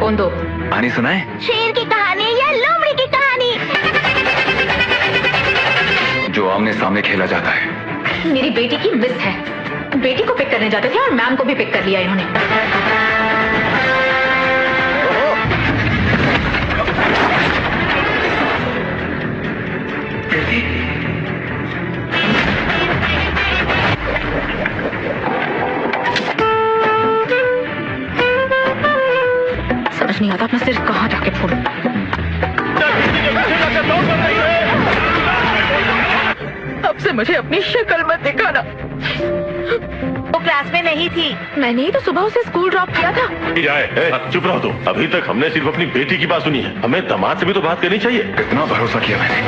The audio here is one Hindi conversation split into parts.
फोन दो। कहानी सुनाए? शेर की कहानी या लोमड़ी की कहानी? जो आमने सामने खेला जाता है। मेरी बेटी की मिस है। बेटी को पिक करने जाते थे और मैम को भी पिक कर लिया इन्होंने। समझ नहीं आता अपना सिर कहाँ जाके फोड़ूं। अब से मुझे अपनी शक्ल मत दिखाना। वो क्लास में नहीं थी। मैंने ही तो सुबह उसे स्कूल ड्रॉप किया था। चुप रहो तुम। अभी तक हमने सिर्फ अपनी बेटी की बात सुनी है, हमें दामाद से भी तो बात करनी चाहिए। इतना भरोसा किया मैंने।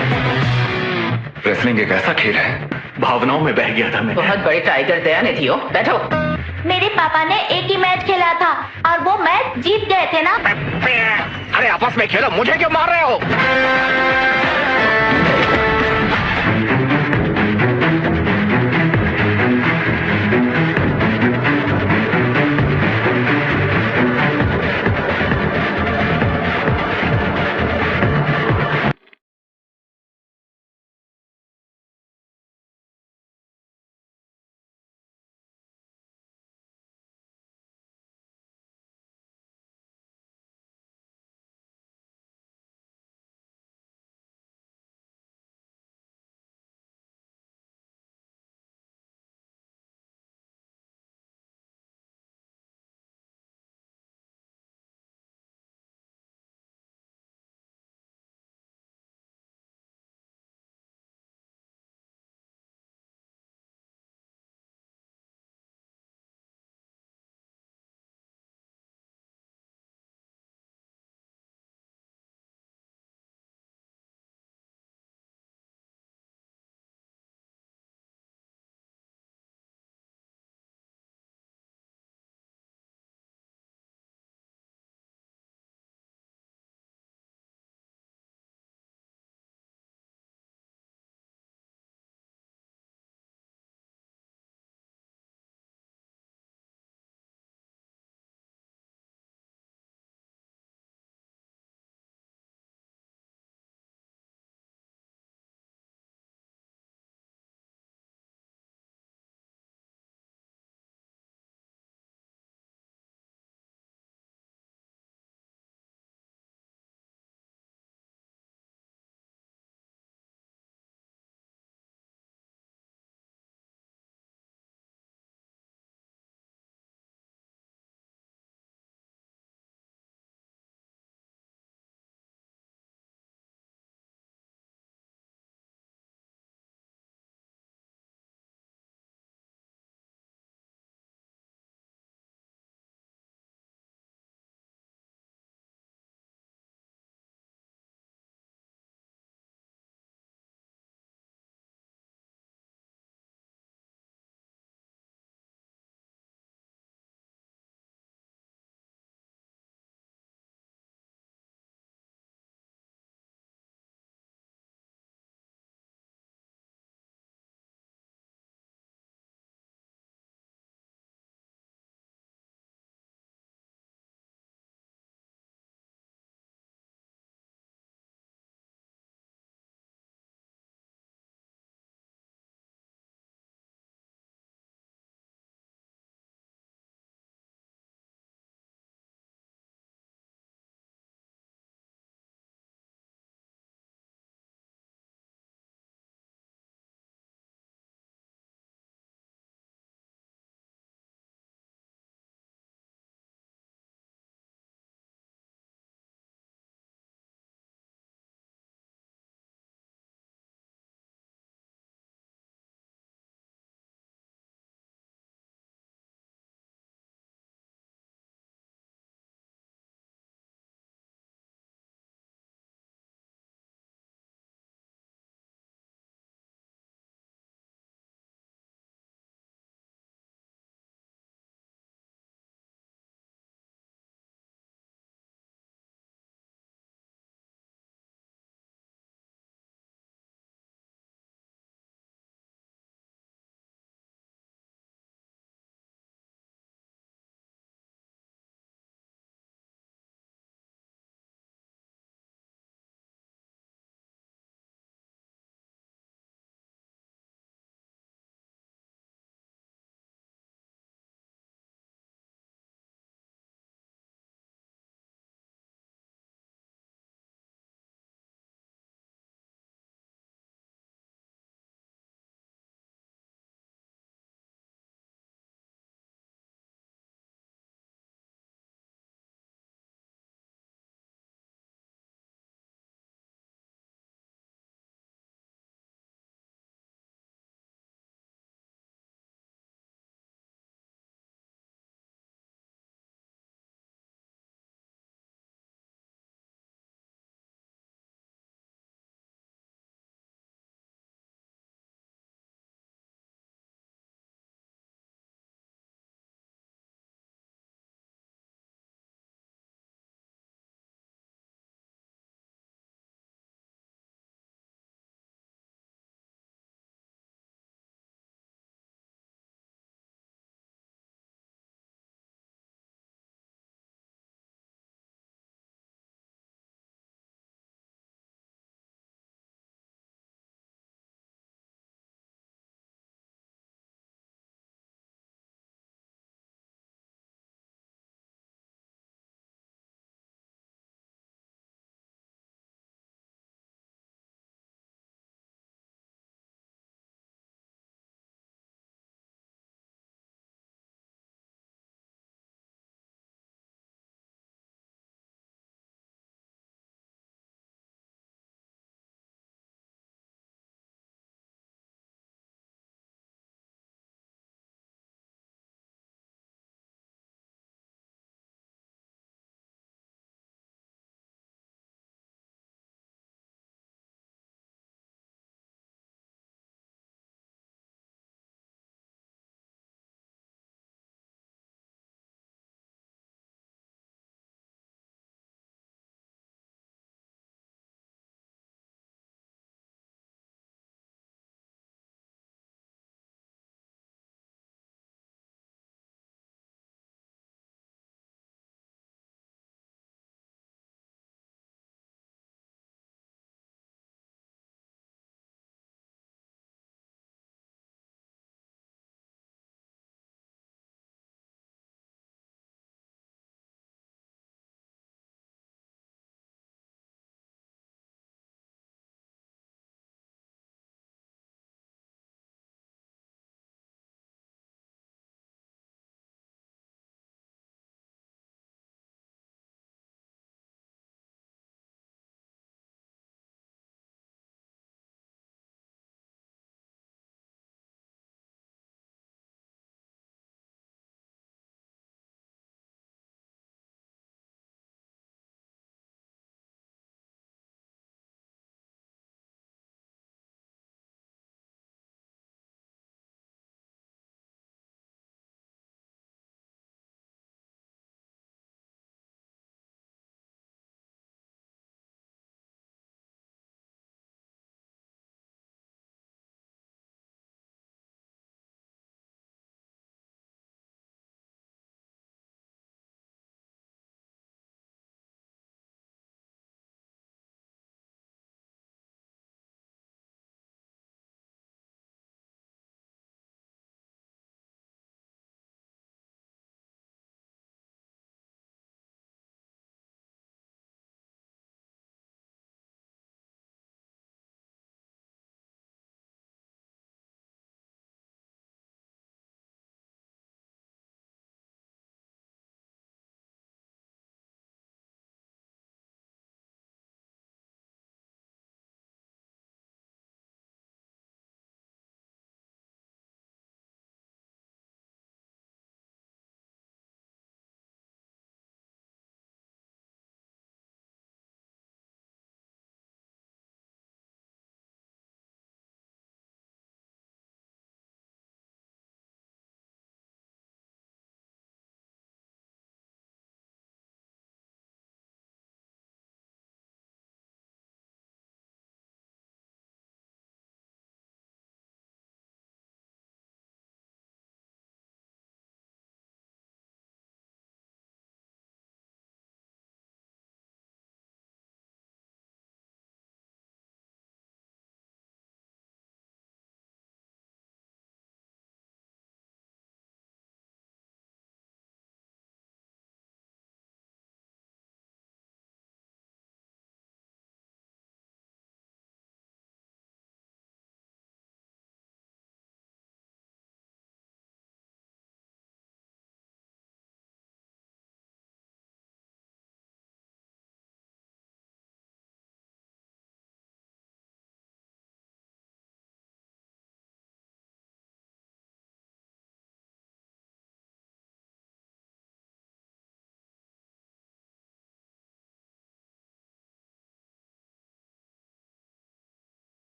रेसलिंग एक ऐसा खेल है, भावनाओं में बह गया था मैं। बहुत बड़े टाइगर दयानिधि हो। बैठो। मेरे पापा ने एक ही मैच खेला था और वो मैच जीत गए थे ना। अरे आपस में खेलो, मुझे क्यों मार रहे हो?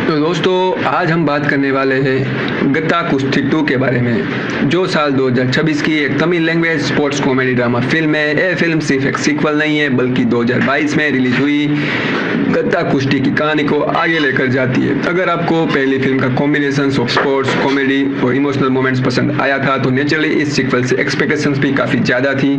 तो दोस्तों आज हम बात करने वाले हैं गत्ता कुश्ती 2 के बारे में, जो साल 2026 की एक Tamil language sports comedy drama film है। यह फिल्म सिर्फ एक सीक्वल नहीं है बल्कि 2022 में रिलीज हुई गत्ता कुश्ती की कहानी को आगे लेकर जाती है। अगर आपको पहली फिल्म का कॉम्बिनेशन ऑफ स्पोर्ट्स कॉमेडी और इमोशनल मोमेंट्स पसंद आया था तो नेचुरली इस सीक्वल से एक्सपेक्टेशंस भी काफ़ी ज़्यादा थी।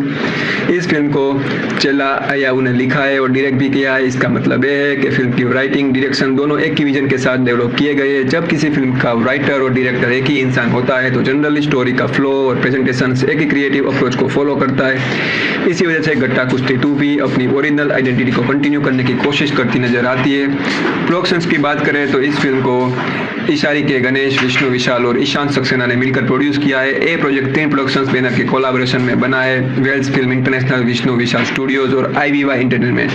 इस फिल्म को चेला अयाऊ ने लिखा है और डायरेक्ट भी किया है। इसका मतलब यह है कि फिल्म की राइटिंग डायरेक्शन दोनों एक ही विजन के साथ डेवलप किए गए। जब किसी फिल्म का राइटर और डायरेक्टर एक ही इंसान होता है तो जनरली स्टोरी का फ्लो और प्रेजेंटेशन एक ही क्रिएटिव अप्रोच को फॉलो करता है। इसी वजह से गट्टा कुश्ती 2 भी अपनी ओरिजिनल आइडेंटिटी को कंटिन्यू करने की कोशिश करती नजर आती है। प्रोडक्शंस की बात करें तो इस फिल्म को इशारी के गणेश, विष्णु विशाल और ईशांत सक्सेना ने मिलकर प्रोड्यूस किया है। ये प्रोजेक्ट 3 प्रोडक्शंस बैनर के कोलैबोरेशन में बना है, वेल्स फिल्म इंटरनेशनल, विष्णु विशाल स्टूडियोज और IVY entertainment.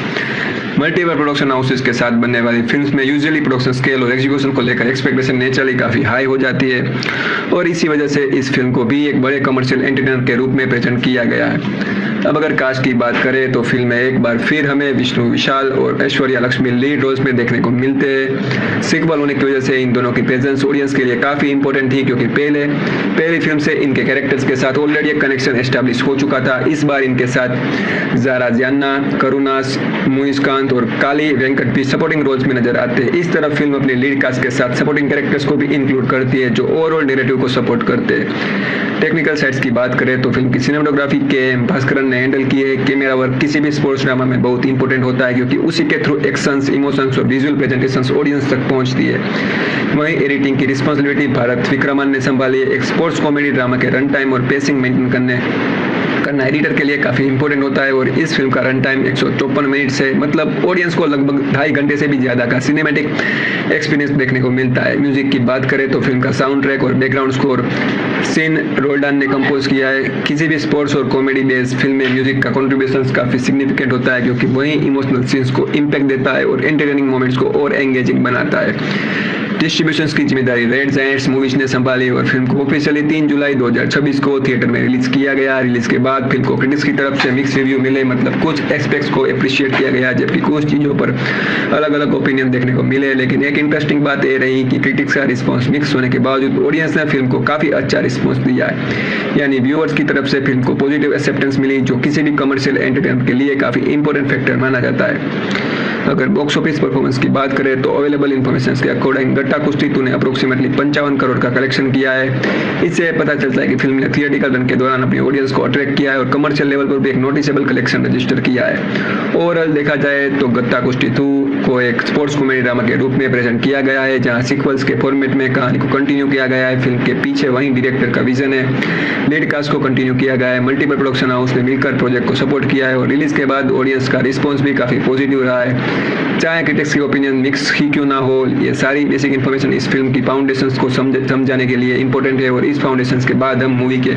Multiple production houses के साथ बनने वाली फिल्म्स में यूजुअली प्रोडक्शन स्केल और एग्जीक्यूशन को लेकर एक्सपेक्टेशन नेचुरली काफ़ी हाई हो जाती है और इसी वजह से इस फिल्म को भी एक बड़े कमर्शियल एंटरटेनर के रूप में प्रेजेंट किया गया है। अब अगर कास्ट की बात करें तो फिल्म में एक बार फिर हमें विष्णु विशाल और ऐश्वर्या लक्ष्मी लीड रोल्स में देखने को मिलते हैं। सीक्वल होने की वजह से इन दोनों की प्रेजेंस ऑडियंस के लिए काफ़ी इंपॉर्टेंट थी क्योंकि पहली फिल्म से इनके कैरेक्टर्स के साथ ऑलरेडी एक कनेक्शन एस्टैब्लिश हो चुका था। इस बार इनके साथ जारा जान्ना, करुणास, मुइजकांत और काली वेंकट भी सपोर्टिंग रोल्स में नजर आते हैं। इस तरह फिल्म अपनी लीड कास्ट के साथ सपोर्टिंग कैरेक्टर्स को भी इंक्लूड करती है जो ओवरऑल नैरेटिव को सपोर्ट करते हैं। टेक्निकल साइड्स की बात करें तो फिल्म की सिनेमेटोग्राफी के भास्करन ने हैंडल की है। कैमरा वर्क किसी भी स्पोर्ट्स ड्रामा में बहुत इंपॉर्टेंट होता है क्योंकि उसी के थ्रू एक्शंस, इमोशंस और विजुअल प्रेजेंटेशंस ऑडियंस तक पहुंचती है। वहीं एडिटिंग की रिस्पॉन्सिबिलिटी भारत विक्रमन ने संभाली है। एक स्पोर्ट्स कॉमेडी ड्रामा के रन टाइम और पेसिंग मेंटेन करना एडिटर के लिए काफ़ी इंपॉर्टेंट होता है और इस फिल्म का रन टाइम 154 मिनट से मतलब ऑडियंस को लगभग 2.5 घंटे से भी ज़्यादा का सिनेमैटिक एक्सपीरियंस देखने को मिलता है। म्यूजिक की बात करें तो फिल्म का साउंड ट्रैक और बैकग्राउंड स्कोर सीन रोल्डान ने कंपोज किया है। किसी भी स्पोर्ट्स और कॉमेडी बेस्ड फिल्म में म्यूजिक का कॉन्ट्रीब्यूशन काफ़ी सिग्निफिकेंट होता है क्योंकि वही इमोशनल सीन्स को इम्पैक्ट देता है और एंटरटेनिंग मोमेंट्स को और एंगेजिंग बनाता है। डिस्ट्रीब्यूशन की जिम्मेदारी रेड जायंट्स मूवीज ने संभाली और फिल्म को ऑफिशियली 3 जुलाई 2026 को थिएटर में रिलीज किया गया। रिलीज के बाद फिल्म को क्रिटिक्स की तरफ से मिक्स रिव्यू मिले, मतलब कुछ एस्पेक्ट्स को अप्रिशिएट किया गया जबकि कुछ चीज़ों पर अलग अलग ओपिनियन देखने को मिले। लेकिन एक इंटरेस्टिंग बात ये रही कि क्रिटिक्स का रिस्पॉन्स मिक्स होने के बावजूद ऑडियंस ने फिल्म को काफ़ी अच्छा रिस्पॉन्स दिया है, यानी व्यूअर्स की तरफ से फिल्म को पॉजिटिव एक्सेप्टेंस मिली जो किसी भी कमर्शियल एंटरटेनमेंट के लिए काफ़ी इंपॉर्टेंट फैक्टर माना जाता है। अगर बॉक्स ऑफिस परफॉर्मेंस की बात करें तो अवेलेबल इन्फॉर्मेशन के अकॉर्डिंग गट्टा कुश्ती 2 ने अप्रोक्सीमेटली 55 करोड़ का कलेक्शन किया है। इससे पता चलता है कि फिल्म ने थिएटिकल रन के दौरान अपनी ऑडियंस को अट्रैक्ट किया है और कमर्शियल लेवल पर भी एक नोटिसेबल कलेक्शन रजिस्टर किया है। ओवरऑल देखा जाए तो गट्टा कुश्ती 2 को एक स्पोर्ट्स कॉमेडी ड्रामा के रूप में प्रेजेंट किया गया है जहां सीक्वल्स के फॉर्मेट में कहानी को कंटिन्यू किया गया है। फिल्म के पीछे वहीं डायरेक्टर का विजन है, लीड कास्ट को कंटिन्यू किया गया है, मल्टीपल प्रोडक्शन हाउस ने मिलकर प्रोजेक्ट को सपोर्ट किया है और रिलीज के बाद ऑडियंस का रिस्पॉन्स भी काफ़ी पॉजिटिव रहा है। चाहे क्रिटिक्स की ओपिनियन मिक्स ही क्यों ना हो, ये सारी बेसिक इन्फॉर्मेशन इस फिल्म की फाउंडेशंस को समझाने के लिए इंपॉर्टेंट है और इस फाउंडेशंस के बाद हम मूवी के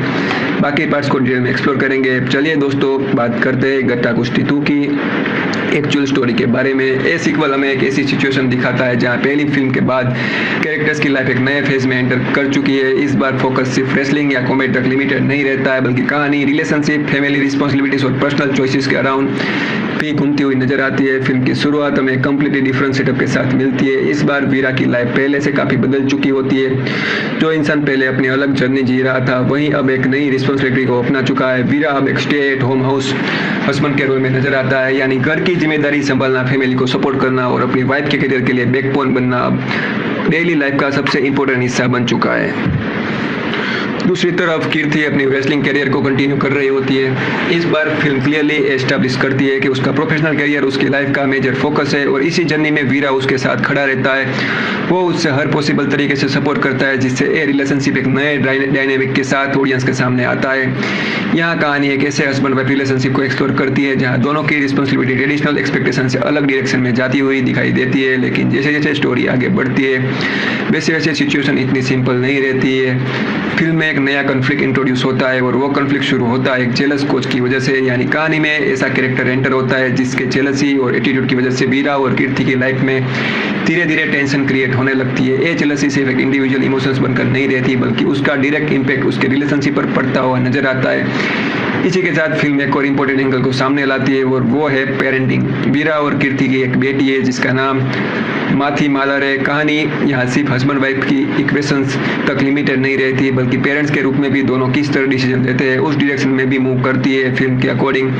बाकी पार्ट्स को डिटेल में एक्सप्लोर करेंगे। चलिए दोस्तों बात करते हैं गट्टा कुश्ती 2 की एक्चुअल स्टोरी के बारे में। ये सीक्वल हमें एक ऐसी सिचुएशन दिखाता है जहां पहली फिल्म के बाद कैरेक्टर्स की लाइफ एक नए फेज में एंटर कर चुकी है। इस बार फोकस सिर्फ रेसलिंग या कॉमेडी तक लिमिटेड नहीं रहता है बल्कि कहानी, रिलेशनशिप, फैमिली रिस्पॉन्सिबिलिटीज और पर्सनल चॉइसेस के अराउंड भी घूमती हुई नजर आती है। फिल्म की शुरुआत हमें कंप्लीटली डिफरेंट सेटअप के साथ मिलती है। इस बार वीरा की लाइफ पहले से काफी बदल चुकी होती है। जो इंसान पहले अपनी अलग जर्नी जी रहा था वहीं अब एक नई रिस्पॉन्सिबिलिटी को अपना चुका है। वीरा अब एक stay at home house husband के रोल में नजर आता है, यानी घर की जिम्मेदारी संभालना, फैमिली को सपोर्ट करना और अपनी वाइफ के करियर के लिए बैकबोन बनना अब डेली लाइफ का सबसे इंपॉर्टेंट हिस्सा बन चुका है। दूसरी तरफ कीर्ति अपनी रेसलिंग करियर को कंटिन्यू कर रही होती है। इस बार फिल्म क्लियरली एस्टैब्लिश करती है कि उसका प्रोफेशनल करियर उसकी लाइफ का मेजर फोकस है और इसी जर्नी में वीरा उसके साथ खड़ा रहता है। वो उससे हर पॉसिबल तरीके से सपोर्ट करता है जिससे ये रिलेशनशिप एक नए डायनेमिक के साथ ऑडियंस के सामने आता है। यहाँ कहानी एक ऐसे हस्बैंड वाइफ रिलेशनशिप को एक्सप्लोर करती है जहाँ दोनों की रिस्पॉन्सिबिलिटी ट्रेडिशनल एक्सपेक्टेशन से अलग डायरेक्शन में जाती हुई दिखाई देती है। लेकिन जैसे जैसे स्टोरी आगे बढ़ती है वैसे वैसे सिचुएशन इतनी सिंपल नहीं रहती है। फिल्म में एक एक नया कॉन्फ्लिक्ट इंट्रोड्यूस होता है और वो कॉन्फ्लिक्ट शुरू होता है एक जेलस कोच की वजह से। यानी कहानी में ऐसा कैरेक्टर एंटर होता है जिसके जेलसी और एटीट्यूड की वजह से वीरा और कीर्ति की लाइफ में धीरे धीरे टेंशन क्रिएट होने लगती है। ये जेलसी सिर्फ एक इंडिविजुअल इमोशंस बनकर नहीं रहती बल्कि उसका डायरेक्ट इम्पैक्ट उसके रिलेशनशिप पर पड़ता हुआ नजर आता है। इसी के साथ फिल्म एक और इम्पोर्टेंट एंगल को सामने लाती है और वो है पेरेंटिंग। वीरा और कीर्ति की एक बेटी है जिसका नाम माथी मालर है। कहानी यहाँ सिर्फ हस्बैंड वाइफ की इक्वेशंस तक लिमिटेड नहीं रहती बल्कि पेरेंट्स के रूप में भी दोनों किस तरह डिसीजन लेते हैं उस डायरेक्शन में भी मूव करती है। फिल्म के अकॉर्डिंग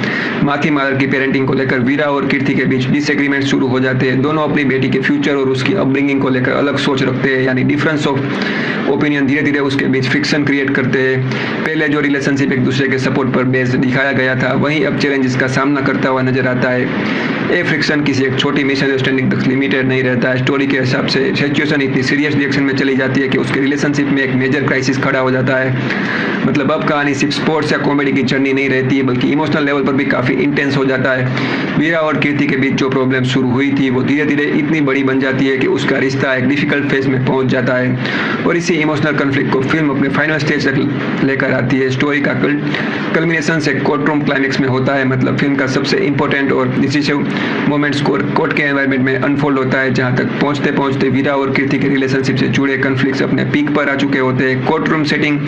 माथी मालर की पेरेंटिंग को लेकर वीरा और कीर्ति के बीच डिसएग्रीमेंट शुरू हो जाते हैं। दोनों अपनी बेटी के फ्यूचर और उसकी अपब्रिंगिंग को लेकर अलग सोच रखते हैं, यानी डिफरेंस ऑफ ओपिनियन धीरे धीरे उसके बीच फ्रिक्शन क्रिएट करते हैं। पहले जो रिलेशनशिप एक दूसरे के सपोर्ट पर बेस्ड दिखाया गया था वहीं अब चैलेंजेस का सामना करता हुआ नजर आता है। ये फ्रिक्शन किसी एक छोटी मिसअंडरस्टैंडिंग तक लिमिटेड नहीं रहता है। स्टोरी के हिसाब से सिचुएशन इतनी सीरियस डायरेक्शन में चली जाती है कि उसके रिलेशनशिप में एक मेजर क्राइसिस खड़ा हो जाता है। मतलब अब कहानी सिर्फ स्पोर्ट्स या कॉमेडी की जर्नी नहीं रहती है बल्कि इमोशनल लेवल पर भी काफी इंटेंस हो जाता है। वीरा और कीर्ति के बीच जो प्रॉब्लम शुरू हुई थी वो धीरे धीरे इतनी बड़ी बन जाती है कि उसका रिश्ता एक डिफिकल्ट फेज में पहुंच जाता है और इसी इमोशनल कॉन्फ्लिक्ट को फिल्म अपने फाइनल स्टेज तक लेकर आती है। स्टोरी का कल्मिनेशन से कोर्ट रूम क्लाइमेक्स में होता है। मतलब फिल्म का सबसे इंपॉर्टेंट और डिसिसिव मोमेंट्स कोर्ट के एनवायरनमेंट में अनफोल्ड होता है, जहां तक पहुंचते पहुंचते वीरा और कीर्ति के रिलेशनशिप से जुड़े कॉन्फ्लिक्ट्स अपने पीक पर आ चुके होते हैं। कोर्ट रूम सेटिंग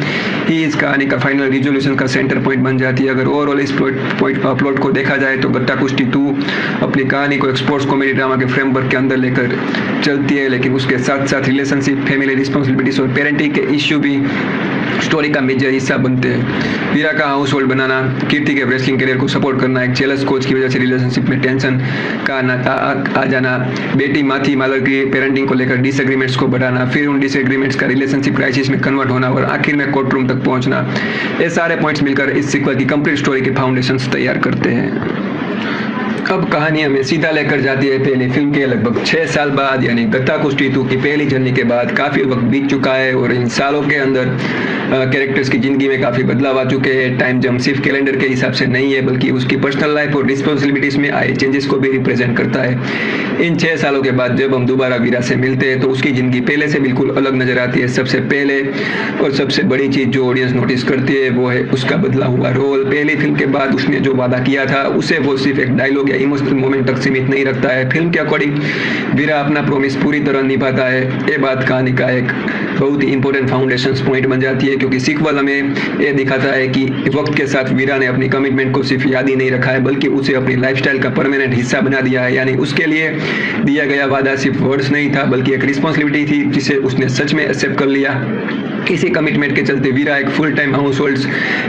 ही इस कहानी का फाइनल रिजोल्यूशन का सेंटर पॉइंट बन जाती है। अगर ओवरऑल इस प्लॉट को देखा जाए तो गट्टा कुश्ती 2 अपनी कहानी को एक स्पोर्ट्स कॉमेडी ड्रामा के फ्रेमवर्क के अंदर लेकर चलती है, लेकिन उसके साथ साथ रिलेशनशिप, फैमिली रिस्पॉन्सिबिलिटीज और पेरेंटिंग के इश्यू भी स्टोरी का मेजर हिस्सा बनते हैं। वीरा का हाउस होल्ड बनाना, कीर्ति के रेसलिंग करियर को सपोर्ट करना, एक जेलस कोच की वजह से रिलेशनशिप में टेंशन का आ जाना, बेटी माथी मालर की पेरेंटिंग को लेकर डिसएग्रीमेंट्स को बढ़ाना, फिर उन डिसएग्रीमेंट्स का रिलेशनशिप क्राइसिस में कन्वर्ट होना और आखिर में कोर्ट रूम तक पहुंचना, ये सारे पॉइंट्स मिलकर इस सीक्वल की कंप्लीट स्टोरी के फाउंडेशंस तैयार करते हैं। अब कहानी हमें सीधा लेकर जाती है पहली फिल्म के लगभग 6 साल बाद, यानी गत्ता कुश्ती 2 की पहली जर्नी के बाद। काफी वक्त बीत चुका है और इन सालों के अंदर कैरेक्टर्स की जिंदगी में काफी बदलाव आ चुके हैं। टाइम जंप सिर्फ कैलेंडर के हिसाब से नहीं है बल्कि उसकी पर्सनल लाइफ और रिस्पॉन्सिबिलिटीज में आए चेंजेस को भी रिप्रेजेंट करता है। इन 6 सालों के बाद जब हम दोबारा वीरा से मिलते हैं तो उसकी जिंदगी पहले से बिल्कुल अलग नजर आती है। सबसे पहले और सबसे बड़ी चीज जो ऑडियंस नोटिस करती है वो है उसका बदला हुआ रोल। पहली फिल्म के बाद उसने जो वादा किया था उसे वो सिर्फ एक डायलॉग या इमोशनल मोमेंट तक सीमित नहीं रखता है। फिल्म के अकॉर्डिंग वीरा अपना प्रॉमिस पूरी तरह निभाता है। ये बात कहानी का एक बहुत ही इंपॉर्टेंट फाउंडेशन पॉइंट बन जाती है, क्योंकि सीक्वल हमें ये दिखाता है कि वक्त के साथ वीरा ने अपनी कमिटमेंट को सिर्फ याद ही नहीं रखा है बल्कि उसे अपनी लाइफस्टाइल का परमानेंट हिस्सा बना दिया है। यानी उसके लिए दिया गया वादा सिर्फ वर्ड्स नहीं था बल्कि एक रिस्पॉन्सिबिलिटी थी जिसे उसने सच में एक्सेप्ट कर लिया। इसी कमिटमेंट के चलते वीरा एक फुल टाइम हाउस होल्ड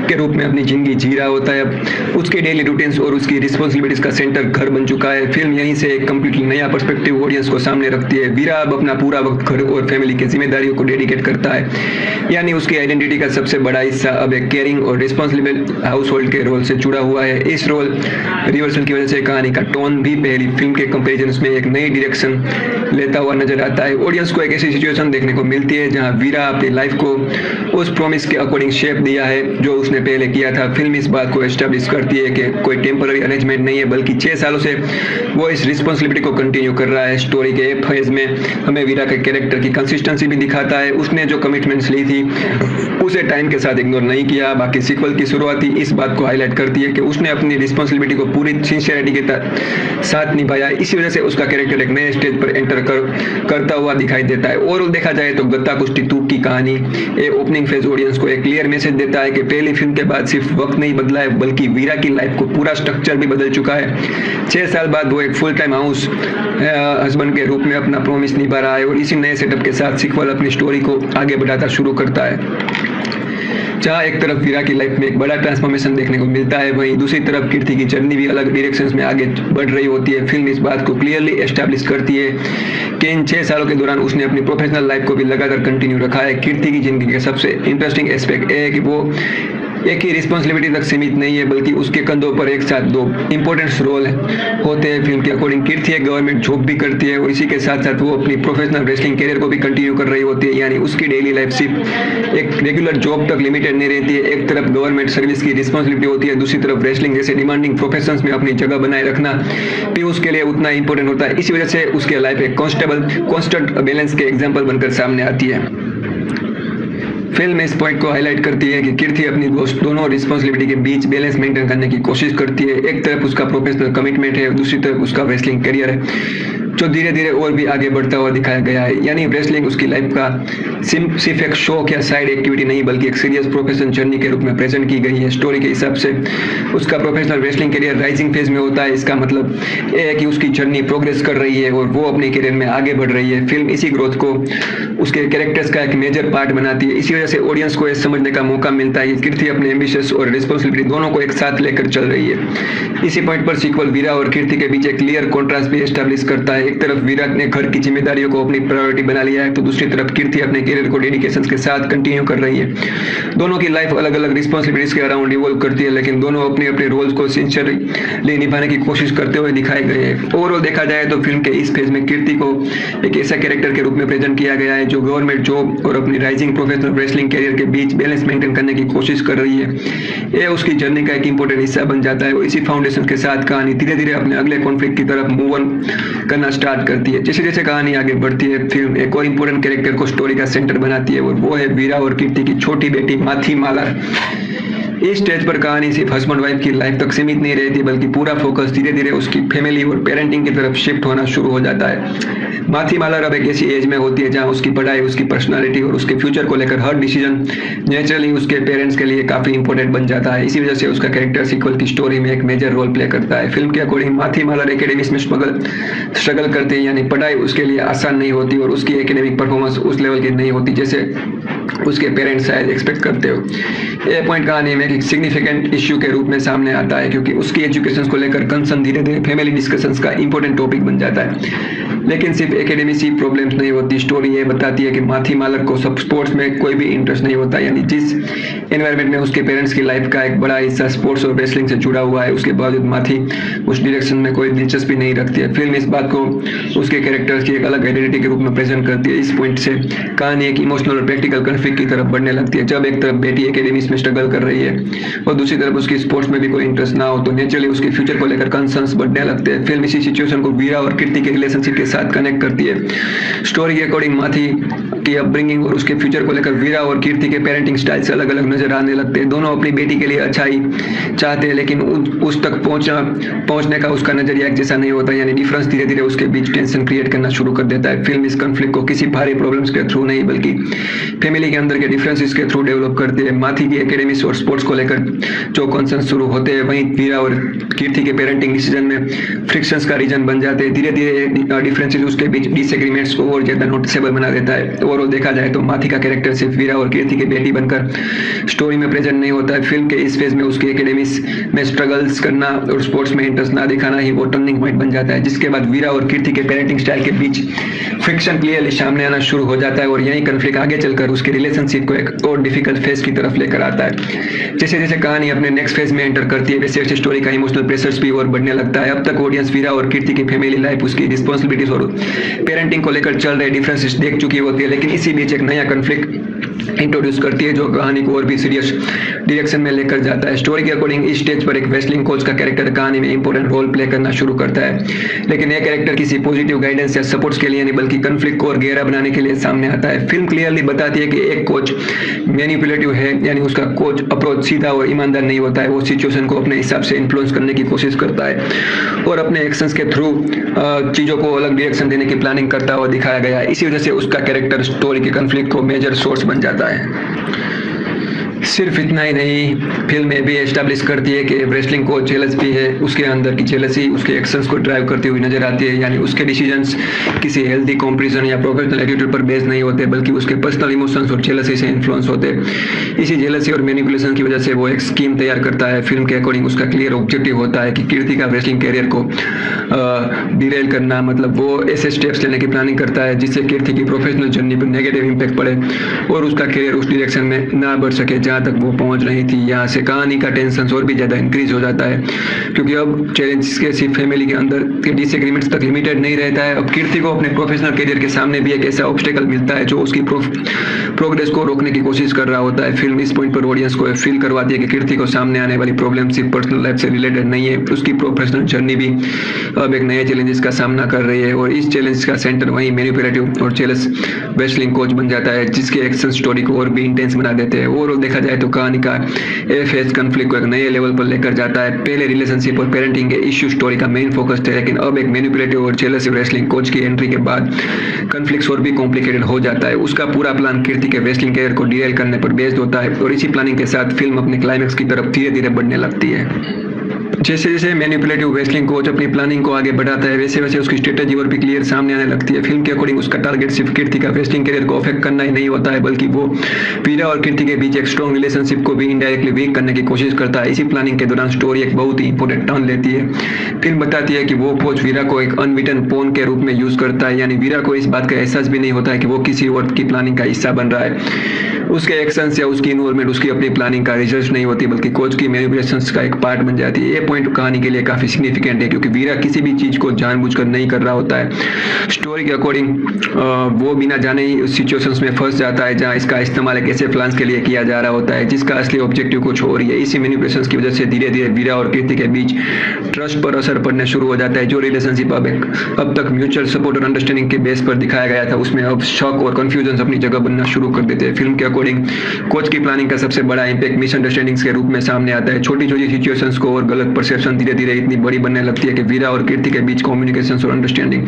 के रूप में अपनी जिंदगी जी रहा होता है। अब उसके डेली रूटीन्स और उसकी रिस्पॉन्सिबिलिटीज का सेंटर घर बन चुका है। फिल्म यहीं से एक कंप्लीटली नया पर्सपेक्टिव ऑडियंस को सामने रखती है। वीरा अब अपना पूरा वक्त घर और फैमिली की जिम्मेदारियों को डेडिकेट करता है, यानी उसकी आइडेंटिटी का सबसे बड़ा हिस्सा अब एक केयरिंग और रिस्पॉन्सिबल हाउस होल्ड के रोल से जुड़ा हुआ है। इस रोल रिवर्सल की वजह से कहानी का टोन भी पहली फिल्म के कंपेरिजन में एक नई डायरेक्शन लेता हुआ नजर आता है। ऑडियंस को एक ऐसी सिचुएशन देखने को मिलती है जहां वीरा अपनी लाइफ को उस प्रॉमिस के अकॉर्डिंग शेप दिया है जो उसने पहले किया था। फिल्म इस बात को एस्टैब्लिश करती है कि कोई टेम्पररी अरेंजमेंट नहीं है बल्कि 6 सालों से वो इस रिस्पॉन्सिबिलिटी को कंटिन्यू कर रहा है। स्टोरी के फेज में हमें वीरा के कैरेक्टर की कंसिस्टेंसी भी दिखाता है। उसने जो कमिटमेंट्स ली थी उसे टाइम के साथ इग्नोर नहीं किया। बाकी सीक्वल की शुरुआत ही इस बात को हाईलाइट करती है कि उसने अपनी रिस्पॉन्सिबिलिटी को पूरी सिंसियरिटी के साथ निभाया। इसी वजह से उसका कैरेक्टर एक नए स्टेज पर एंटर करता हुआ दिखाई देता है। ओवरऑल देखा जाए तो गत्ता कुश्ती 2 की कहानी ओपनिंग फेज ऑडियंस को एक क्लियर मैसेज देता है कि पहली फिल्म के बाद सिर्फ वक्त नहीं बदला है बल्कि वीरा की लाइफ को पूरा स्ट्रक्चर भी बदल चुका है। 6 साल बाद वो एक फुल टाइम हाउस हस्बैंड के रूप में अपना प्रॉमिस निभा रहा है और इसी नए सेटअप के साथ सीक्वल अपनी स्टोरी को आगे बढ़ाता शुरू करता है। जहाँ एक तरफ वीरा की लाइफ में एक बड़ा ट्रांसफॉर्मेशन देखने को मिलता है, वहीं दूसरी तरफ कीर्ति की जर्नी भी अलग डायरेक्शंस में आगे बढ़ रही होती है। फिल्म इस बात को क्लियरली एस्टैब्लिश करती है कि इन 6 सालों के दौरान उसने अपनी प्रोफेशनल लाइफ को भी लगातार कंटिन्यू रखा है। कीर्ति की जिंदगी का सबसे इंटरेस्टिंग एस्पेक्ट है कि वो एक ही रिस्पॉन्सिबिलिटी तक सीमित नहीं है बल्कि उसके कंधों पर एक साथ 2 इंपॉर्टेंट रोल होते हैं। फिल्म के अकॉर्डिंग कीर्ति एक गवर्नमेंट जॉब भी करती है और इसी के साथ साथ वो अपनी प्रोफेशनल रेसलिंग करियर को भी कंटिन्यू कर रही होती है। यानी उसकी डेली लाइफ सिर्फ एक रेगुलर जॉब तक लिमिटेड नहीं रहती है। एक तरफ गवर्नमेंट सर्विस की रिस्पॉन्सिबिलिटी होती है, दूसरी तरफ रेसलिंग जैसे डिमांडिंग प्रोफेशंस में अपनी जगह बनाए रखना भी उसके लिए उतना इंपॉर्टेंट होता है। इसी वजह से उसके लाइफ एक कांस्टेंट बैलेंस के एग्जाम्पल बनकर सामने आती है। फिल्म इस पॉइंट को हाईलाइट करती है कि कीर्ति अपनी दोनों रिस्पॉन्सिबिलिटी के बीच बैलेंस मेंटेन करने की कोशिश करती है। एक तरफ उसका प्रोफेशनल कमिटमेंट है, दूसरी तरफ उसका रेसलिंग करियर है जो धीरे धीरे और भी आगे बढ़ता हुआ दिखाया गया है। यानी रेसलिंग उसकी लाइफ का सिर्फ एक शौक या साइड एक्टिविटी नहीं बल्कि एक सीरियस प्रोफेशनल जर्नी के रूप में प्रेजेंट की गई है। स्टोरी के हिसाब से उसका professional wrestling career rising phase में होता है। इसका मतलब ये है कि उसकी जर्नी प्रोग्रेस कर रही है और वो अपने करियर में आगे बढ़ रही है। फिल्म इसी ग्रोथ को उसके कैरेक्टर्स का एक मेजर पार्ट बनाती है। इसी वजह से ऑडियंस को ये समझने का मौका मिलता है कि कीर्ति अपने एम्बिशियस और रिस्पॉन्सिबिलिटी दोनों को एक साथ लेकर चल रही है। इसी पॉइंट पर सीक्वल वीरा और कीर्ति के बीच एक क्लियर कॉन्ट्रास्ट भी एस्टैब्लिश करता है। एक तरफ वीरा ने घर की जिम्मेदारियों को अपनी प्रायोरिटी बना लिया है तो दूसरी तरफ कीर्ति अपने करियर को डेडिकेशन के साथ कंटिन्यू कर रही है। दोनों की लाइफ अलग अलग रिस्पॉन्सिबिलिटीज के अराउंड इवॉल्व करती है लेकिन दोनों अपने अपने रोल्स को सिंसियरली निभाने की कोशिश करते हुए दिखाए गए हैं। ओवरऑल देखा जाए तो फिल्म के इस फेज में कीर्ति को एक ऐसा कैरेक्टर के रूप में प्रेजेंट किया गया है जो गवर्नमेंट जॉब और अपनी राइजिंग प्रोफेशनल रेसलिंग करियर के बीच बैलेंस मेंटेन करने की कोशिश कर रही है। यह उसकी जर्नी का एक इंपॉर्टेंट हिस्सा बन जाता है और इसी फाउंडेशन के साथ कहानी धीरे धीरे अपने अगले कॉन्फ्लिक्ट की तरफ मूव ऑन करना स्टार्ट करती है। जैसे जैसे कहानी आगे बढ़ती है फिल्म एक और इंपॉर्टेंट कैरेक्टर को स्टोरी का सेंटर बनाती है और वो है वीरा और कीर्ति की छोटी बेटी माथीमाला। इस स्टेज पर कहानी सिर्फ हस्बैंड वाइफ की लाइफ तक सीमित नहीं रहती बल्कि पूरा फोकस धीरे धीरे उसकी फैमिली और पेरेंटिंग की तरफ शिफ्ट होना शुरू हो जाता है। माथीमाला अब एक ऐसी एज में होती है जहां उसकी पढ़ाई, उसकी पर्सनालिटी और उसके फ्यूचर को लेकर हर डिसीजन नेचुरली उसके पेरेंट्स के लिए काफी इंपॉर्टेंट बन जाता है। इसी वजह से उसका कैरेक्टर सीक्वल की स्टोरी में एक मेजर रोल प्ले करता है। फिल्म के अकॉर्डिंग माथीमाला एकेडमिक्स में स्ट्रगल करते हैं यानी पढ़ाई उसके लिए आसान नहीं होती और उसकी एकेडमिक परफॉर्मेंस उस लेवल की नहीं होती जैसे उसके पेरेंट्स शायद एक्सपेक्ट करते हो। यह पॉइंट कहानी में एक सिग्निफिकेंट इश्यू के रूप में सामने आता है क्योंकि उसकी एजुकेशन को लेकर कंसर्न धीरे धीरे फैमिली डिस्कशंस का इंपॉर्टेंट टॉपिक बन जाता है। लेकिन सिर्फ एकेडमिक प्रॉब्लम्स नहीं होती, स्टोरी ये बताती है कि माथीमाला को सब स्पोर्ट्स में कोई भी इंटरेस्ट नहीं होता यानी जिस एनवायरनमेंट में उसके पेरेंट्स की लाइफ का एक बड़ा हिस्सा स्पोर्ट्स और रेसलिंग से जुड़ा हुआ है उसके बावजूद माथी उस डायरेक्शन में कोई दिलचस्पी नहीं रखती है। फिल्म इस बात को उसके कैरेक्टर्स की एक अलग आइडेंटिटी के रूप में प्रेजेंट करती है। इस पॉइंट से कहानी एक इमोशनल और प्रैक्टिकल कॉन्फ्लिक्ट की तरफ बढ़ने लगती है। जब एक तरफ बेटी एकेडमिक्स में स्ट्रगल कर रही है और दूसरी तरफ उसकी स्पोर्ट्स में भी कोई इंटरेस्ट ना हो तो नेचुरली उसके फ्यूचर को लेकर कंसर्न्स बढ़ने लगते हैं। फिल्म इसी सिचुएशन को वीरा और कीर्ति के रिलेशनशिप के साथ कनेक्ट करती है। स्टोरी के अकॉर्डिंग माथी की अपब्रिंगिंग और उसके फ्यूचर को लेकर वीरा और कीर्ति के पेरेंटिंग स्टाइल से अलग अलग नजर आने लगते हैं। दोनों अपनी बेटी के लिए अच्छाई चाहते हैं लेकिन उस तक पहुंचने का उसका नजरिया एक जैसा नहीं होता यानी डिफरेंस धीरे धीरे उसके बीच टेंशन क्रिएट करना शुरू कर देता है। फिल्म इस कॉन्फ्लिक्ट को किसी भारी प्रॉब्लम्स के थ्रू नहीं बल्कि फैमिली के अंदर के डिफरेंसेस के थ्रू डेवलप करती है। माथी की एकेडमिक्स और स्पोर्ट्स को लेकर जो कंसर्न शुरू होते हैं वहीं वीरा और कीर्ति के पेरेंटिंग डिसीजन में फ्रिक्शंस का रीजन बन जाते हैं। धीरे धीरे डिफरेंसेस उसके बीच डिसएग्रीमेंट्स को और ज्यादा नोटिसेबल बना देता है। ओवरऑल देखा जाए तो माथी का कैरेक्टर सिर्फ वीरा और कीर्ति की बेटी बनकर स्टोरी में प्रेजेंट नहीं होता है। फिल्म के इस फेज में उसकी एकेडमिक्स में स्ट्रगल्स करना और स्पोर्ट्स में इंटरेस्ट ना दिखाना ही वो टर्निंग पॉइंट बन जाता है जिसके बाद वीरा और कीर्ति के पेरेंटिंग स्टाइल के बीच फ्रिक्शन क्लियरली सामने आना शुरू हो जाता है और यही कॉन्फ्लिक्ट आगे चलकर उसके रिलेशनशिप को एक और डिफिकल्ट फेज की तरफ लेकर आता है। जैसे जैसे कहानी अपने नेक्स्ट फेज में एंटर करती है वैसे वैसे स्टोरी का इमोशनल प्रेशर्स भी और बढ़ने लगता है। अब तक ऑडियंस वीरा और कीर्ति की फैमिली लाइफ, उसकी रिस्पॉन्सिबिलिटीज और पेरेंटिंग को लेकर चल रहे डिफरेंसेस देख चुकी होती है लेकिन इसी बीच एक नया कॉन्फ्लिक्ट इंट्रोड्यूस करती है जो कहानी को और भी सीरियस डायरेक्शन में लेकर जाता है। स्टोरी के अकॉर्डिंग इस स्टेज पर एक रेसलिंग कोच का कैरेक्टर कहानी में इंपॉर्टेंट रोल प्ले करना शुरू करता है लेकिन यह कैरेक्टर किसी पॉजिटिव गाइडेंस या सपोर्ट्स के लिए नहीं बल्कि कॉन्फ्लिक्ट को और गहरा बनाने के लिए सामने आता है। फिल्म क्लियरली बताती है कि एक कोच मैनिपुलेटिव है यानी उसका कोच अप्रोच सीधा और ईमानदार नहीं होता है। वो सिचुएशन को अपने हिसाब से इन्फ्लुएंस करने की कोशिश करता है और अपने एक्शंस के थ्रू चीजों को अलग डायरेक्शन देने की प्लानिंग करता हुआ दिखाया गया है। इसी वजह से उसका कैरेक्टर स्टोरी के कॉन्फ्लिक्ट को मेजर सोर्स बन जाता है। सिर्फ इतना ही नहीं, फिल्म में भी एस्टैब्लिश करती है कि रेसलिंग कोच जेलस भी है। उसके अंदर की जेलसी उसके एक्शंस को ड्राइव करती हुई नजर आती है यानी उसके डिसीजंस किसी हेल्दी कॉम्पिटिशन या प्रोफेशनल एटीट्यूड पर बेस्ड नहीं होते बल्कि उसके पर्सनल इमोशंस और जेलसी से इन्फ्लुएंस होते हैं। इसी जेलसी और मैनिपुलेशन की वजह से वो एक स्कीम तैयार करता है। फिल्म के अकॉर्डिंग उसका क्लियर ऑब्जेक्टिव होता है कि कीर्ति का रेसलिंग कैरियर को डिरेल करना, मतलब वो ऐसे स्टेप्स लेने की प्लानिंग करता है जिससे कीर्ति की प्रोफेशनल जर्नी पर नेगेटिव इम्पैक्ट पड़े और उसका कैरियर उस डायरेक्शन में ना बढ़ सके जहाँ जहाँ तक वो पहुँच रही थी। यहाँ से कहानी का टेंशन और भी ज़्यादा इंक्रीज हो जाता है, क्योंकि अब चैलेंज के सिर्फ फैमिली के अंदर के डिसएग्रीमेंट्स तक लिमिटेड नहीं रहता है। अब कीर्ति को अपने प्रोफेशनल करियर के सामने भी एक ऐसा ऑब्स्टेकल मिलता है जो उसकी प्रोग्रेस को रोकने की कोशिश कर रहा होता है। फिल्म इस पॉइंट पर ऑडियंस को फील करवाती है कि कीर्ति को सामने आने वाली प्रॉब्लम सिर्फ पर्सनल लाइफ से रिलेटेड नहीं है, उसकी प्रोफेशनल जर्नी भी अब एक नए चैलेंजेस का सामना कर रही है। और इस चैलेंज का सेंटर वही मैनिपुलेटिव और जेलस रेसलिंग कोच बन जाता है, जिसके एक्शन स्टोरी को और भी इंटेंस बना देते हैं। ओवरऑल देखा जाए तो कहानी का एफएस कॉन्फ्लिक्ट को एक नए लेवल पर लेकर जाता है। पहले रिलेशनशिप और पेरेंटिंग के इश्यू स्टोरी का मेन फोकस थे, लेकिन अब एक मैनिपुलेटिव और जेलस रेसलिंग कोच की एंट्री के बाद कॉन्फ्लिक्ट्स और भी कॉम्प्लिकेटेड हो जाता है। उसका पूरा प्लान कीर्ति के रेसलिंग कैरियर को डिरेल करने पर बेस्ड होता है, और इसी प्लानिंग के साथ फिल्म अपने क्लाइमैक्स की तरफ धीरे धीरे बढ़ने लगती है। जैसे जैसे मैनिपुलेटिव रेसलिंग कोच अपनी प्लानिंग को आगे बढ़ाता है, वैसे वैसे उसकी स्ट्रेटेजी और भी क्लियर सामने आने लगती है। फिल्म के अकॉर्डिंग उसका टारगेट सिर्फ कीर्ति का रेसलिंग करियर को अफेक्ट करना ही नहीं होता है, बल्कि वो वीरा और कीर्ति के बीच एक स्ट्रॉन्ग रिलेशनशिप को भी इनडायरेक्टली वीक करने की कोशिश करता है। इसी प्लानिंग के दौरान स्टोरी एक बहुत ही इंपॉर्टेंट टर्न लेती है। फिल्म बताती है कि वो कोच वीरा को एक अनविटन पोन के रूप में यूज करता है, यानी वीरा को इस बात का एहसास भी नहीं होता है कि वो किसी और की प्लानिंग का हिस्सा बन रहा है। उसके एक्शंस या उसकी इन्वॉल्वमेंट उसकी अपनी प्लानिंग का रिजल्ट नहीं होती, बल्कि कोच की मैनिपुलेशंस का एक पार्ट बन जाती है। ये पॉइंट कहानी के लिए काफी सिग्निफिकेंट है, क्योंकि वीरा किसी भी चीज को जानबूझकर नहीं कर रहा होता है। स्टोरी के अकॉर्डिंग वो बिना जाने ही उस सिचुएशंस में फंस जाता है जहां इसका इस्तेमाल एक ऐसे प्लान्स के लिए किया जा रहा होता है जिसका असली ऑब्जेक्टिव कुछ और ही है। इसी मैनिपुलेशंस की वजह से धीरे धीरे वीरा और कीर्ति के बीच ट्रस्ट पर असर पड़ने शुरू हो जाता है। जो रिलेशनशिप अब तक म्यूचुअल सपोर्ट और अंडरस्टैंडिंग के बेस पर दिखाया गया था, उसमें अब शॉक और कंफ्यूजन अपनी जगह बनना शुरू कर देते हैं। फिल्म के अकॉर्डिंग कोच की प्लानिंग का सबसे बड़ा इंपैक्ट मिसअंडरस्टैंडिंग्स के रूप में सामने आता है। छोटी छोटी सिचुएशंस को और गलत परसेप्शन धीरे धीरे इतनी बड़ी बनने लगती है कि वीरा और कीर्ति के बीच कम्युनिकेशन और अंडरस्टैंडिंग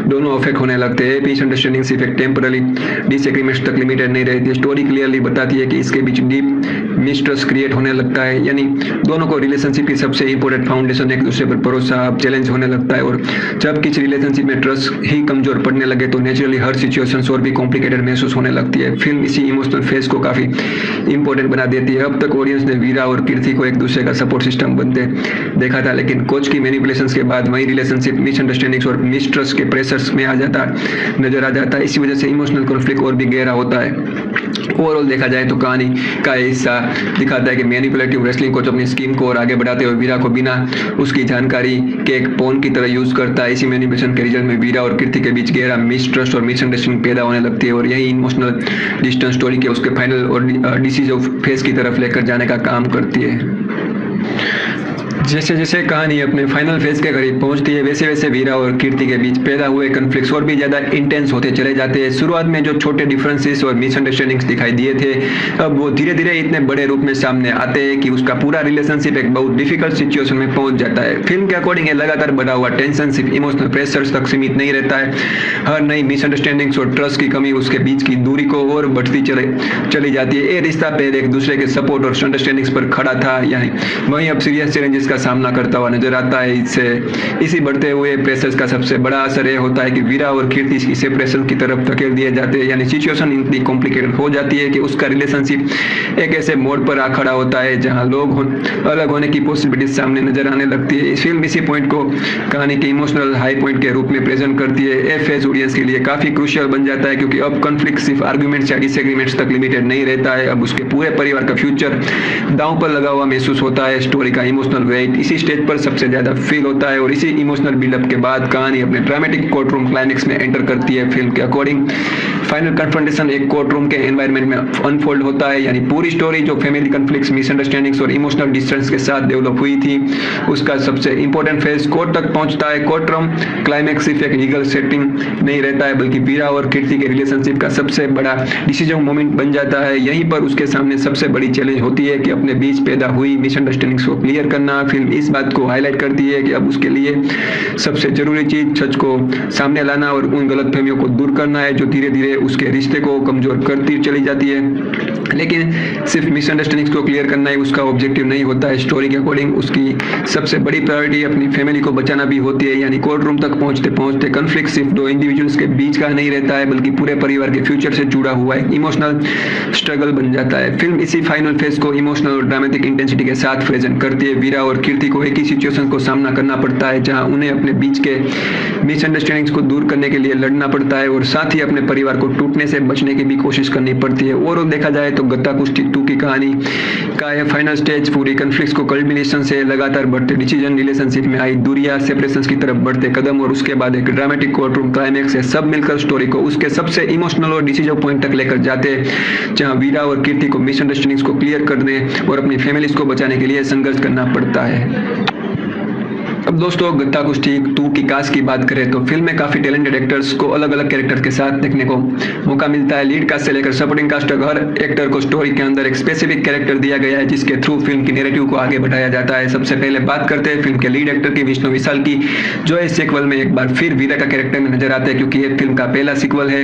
दोनों अफेक्ट होने लगते हैं। मिसअंडरस्टैंडिंग सिर्फ एक टेम्पररी डिसएग्रीमेंट्स तक लिमिटेड नहीं रहती। स्टोरी क्लियरली बताती है कि इसके बीच डीप मिसट्रस्ट क्रिएट होने लगता है, यानी दोनों को रिलेशनशिप की सबसे इंपॉर्टेंट फाउंडेशन एक दूसरे पर भरोसा चैलेंज होने लगता है। और जब किसी रिलेशनशिप में ट्रस्ट ही कमजोर पड़ने लगे तो नेचुरली हर सिचुएशन और भी कॉम्प्लिकेटेड महसूस होने लगती है। फिल्म इसी इमोशनल फेज को काफी इंपॉर्टेंट बना देती है। अब तक ऑडियंस ने वीरा और कीर्ति को एक दूसरे का सपोर्ट सिस्टम बनते देखा था, लेकिन कोच की मैनिपुलेशंस के बाद वही रिलेशनशिप मिसअंडरस्टैंडिंग्स और मिसट्रस्ट के प्रेशर्स में नजर आ जाता है। इसी वजह से इमोशनल कॉन्फ्लिक्ट और भी गहरा होता है। ओवरऑल देखा जाए तो कहानी का हिस्सा दिखाता है कि मैनिपुलेटिव रेसलिंग कोच अपनी स्कीम को और आगे बढ़ाते हुए वीरा को बिना उसकी जानकारी के एक पॉन की तरह यूज करता है। इसी मैनिपुलेशन के रिजल्ट में वीरा और कीर्ति के बीच गहरा मिसट्रस्ट और मिसअंडरस्टैंडिंग पैदा होने लगती है, और यही इमोशनल डिस्टेंस स्टोरी के उसके फाइनल और डिसीजन फेस की तरफ लेकर जाने का काम करती है। जैसे जैसे कहानी अपने फाइनल फेज के करीब पहुंचती है, वैसे वैसे वीरा और कीर्ति के बीच पैदा हुए कॉन्फ्लिक्ट्स और भी ज्यादा इंटेंस होते चले जाते हैं। शुरुआत में जो छोटे डिफरेंसेस और मिसअंडरस्टैंडिंग्स दिखाई दिए थे, अब वो धीरे धीरे इतने बड़े रूप में सामने आते हैं कि उसका पूरा रिलेशनशिप एक बहुत डिफिकल्ट सिचुएशन में पहुंच जाता है। फिल्म के अकॉर्डिंग लगातार बढ़ा हुआ टेंशन सिर्फ इमोशनल प्रेशर्स तक सीमित नहीं रहता है। हर नई मिसअंडरस्टैंडिंग्स और ट्रस्ट की कमी उसके बीच की दूरी को और बढ़ती चली जाती है। ये रिश्ता पहले एक दूसरे के सपोर्ट और अंडरस्टैंडिंग्स पर खड़ा था, यानी वहीं अब सीरियस चैलेंजेस का सामना करता हुआ नजर आता है। इसी बढ़ते हुए प्रेशर्स का सबसे बड़ा असर यह होता है कि वीरा और कीर्ति इस सेपरेशन की तरफ धकेल दिए जाते हैं, यानी सिचुएशन इतनी कॉम्प्लिकेटेड हो जाती है कि उसका रिलेशनशिप एक ऐसे मोड़ पर आ खड़ा होता है जहां लोग अलग होने की पॉसिबिलिटी सामने नजर आने लगती है। इस फिल्म इसी पॉइंट को कहानी के इमोशनल हाई पॉइंट के रूप में प्रेजेंट करती है। ये फेज ऑडियंस के लिए काफी क्रूशियल बन जाता है, क्योंकि अब कॉन्फ्लिक्ट सिर्फ आर्गुमेंट्स या डिसएग्रीमेंट्स तक लिमिटेड नहीं रहता है। अब उसके पूरे परिवार का फ्यूचर दांव पर लगा हुआ महसूस होता है। स्टोरी का इमोशनल वेट इसी स्टेज पर सबसे ज्यादा फील होता है, और इसी इमोशनल बिल्डअप के बाद कहानी अपने ड्रामेटिक कोर्ट रूम क्लाइमेक्स में एंटर करती है। फिल्म के अकॉर्डिंग फाइनल कन्फ्रंटेशन एक कोर्ट रूम के एनवायरनमेंट में अनफोल्ड होता है, यानी पूरी स्टोरी जो फैमिली कॉन्फ्लिक्ट्स, मिसअंडरस्टैंडिंग्स और इमोशनल डिस्टेंस के साथ डेवलप हुई थी, उसका सबसे इंपॉर्टेंट फेज कोर्ट तक पहुंचता है। कोर्ट रूम क्लाइमेक्स सिर्फ एक लीगल सेटिंग नहीं रहता है, बल्कि वीरा और कीर्ति के रिलेशनशिप का सबसे बड़ा डिसीजन मोमेंट बन जाता है। यहीं पर उसके सामने सबसे बड़ी चैलेंज होती है कि अपने बीच पैदा हुई मिसअंडरस्टैंडिंग्स को क्लियर करना। फिल्म इस बात को हाईलाइट करती है कि अब उसके लिए सबसे जरूरी चीज सच को सामने लाना और उन गलतफहमियों को दूर करना है जो धीरे धीरे उसके रिश्ते को कमजोर करती चली जाती है। लेकिन सिर्फ मिसअंडरस्टैंडिंग्स को क्लियर करना ही उसका ऑब्जेक्टिव नहीं होता है। स्टोरी के अकॉर्डिंग उसकी सबसे बड़ी प्रायोरिटी अपनी फैमिली को बचाना भी होती है, यानी कोर्ट रूम तक पहुंचते पहुंचते कॉन्फ्लिक्ट सिर्फ दो इंडिविजुअल्स के बीच का नहीं रहता है, बल्कि पूरे परिवार के फ्यूचर से जुड़ा हुआ एक इमोशनल स्ट्रगल बन जाता है। फिल्म इसी फाइनल फेज को इमोशनल और ड्रामेटिक इंटेंसिटी के साथ प्रेजेंट करती है। वीरा और कीर्ति को एक ही सिचुएशन को सामना करना पड़ता है जहां उन्हें अपने बीच के मिसअंडरस्टैंडिंग्स को दूर करने के लिए लड़ना पड़ता है और साथ ही अपने परिवार को टूटने से बचने की भी कोशिश करनी पड़ती है। और देखा जाए तो गत्ता कुश्ती 2 की कहानी का यह फाइनल स्टेज पूरी कन्फ्लिक्ट को कल्मिनेशन से लगातार बढ़ते डिसीजन, रिलेशनशिप में आई दूरियां, सेपरेशन की तरफ बढ़ते कदम और उसके बाद एक ड्रामेटिक कोर्ट रूम क्लाइमैक्स है, सब मिलकर स्टोरी को उसके सबसे इमोशनल और डिसीजन पॉइंट तक लेकर जाते हैं, जहां वीरा और कीर्ति को मिसअंडरस्टैंडिंग्स को क्लियर करने और अपनी फैमिलीज को बचाने के लिए संघर्ष करना पड़ता है। अब दोस्तों गत्ता कुश्ती 2 की कास्ट की बात करें तो फिल्म में काफी टैलेंटेड एक्टर्स को अलग अलग कैरेक्टर के साथ देखने को मौका मिलता है। लीड कास्ट से लेकर सपोर्टिंग कास्ट तक हर एक्टर को स्टोरी के अंदर एक स्पेसिफिक कैरेक्टर दिया गया है, जिसके थ्रू फिल्म की नैरेटिव को आगे बढ़ाया जाता है। सबसे पहले बात करते हैं फिल्म के लीड एक्टर की, विष्णु विशाल की, जो इस सीक्वल में एक बार फिर वीरा का कैरेक्टर में नजर आते हैं, क्योंकि ये फिल्म का पहला सीक्वल है,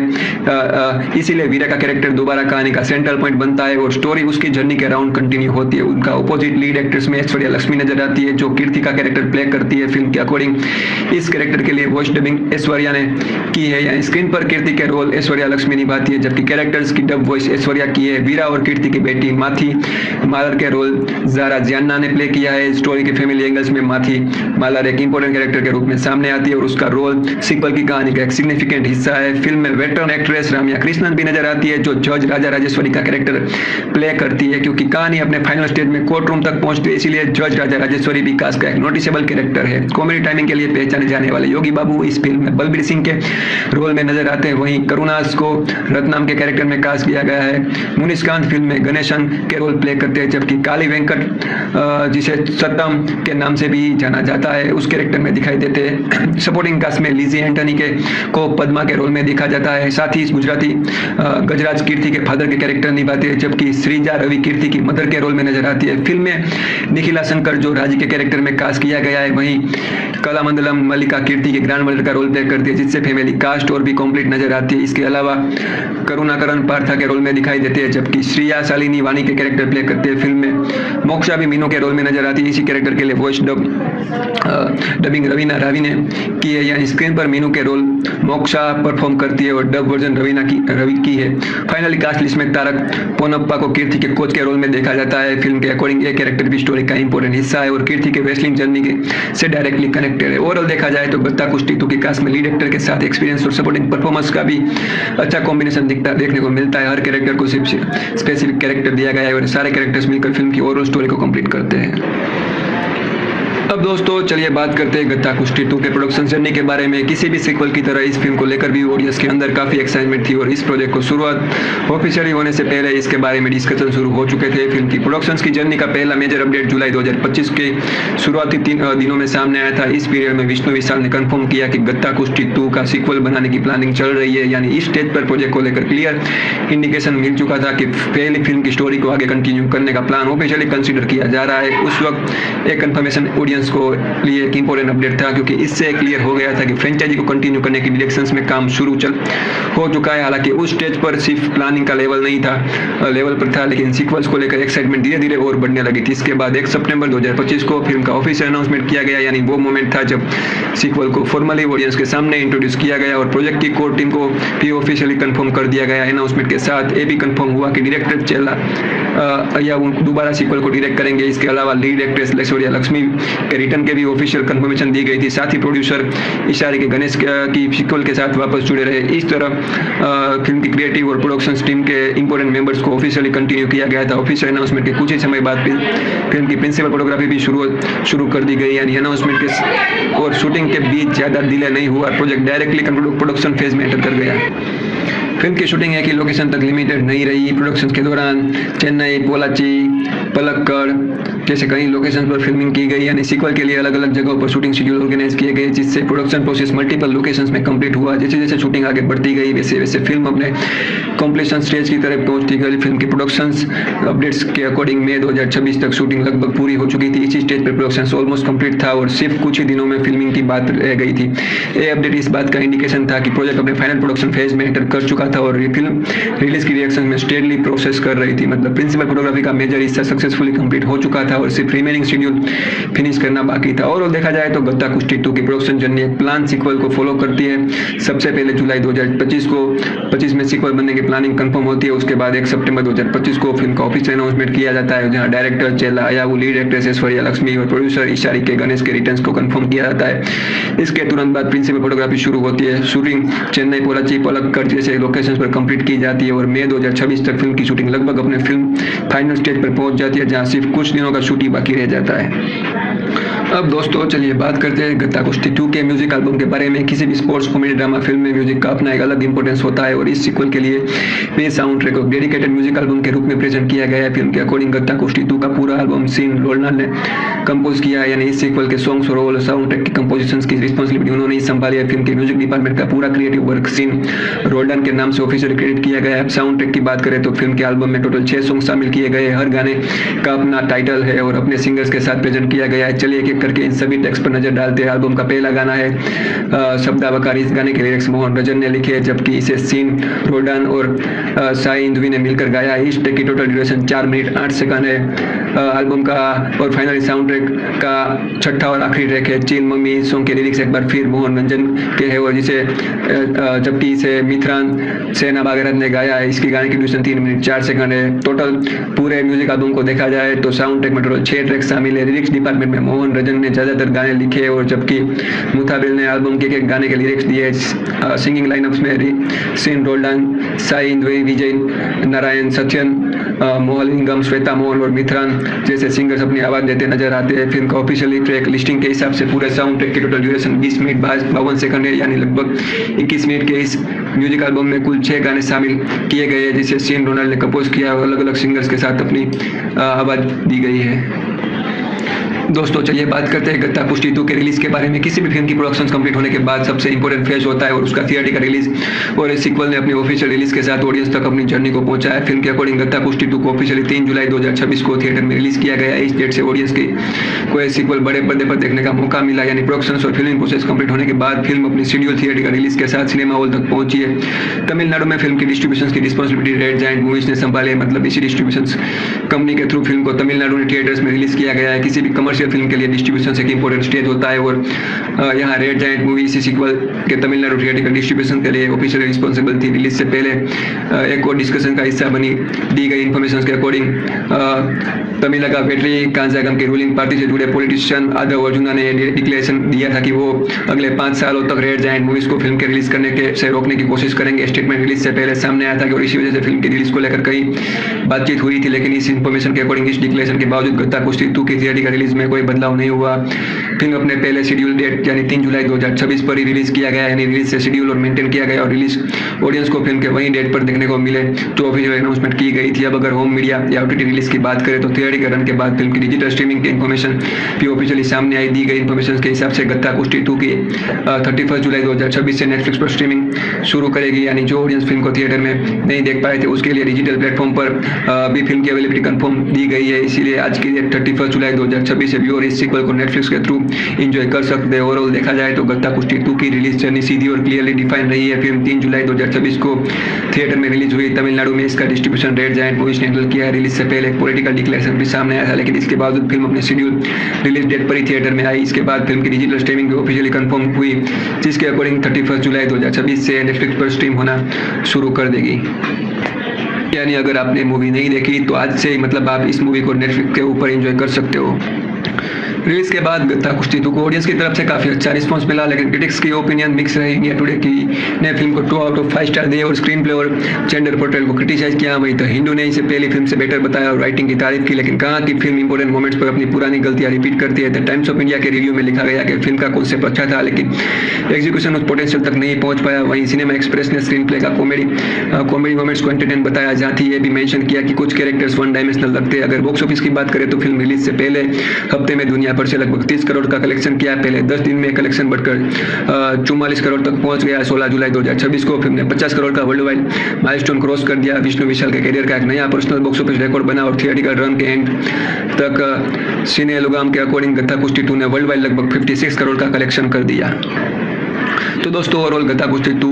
इसीलिए वीरा का कैरेक्टर दोबारा कहानी का सेंट्रल पॉइंट बनता है और स्टोरी उसकी जर्नी के अराउंड कंटिन्यू होती है। उनका अपोजिट लीड एक्टर्स में ऐश्वर्या लक्ष्मी नजर आती है, जो कीर्ति का कैरेक्टर प्ले करती है। फिल्म के अकॉर्डिंग इस कैरेक्टर के लिए वॉइस डबिंग ऐश्वर्या ने की है, या स्क्रीन पर कीर्ति के रोल ऐश्वर्या लक्ष्मी निभाती है, जबकि कैरेक्टर्स की डब वॉइस ऐश्वर्या की है। वीरा और कीर्ति की बेटी माथी मालर के रोल जारा जियान्ना ने प्ले किया है। स्टोरी के फैमिली एंगल्स में माथी मालर एक इंपॉर्टेंट कैरेक्टर के रूप में सामने आती है और उसका रोल सीक्वल की कहानी का एक सिग्निफिकेंट हिस्सा है। फिल्म में वेटरन एक्ट्रेस राम्या कृष्णन भी नजर आती है, जो जज राजा राजेश्वरी का कैरेक्टर प्ले करती है। क्योंकि कहानी अपने फाइनल स्टेज में कोर्ट रूम तक पहुंचती है, इसीलिए जज राजा राजेश्वरी भी कास्ट का एक नोटिसेबल कैरेक्टर है। कॉमेडी टाइमिंग के लिए पहचाने जाने वाले योगी बाबू इस फिल्म में बलबीर सिंह के रोल में नजर आते हैं। वहीं करुणास को रत्नाम के कैरेक्टर में कास्ट किया गया है। मुनिष्कांत फिल्म में गणेशन के रोल प्ले करते हैं, जबकि काली वेंकट जिसे सत्तम के नाम से भी जाना जाता है उस कैरेक्टर में दिखाई देते हैं। सपोर्टिंग कास्ट में लिजी एंटनी को पद्मा के रोल में देखा जाता है। साथ ही गुजराती गजराज कीर्ति के फादर के कैरेक्टर निभाते हैं, जबकि श्रीजा रवि कीर्ति की मदर के रोल में नजर आती है। फिल्म में निखिला शंकर जो राजी के कैरेक्टर में कास्ट किया गया है, वहीं कलामंडलम मल्लिका कीर्ति के ग्रैंड मदर का रोल प्ले करती है, जिससे फैमिली कास्ट और भी कंप्लीट नजर आती है। इसके अलावा करुणाकरण पार्था के रोल में दिखाई देते हैं, जबकि श्रिया शालिनी वानी के कैरेक्टर प्ले करते हैं। फिल्म में मोक्षा भी मीनू के रोल में नजर आती है। इसी कैरेक्टर के लिए वॉइस डबिंग रवीना रावी ने की है, यानी स्क्रीन पर मीनू के रोल मोक्षा परफॉर्म करती है और डब वर्जन रवि की है। फाइनली कास्ट लिस्ट में तारक पोनप्पा को कीर्ति के कोच के रोल में देखा जाता है। फिल्म के अकॉर्डिंग ये कैरेक्टर भी स्टोरी का इंपॉर्टेंट हिस्सा है और कीर्ति के रेसलिंग जर्नी से डायरेक्टली कनेक्टेड है। ओवरऑल देखा जाए तो गत्ता कुश्ती 2 की कास्ट में लीड एक्टर के साथ एक्सपीरियंस और सपोर्टिंग परफॉर्मेंस का भी अच्छा कॉम्बिनेशन देखने को मिलता है। हर कैरेक्टर को सिर्फ स्पेसिफिक कैरेक्टर दिया गया है और सारे कैरेक्टर्स मिलकर फिल्म की ओवरऑल स्टोरी को कंप्लीट करते हैं। अब दोस्तों चलिए बात करते हैं गत्ता कुश्ती 2 के प्रोडक्शन जर्नी के बारे में। किसी भी सीक्वल की तरह इस फिल्म को लेकर भी ऑडियंस के अंदर काफी एक्साइटमेंट थी और इस प्रोजेक्ट को शुरुआत ऑफिशियली होने से पहले इसके बारे में डिस्कशन शुरू हो चुके थे। फिल्म की प्रोडक्शन की जर्नी का पहला मेजर अपडेट जुलाई 2025 के शुरुआती 3 दिनों में सामने आया था। इस पीरियड में विष्णु विशाल ने कंफर्म किया कि गत्ता कुश्ती 2 का सीक्वल बनाने की प्लानिंग चल रही है, यानी इस स्टेज पर प्रोजेक्ट को लेकर क्लियर इंडिकेशन मिल चुका था कि पहली फिल्म की स्टोरी को आगे कंटिन्यू करने का प्लान ऑफिशियली कंसीडर किया जा रहा है। उस वक्त एक कंफर्मेशन ऑडियंस को लिए एक इंपॉर्टेंट अपडेट था, क्योंकि इससे क्लियर हो गया था कि फ्रेंचाइजी को कंटिन्यू करने की डायरेक्शंस में काम शुरू हो चुका है। हालांकि उस स्टेज पर सिर्फ प्लानिंग का लेवल नहीं था, लेवल पर था, लेकिन सीक्वल्स को लेकर एक्साइटमेंट धीरे धीरे और बढ़ने लगी थी। इसके बाद 1 सितंबर 2025 को फिल्म का ऑफिशियल अनाउंसमेंट किया गया, यानी वो मोमेंट था जब सीक्वल को फॉर्मली ऑडियंस के सामने इंट्रोड्यूस किया गया और प्रोजेक्ट की कोर टीम को भी ऑफिशियली कंफर्म कर दिया गया। अनाउंसमेंट के साथ ये भी कंफर्म हुआ कि डायरेक्टर चेला या दोबारा सीक्वल को डायरेक्ट करेंगे। इसके अलावा लीड एक्ट्रेस ऐश्वर्या लक्ष्मी के रिटर्न के भी ऑफिशियल कंफर्मेशन दी गई थी। साथ ही प्रोड्यूसर इशारे के गणेश की सीक्वल के साथ वापस जुड़े रहे। इस तरह फिल्म की क्रिएटिव और प्रोडक्शन टीम के इंपॉर्टेंट मेंबर्स को ऑफिशियली कंटिन्यू किया गया था। ऑफिशियल अनाउंसमेंट के कुछ ही समय बाद फिल्म की प्रिंसिपल फोटोग्राफी भी शुरू कर दी गई, यानी अनाउंसमेंट के और शूटिंग के बीच ज्यादा डिले नहीं हुआ। प्रोजेक्ट डायरेक्टली प्रोडक्शन फेज में एंटर कर गया। फिल्म की शूटिंग एक ही लोकेशन तक लिमिटेड नहीं रही। प्रोडक्शन के दौरान चेन्नई, पोलाची, पलक्कड़ जैसे कई लोकेशन पर फिल्मिंग की गई, यानी सीक्वल के लिए अलग अलग जगहों पर शूटिंग शेड्यूल ऑर्गेनाइज किए गए, जिससे प्रोडक्शन प्रोसेस मल्टीपल लोकेशंस में कंप्लीट हुआ। जैसे जैसे शूटिंग आगे बढ़ती गई वैसे वैसे फिल्म अपने कंप्लीशन स्टेज की तरफ पहुंचती गई। फिल्म की प्रोडक्शन अपडेट्स के अकॉर्डिंग मई 2026 तक शूटिंग लगभग पूरी हो चुकी थी। इसी स्टेज पर प्रोडक्शन ऑलमोस्ट कंप्लीट था और सिर्फ कुछ ही दिनों में फिल्मिंग की बात रह गई थी। ये अपडेट इस बात का इंडिकेशन था कि प्रोजेक्ट अपने फाइनल प्रोडक्शन फेज में एंटर कर चुका था और फिल्म रिलीज की रिएक्शन में स्टेडली प्रोसेस कर रही थी। मतलब प्रिंसिपल फोटोग्राफी का मेजर हिस्सा सक्सेस सक्सेसफुली कंप्लीट हो चुका था और सिर्फ रिमेनिंग शेड्यूल फिनिश करना बाकी था। ओवरऑल देखा जाए तो गत्ता कुश्ती 2 की प्रोडक्शन जर्नी एक प्लान सीक्वल को फॉलो करती है। सबसे पहले जुलाई 2025 को 25 में सीक्वल बनने की प्लानिंग कंफर्म होती है। उसके बाद 1 सितंबर 2025 को फिल्म का ऑफिशियल अनाउंसमेंट किया जाता है, जहां डायरेक्टर चेला अयावु, लीड एक्ट्रेस ऐश्वर्या लक्ष्मी और प्रोड्यूसर ईशारी के गणेश के रिटर्न्स को कंफर्म किया जाता है। इसके तुरंत बाद प्रिंसिपल फोटोग्राफी शुरू होती है। शूटिंग चेन्नई, पोलाची, पलक्कड़ जैसे लोकेशंस पर कंप्लीट की जाती है और मई 2026 तक फिल्म की शूटिंग लगभग अपने फिल्म फाइनल स्टेज पर पहुंच जाती है, जहां सिर्फ कुछ दिनों का शूटिंग बाकी रह जाता है। अब दोस्तों चलिए बात करते हैं गत्ता कुश्ती 2 के म्यूजिक एल्बम के बारे में। किसी भी स्पोर्ट्स कॉमेडी ड्रामा फिल्म में म्यूजिक का अपना एक अलग इंपॉर्टेंस होता है और इस सीक्वल के लिए पे साउंड ट्रैक को डेडिकेटेड म्यूजिक एल्बम के रूप में प्रेजेंट किया गया है। फिल्म के अकॉर्डिंग गत्ता कुश्ती 2 का पूरा एल्बम सीन रोल्डन ने कंपोज किया है, यानी इस सीक्वल के सॉन्ग्स और साउंड ट्रैक की कंपोजिशंस की रिस्पॉन्सिबिलिटी उन्होंने ही संभाली है। फिल्म के म्यूजिक डिपार्टमेंट का पूरा क्रिएटिव वर्क सीन रोल्डन के नाम से ऑफिशियली क्रेडिट किया गया है। साउंड ट्रैक की बात करें तो फिल्म के एल्बम में टोटल 6 सॉन्ग शामिल किए गए। हर गाने का अपना टाइटल है और अपने सिंगर्स के साथ प्रेजेंट किया गया है। चलिए एक एक करके इन सभी टेक्स्ट पर नजर डालते हैं। एल्बम का पहला गाना है शब्दावकार। इस गाने के लिरिक्स मोहन रजन ने लिखे हैं, जबकि इसे सीन रोल्डन और साई इंदवी ने मिलकर गाया है। इस ट्रैक की टोटल ड्यूरेशन 4 मिनट 8 सेकंड है। एल्बम का और फाइनली साउंड ट्रैक का छठा और आखिरी ट्रैक है चीन मम्मी। इस सॉन्ग के लिरिक्स एक बार फिर मोहन रंजन के है और जिसे जबकि इसे मिथरान सेना बागरत ने गाया है। इसकी गाने की ड्यूरेशन 3 मिनट 4 सेकंड है। टोटल पूरे म्यूजिक एल्बम को देखा जाए तो साउंड ट्रैक में टोटल 6 ट्रैक शामिल है। लिरिक्स डिपार्टमेंट में मोहन रंजन ने ज्यादातर गाने लिखे और जबकि मुताबिल ने एल्बम के एक गाने के लिरिक्स दिए। सिंगिंग लाइनअप्स में सीन रोल्डन, साई इंदवी, विजय नारायण, सत्यन, मोहलिंगम, श्वेता मोहन और मिथरान जैसे सिंगर्स अपनी आवाज देते नजर आते हैं। फिल्म का ऑफिशियली ट्रैक लिस्टिंग के हिसाब से पूरे साउंड ट्रैक की टोटल ड्यूरेशन 20 मिनट 52 सेकंड है, यानी लगभग 21 मिनट के इस म्यूजिक एल्बम में कुल 6 गाने शामिल किए गए हैं, जिसे सीन रोनाल्ड ने कंपोज किया और अलग अलग सिंगर्स के साथ अपनी आवाज दी गई है। दोस्तों चलिए बात करते हैं गत्ता कुश्ती 2 के रिलीज के बारे में। किसी भी फिल्म की प्रोडक्शन कंप्लीट होने के बाद सबसे इंपॉर्टेंट फेज होता है और उसका थिएटर रिलीज, और इस सीक्वल ने अपनी ऑफिशियल रिलीज के साथ ऑडियंस तक अपनी जर्नी को पहुंचा है। फिल्म के अकॉर्डिंग गत्ता कुश्ती 2 को ऑफिशियली 3 जुलाई 2026 को थिएटर में रिलीज किया गया है। इस डेट से ऑडियंस को यह सीक्वल बड़े पर्दे पर देखने का मौका मिला, यानी प्रोडक्शन और फिल्मिंग प्रोसेस कंप्लीट होने के बाद फिल्म अपनी शेड्यूल थिएटर रिलीज के साथ सिनेमा हॉल तक पहुंची है। तमिलनाडु में फिल्म की डिस्ट्रीब्यूशन की रिस्पॉन्सिबिलिटी रेड जायंट मूवीज ने संभाली है, मतलब इसी डिस्ट्रीब्यूशन कंपनी के थ्रू फिल्म को तमिलनाडु में थिएटर्स में रिलीज किया गया है। किसी भी कमर्शियल फिल्म के लिए डिस्ट्रीब्यूशन एक इंपॉर्टेंट स्टेज होता है और यहाँ रेड जायंट मूवी इसी सीक्वल के तमिलनाडु थिएटर डिस्ट्रीब्यूशन के लिए ऑफिशियली रिस्पॉन्सिबल थी। रिलीज से पहले एक और डिस्कशन का हिस्सा बनी। दी गई इन्फॉर्मेशन के अकॉर्डिंग तमिलनाडु का वेटरी कांजागम के रूलिंग पार्टी से जुड़े पॉलिटिशियन आदव अर्जुना ने डिक्लेरेशन दिया था कि वो अगले 5 सालों तक रेड जायंट मूवीज को फिल्म के रिलीज करने के से रोकने की कोशिश करेंगे। स्टेटमेंट रिलीज से पहले सामने आया था और इसी वजह से फिल्म की रिलीज को लेकर कई बातचीत हुई थी, लेकिन इस इन्फॉर्मेशन के अकॉर्डिंग इस डिक्लेरेशन के बावजूद गत्ता कुश्ती 2 की थिएटर रिलीज में कोई बदलाव नहीं हुआ। फिल्म अपने पहले शेड्यूल डेट यानी 3 जुलाई 2026 पर ही रिलीज किया गया है, यानी रिलीज से शेड्यूल और मेंटेन किया गया और रिलीज ऑडियंस को फिल्म के वही डेट पर देखने को मिले जो ऑफिशियल अनाउंसमेंट की गई थी। अब अगर होम मीडिया या OTT रिलीज की बात करें तो थिएटर रन के बाद फिल्म की डिजिटल स्ट्रीमिंग की इन्फॉर्मेशन भी ऑफिशियली सामने आई। दी गई इन्फॉर्मेशन के हिसाब से गत्ता कुश्ती 2 की 31 जुलाई 2026 से नेटफ्लिक्स पर स्ट्रीमिंग शुरू करेगी, यानी जो ऑडियंस फिल्म को थिएटर में नहीं देख पाए थे उसके लिए डिजिटल प्लेटफॉर्म पर भी फिल्म की अवेलेबिलिटी कंफर्म दी गई है। इसीलिए आज की डेट 31 जुलाई 2026 से व्यूअर इस सीक्वल को नेटफ्लिक्स के थ्रू एंजॉय कर सकते हैं। ओवरऑल देखा जाए तो गत्ता कुश्ती 2 की रिलीज जर्नी सीधी और क्लियरली डिफाइन रही है। फिल्म 3 जुलाई 2026 को थिएटर में रिलीज हुई। तमिलनाडु में इसका डिस्ट्रीब्यूशन रेड जायंट मूवीज ने हैंडल किया है। रिलीज से पहले एक पॉलिटिकल डिक्लेरेशन भी सामने आया था, लेकिन इसके बावजूद फिल्म अपने शेड्यूल रिलीज डेट पर ही थिएटर में आई। इसके बाद फिल्म की डिजिटल स्ट्रीमिंग भी ऑफिशियली कंफर्म हुई, जिसके अकॉर्डिंग 31 जुलाई 2026 से नेटफ्लिक्स पर स्ट्रीम होना शुरू कर देगी। यानी अगर आपने मूवी नहीं देखी तो आज से ही मतलब आप इस मूवी को नेटफ्लिक्स के ऊपर एंजॉय कर सकते हो। रिलीज के बाद गत्ता कुश्ती 2 को ऑडियंस की तरफ से काफी अच्छा रिस्पांस मिला, लेकिन क्रिटिक्स की ओपिनियन मिक्स रही। इंडिया टुडे की ने फिल्म को 2 आउट ऑफ 5 स्टार दिए और स्क्रीन प्ले और जेंडर पोर्ट्रेल को क्रिटिसाइज किया। वहीं तो हिंदू ने इसे पहली फिल्म से बेटर बताया और राइटिंग की तारीफ की, लेकिन कहा कि फिल्म इंपॉर्टेंट मोमेंट्स पर अपनी पुरानी गलतियां रिपीट करती है। द टाइम्स ऑफ इंडिया के रिव्यू में लिखा गया कि फिल्म का कॉन्सेप्ट अच्छा था, लेकिन एग्जीक्यूशन उस पोटेंशियल तक नहीं पहुंच पाया। वहीं सिनेमा एक्सप्रेस ने स्क्रीन प्ले का कॉमेडी मोमेंट्स को एंटरटेन बताया, जहाँ थी ये भी मेंशन किया कि कुछ कैरेक्टर्स वन डायमेंशनल लगते हैं। अगर बॉक्स ऑफिस की बात करें तो फिल्म रिलीज से पहले हफ्ते में दुनिया भर से लगभग 30 करोड़ का कलेक्शन किया। पहले 10 दिन में कलेक्शन बढ़कर 44 करोड़ तक पहुंच गया। 16 जुलाई 2026 को फिल्म ने 50 करोड़ का वर्ल्ड वाइड माइलस्टोन क्रॉस कर दिया। विष्णु विशाल के करियर का एक नया पर्सनल बॉक्स ऑफिस रिकॉर्ड बना और थिएटिकल रन के एंड तक सिने लुगाम के अकॉर्डिंग गत्ता कुश्ती 2 ने वर्ल्ड वाइड लगभग 56 करोड़ का कलेक्शन कर दिया। तो दोस्तों ओवरऑल गत्ता कुश्ती 2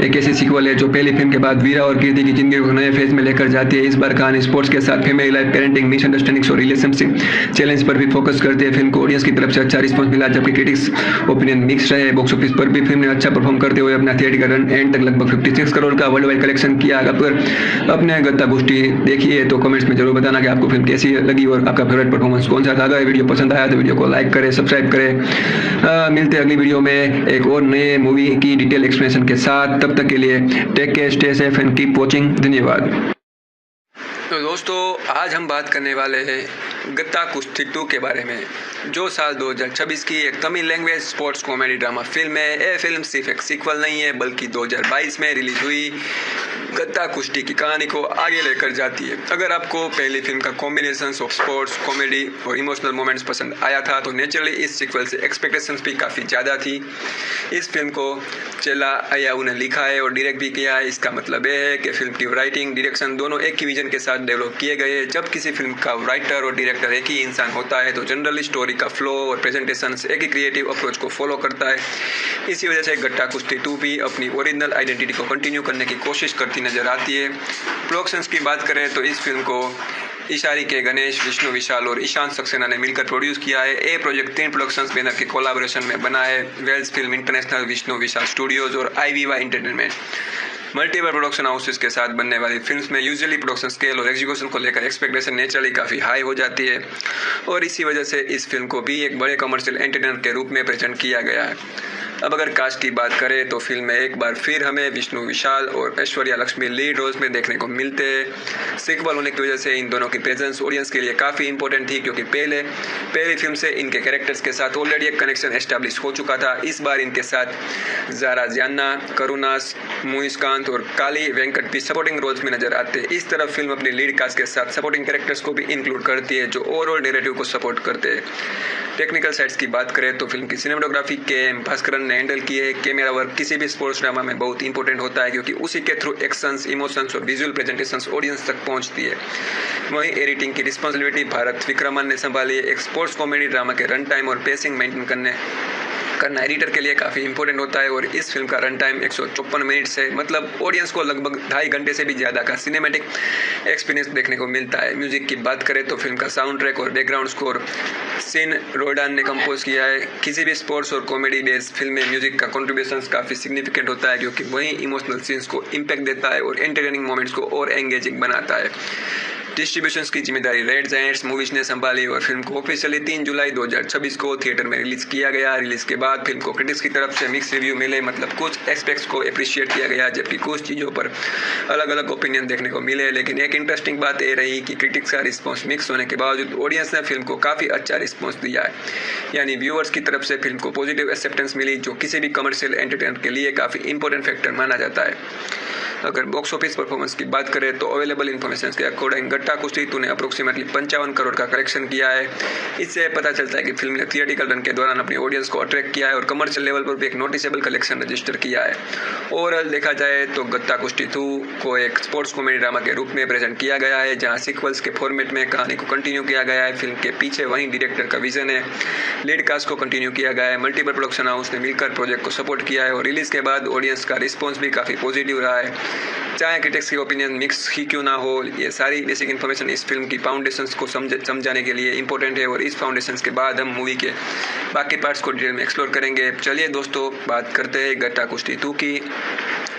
एक ऐसी सीक्वल है जो पहली फिल्म के बाद वीरा और कीर्ति की जिंदगी को नए फेज में लेकर जाती है। इस बार कहानी स्पोर्ट्स के साथ फैमिली लाइफ, पेरेंटिंग, मिसअंडरस्टैंडिंग्स और रिलेशनशिप चैलेंज पर भी फोकस करती है। फिल्म को ऑडियंस की तरफ से अच्छा रिस्पॉन्स मिला, जबकि क्रिटिक्स ओपिनियन मिक्स रहे। बॉक्स ऑफिस पर भी फिल्म ने अच्छा परफॉर्म करते हुए अपना थिएटर रन एंड तक लगभग 56 करोड़ का वर्ल्ड वाइड कलेक्शन किया। अगर आपने गत्ता कुश्ती देखी है तो कमेंट्स में जरूर बताना कि आपको फिल्म कैसी लगी और आपका फेवरेट परफॉर्मेंस कौन सा था। अगर वीडियो पसंद आया तो वीडियो को लाइक करें, सब्सक्राइब करें। मिलते हैं अगली वीडियो में एक और नए मूवी की डिटेल एक्सप्लेनेशन के साथ। तब तक के लिए take care, stay safe and keep watching. धन्यवाद। तो दोस्तों, आज हम बात करने वाले हैं गत्ता कुश्ती 2 के बारे में, जो साल 2026 की एक Tamil language sports comedy drama film है। ये फिल्म सिर्फ एक सीक्वल नहीं है बल्कि 2022 में रिलीज हुई गत्ता कुश्ती की कहानी को आगे लेकर जाती है। अगर आपको पहली फिल्म का कॉम्बिनेशन ऑफ स्पोर्ट्स, कॉमेडी और इमोशनल मोमेंट्स पसंद आया था तो नेचुरली इस सीक्वल से एक्सपेक्टेशंस भी काफ़ी ज़्यादा थी। इस फिल्म को चेला अयाऊ ने लिखा है और डायरेक्ट भी किया है। इसका मतलब ये है कि फिल्म की राइटिंग, डायरेक्शन दोनों एक ही विजन के साथ डेवलप किए गए हैं। जब किसी फिल्म का राइटर और डायरेक्टर एक ही इंसान होता है तो जनरली स्टोरी का फ्लो और प्रेजेंटेशन एक ही क्रिएटिव अप्रोच को फॉलो करता है। इसी वजह से गत्ता कुश्ती 2 भी अपनी ओरिजिनल आइडेंटिटी को कंटिन्यू करने की कोशिश करती नजर आती है। प्रोडक्शंस की बात करें तो इस फिल्म को इशारी के गणेश, विष्णु विशाल और ईशांत सक्सेना ने मिलकर प्रोड्यूस किया है। ये प्रोजेक्ट 3 प्रोडक्शंस बैनर के कोलैबोरेशन में बना है, वेल्स फिल्म इंटरनेशनल, विष्णु विशाल स्टूडियोज और आईवीवा एंटरटेनमेंट। मल्टीपल प्रोडक्शन हाउसेस के साथ बनने वाली फिल्म्स में यूजुअली प्रोडक्शन स्केल और एग्जीक्यूशन को लेकर एक्सपेक्टेशन नेचुरली काफ़ी हाई हो जाती है और इसी वजह से इस फिल्म को भी एक बड़े कमर्शियल एंटरटेनर के रूप में प्रेजेंट किया गया है। अब अगर कास्ट की बात करें तो फिल्म में एक बार फिर हमें विष्णु विशाल और ऐश्वर्या लक्ष्मी लीड रोल्स में देखने को मिलते हैं। सीक्वल होने की वजह से इन दोनों की प्रेजेंस ऑडियंस के लिए काफ़ी इंपॉर्टेंट थी, क्योंकि पहली फिल्म से इनके कैरेक्टर्स के साथ ऑलरेडी एक कनेक्शन एस्टैब्लिश हो चुका था। इस बार इनके साथ जारा जियान्ना, करुणास, मुइस्कांत और काली वेंकट भी सपोर्टिंग रोल्स में नजर आते हैं। इस तरफ फिल्म अपनी लीड कास्ट के साथ सपोर्टिंग कैरेक्टर्स को भी इंक्लूड करती है जो ओवरऑल नैरेटिव को सपोर्ट करते हैं। टेक्निकल साइड्स की बात करें तो फिल्म की सिनेमेटोग्राफी के भास्करन ने हैंडल की है। कैमरा वर्क किसी भी स्पोर्ट्स ड्रामा में बहुत इंपॉर्टेंट होता है, क्योंकि उसी के थ्रू एक्शंस, इमोशंस और विजुअल प्रेजेंटेशंस ऑडियंस तक पहुंचती है। वहीं एडिटिंग की रिस्पॉन्सिबिलिटी भारत विक्रमन ने संभाली है। एक स्पोर्ट्स कॉमेडी ड्रामा के रन टाइम और पेसिंग मेंटेन करना एडिटर के लिए काफ़ी इंपॉर्टेंट होता है और इस फिल्म का रन टाइम 154 मिनट्स है, मतलब ऑडियंस को लगभग 2.5 घंटे से भी ज़्यादा का सिनेमैटिक एक्सपीरियंस देखने को मिलता है। म्यूजिक की बात करें तो फिल्म का साउंड ट्रैक और बैकग्राउंड स्कोर सिन रोडान ने कंपोज किया है। किसी भी स्पोर्ट्स और कॉमेडी बेस्ड फिल्म में म्यूजिक का कॉन्ट्रीब्यूशन काफ़ी सिग्निफिकेंट होता है, क्योंकि वही इमोशनल सीन्स को इम्पैक्ट देता है और एंटरटेनिंग मोमेंट्स को और एंगेजिंग बनाता है। डिस्ट्रीब्यूशंस की जिम्मेदारी रेड जायंट्स मूवीज ने संभाली और फिल्म को ऑफिशियली 3 जुलाई 2026 को थिएटर में रिलीज किया गया। रिलीज के बाद फिल्म को क्रिटिक्स की तरफ से मिक्स रिव्यू मिले, मतलब कुछ एस्पेक्ट्स को अप्रिशिएट किया गया जबकि कुछ चीज़ों पर अलग अलग ओपिनियन देखने को मिले। लेकिन एक इंटरेस्टिंग बात ये रही कि क्रिटिक्स का रिस्पॉन्स मिक्स होने के बावजूद ऑडियंस ने फिल्म को काफ़ी अच्छा रिस्पॉन्स दिया है, यानी व्यूअर्स की तरफ से फिल्म को पॉजिटिव एक्सेप्टेंस मिली, जो किसी भी कमर्शियल एंटरटेनर के लिए काफ़ी इंपॉर्टेंट फैक्टर माना जाता है। अगर बॉक्स ऑफिस परफॉर्मेंस की बात करें तो अवेलेबल इन्फॉर्मेशन के अकॉर्डिंग गत्ता कुश्ती 2 ने अप्रोक्सीमेटली 55 करोड़ का कलेक्शन किया है। इससे पता चलता है कि फिल्म ने थिएटिकल रन के दौरान अपनी ऑडियंस को अट्रैक्ट किया है और कमर्शियल लेवल पर भी एक नोटिसेबल कलेक्शन रजिस्टर किया है। ओवरऑल देखा जाए तो गत्ता कुश्ती 2 को एक स्पोर्ट्स कॉमेडी ड्रामा के रूप में प्रेजेंट किया गया है, जहां सीक्वल्स के फॉर्मेट में कहानी को कंटिन्यू किया गया है। फिल्म के पीछे वहीं डायरेक्टर का विजन है, लीड कास्ट को कंटिन्यू किया गया है, मल्टीपल प्रोडक्शन हाउस ने मिलकर प्रोजेक्ट को सपोर्ट किया है और रिलीज के बाद ऑडियंस का रिस्पॉन्स भी काफ़ी पॉजिटिव रहा है। चाहे क्रिटिक्स की ओपिनियन मिक्स ही क्यों ना हो, ये सारी बेसिक इन्फॉर्मेशन इस फिल्म की फाउंडेशंस को समझाने के लिए इंपॉर्टेंट है और इस फाउंडेशंस के बाद हम मूवी के बाकी पार्ट्स को डिटेल में एक्सप्लोर करेंगे। चलिए दोस्तों, बात करते हैं गत्ता कुश्ती 2 की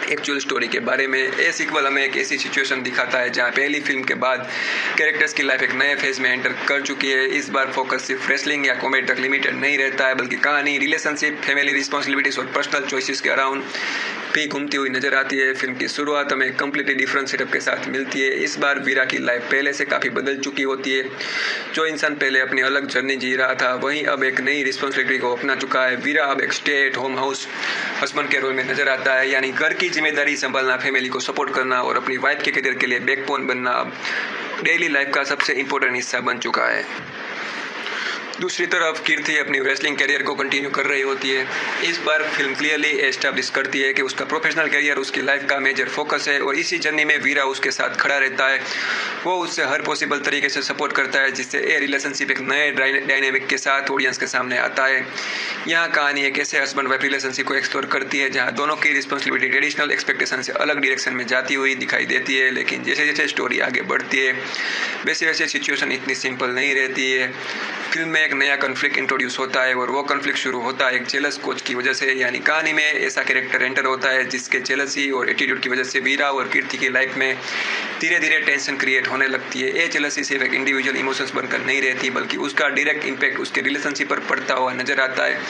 एक्चुअल स्टोरी के बारे में। ये सीक्वल हमें एक ऐसी सिचुएशन दिखाता है जहां पहली फिल्म के बाद कैरेक्टर्स की लाइफ एक नए फेज में एंटर कर चुकी है। इस बार फोकस सिर्फ रेसलिंग या कॉमेडी तक लिमिटेड नहीं रहता है, बल्कि कहानी, रिलेशनशिप, फैमिली रिस्पॉन्सिबिलिटीज और पर्सनल चॉइसेस के अराउंड भी घूमती हुई नजर आती है। फिल्म की शुरुआत हमें कंप्लीटली डिफरेंट सेटअप के साथ मिलती है। इस बार वीरा की लाइफ पहले से काफ़ी बदल चुकी होती है। जो इंसान पहले अपनी अलग जर्नी जी रहा था वहीं अब एक नई रिस्पॉन्सिबिलिटी को अपना चुका है। वीरा अब एक stay at home house husband के रोल में नजर आता है, यानी घर की जिम्मेदारी संभालना, फैमिली को सपोर्ट करना और अपनी वाइफ के करियर के लिए बैकबोन बनना अब डेली लाइफ का सबसे इम्पोर्टेंट हिस्सा बन चुका है। दूसरी तरफ कीर्ति अपनी रेसलिंग करियर को कंटिन्यू कर रही होती है। इस बार फिल्म क्लियरली एस्टैब्लिश करती है कि उसका प्रोफेशनल करियर उसकी लाइफ का मेजर फोकस है और इसी जर्नी में वीरा उसके साथ खड़ा रहता है। वो उससे हर पॉसिबल तरीके से सपोर्ट करता है, जिससे ये रिलेशनशिप एक नए डायनेमिक के साथ ऑडियंस के सामने आता है। यहाँ कहानी एक ऐसे हस्बैंड वाइफ रिलेशनशिप को एक्सप्लोर करती है जहाँ दोनों की रिस्पॉन्सिबिलिटी ट्रेडिशनल एक्सपेक्टेशन से अलग डायरेक्शन में जाती हुई दिखाई देती है, लेकिन जैसे जैसे स्टोरी आगे बढ़ती है वैसे वैसे सिचुएशन इतनी सिंपल नहीं रहती है। फिल्म में एक नया कॉन्फ्लिक्ट इंट्रोड्यूस होता है और वो कॉन्फ्लिक्ट शुरू होता है एक जेलस कोच की वजह से। यानी कहानी में ऐसा कैरेक्टर एंटर होता है जिसके जेलसी और एटीट्यूड की वजह से वीरा और कीर्ति की लाइफ में धीरे धीरे टेंशन क्रिएट होने लगती है। ये जेलसी सिर्फ एक इंडिविजुअल इमोशंस बनकर नहीं रहती, बल्कि उसका डायरेक्ट इम्पैक्ट उसके रिलेशनशिप पर पड़ता हुआ नजर आता है।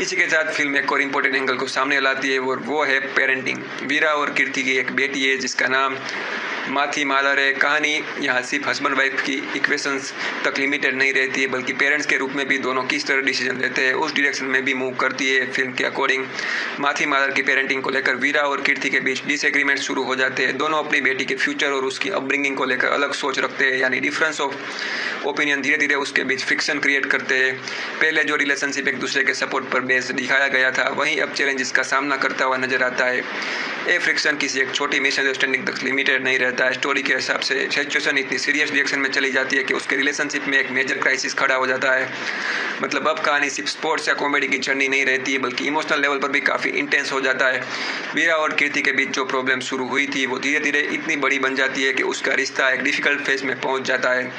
इसी के साथ फिल्म एक और इम्पोर्टेंट एंगल को सामने लाती है और वो है पेरेंटिंग। वीरा और कीर्ति की एक बेटी है जिसका नाम माथी मालर है। कहानी यहाँ सिर्फ हस्बैंड वाइफ की इक्वेशंस तक लिमिटेड नहीं रहती है, बल्कि पेरेंट्स के रूप में भी दोनों किस तरह डिसीजन लेते हैं उस डायरेक्शन में भी मूव करती है। फिल्म के अकॉर्डिंग माथी मालर की पेरेंटिंग को लेकर वीरा और कीर्ति के बीच डिसएग्रीमेंट शुरू हो जाते हैं। दोनों अपनी बेटी के फ्यूचर और उसकी अपब्रिंगिंग को लेकर अलग सोच रखते हैं, यानी डिफरेंस ऑफ ओपिनियन धीरे धीरे उसके बीच फ्रिक्शन क्रिएट करते हैं। पहले जो रिलेशनशिप एक दूसरे के सपोर्ट पर बेस्ड दिखाया गया था, वहीं अब चैलेंजेस का सामना करता हुआ नजर आता है। ये फ्रिक्शन किसी एक छोटी मिसअंडरस्टैंडिंग तक लिमिटेड नहीं रहता है। स्टोरी के हिसाब से सिचुएशन इतनी सीरियस डायरेक्शन में चली जाती है कि उसके रिलेशनशिप में एक मेजर क्राइसिस खड़ा हो जाता है। मतलब अब कहानी सिर्फ स्पोर्ट्स या कॉमेडी की जर्नी नहीं रहती है, बल्कि इमोशनल लेवल पर भी काफ़ी इंटेंस हो जाता है। वीरा और कीर्ति के बीच जो प्रॉब्लम शुरू हुई थी वो धीरे धीरे इतनी बड़ी बन जाती है कि उसका रिश्ता एक डिफिकल्ट फेज में पहुंच जाता है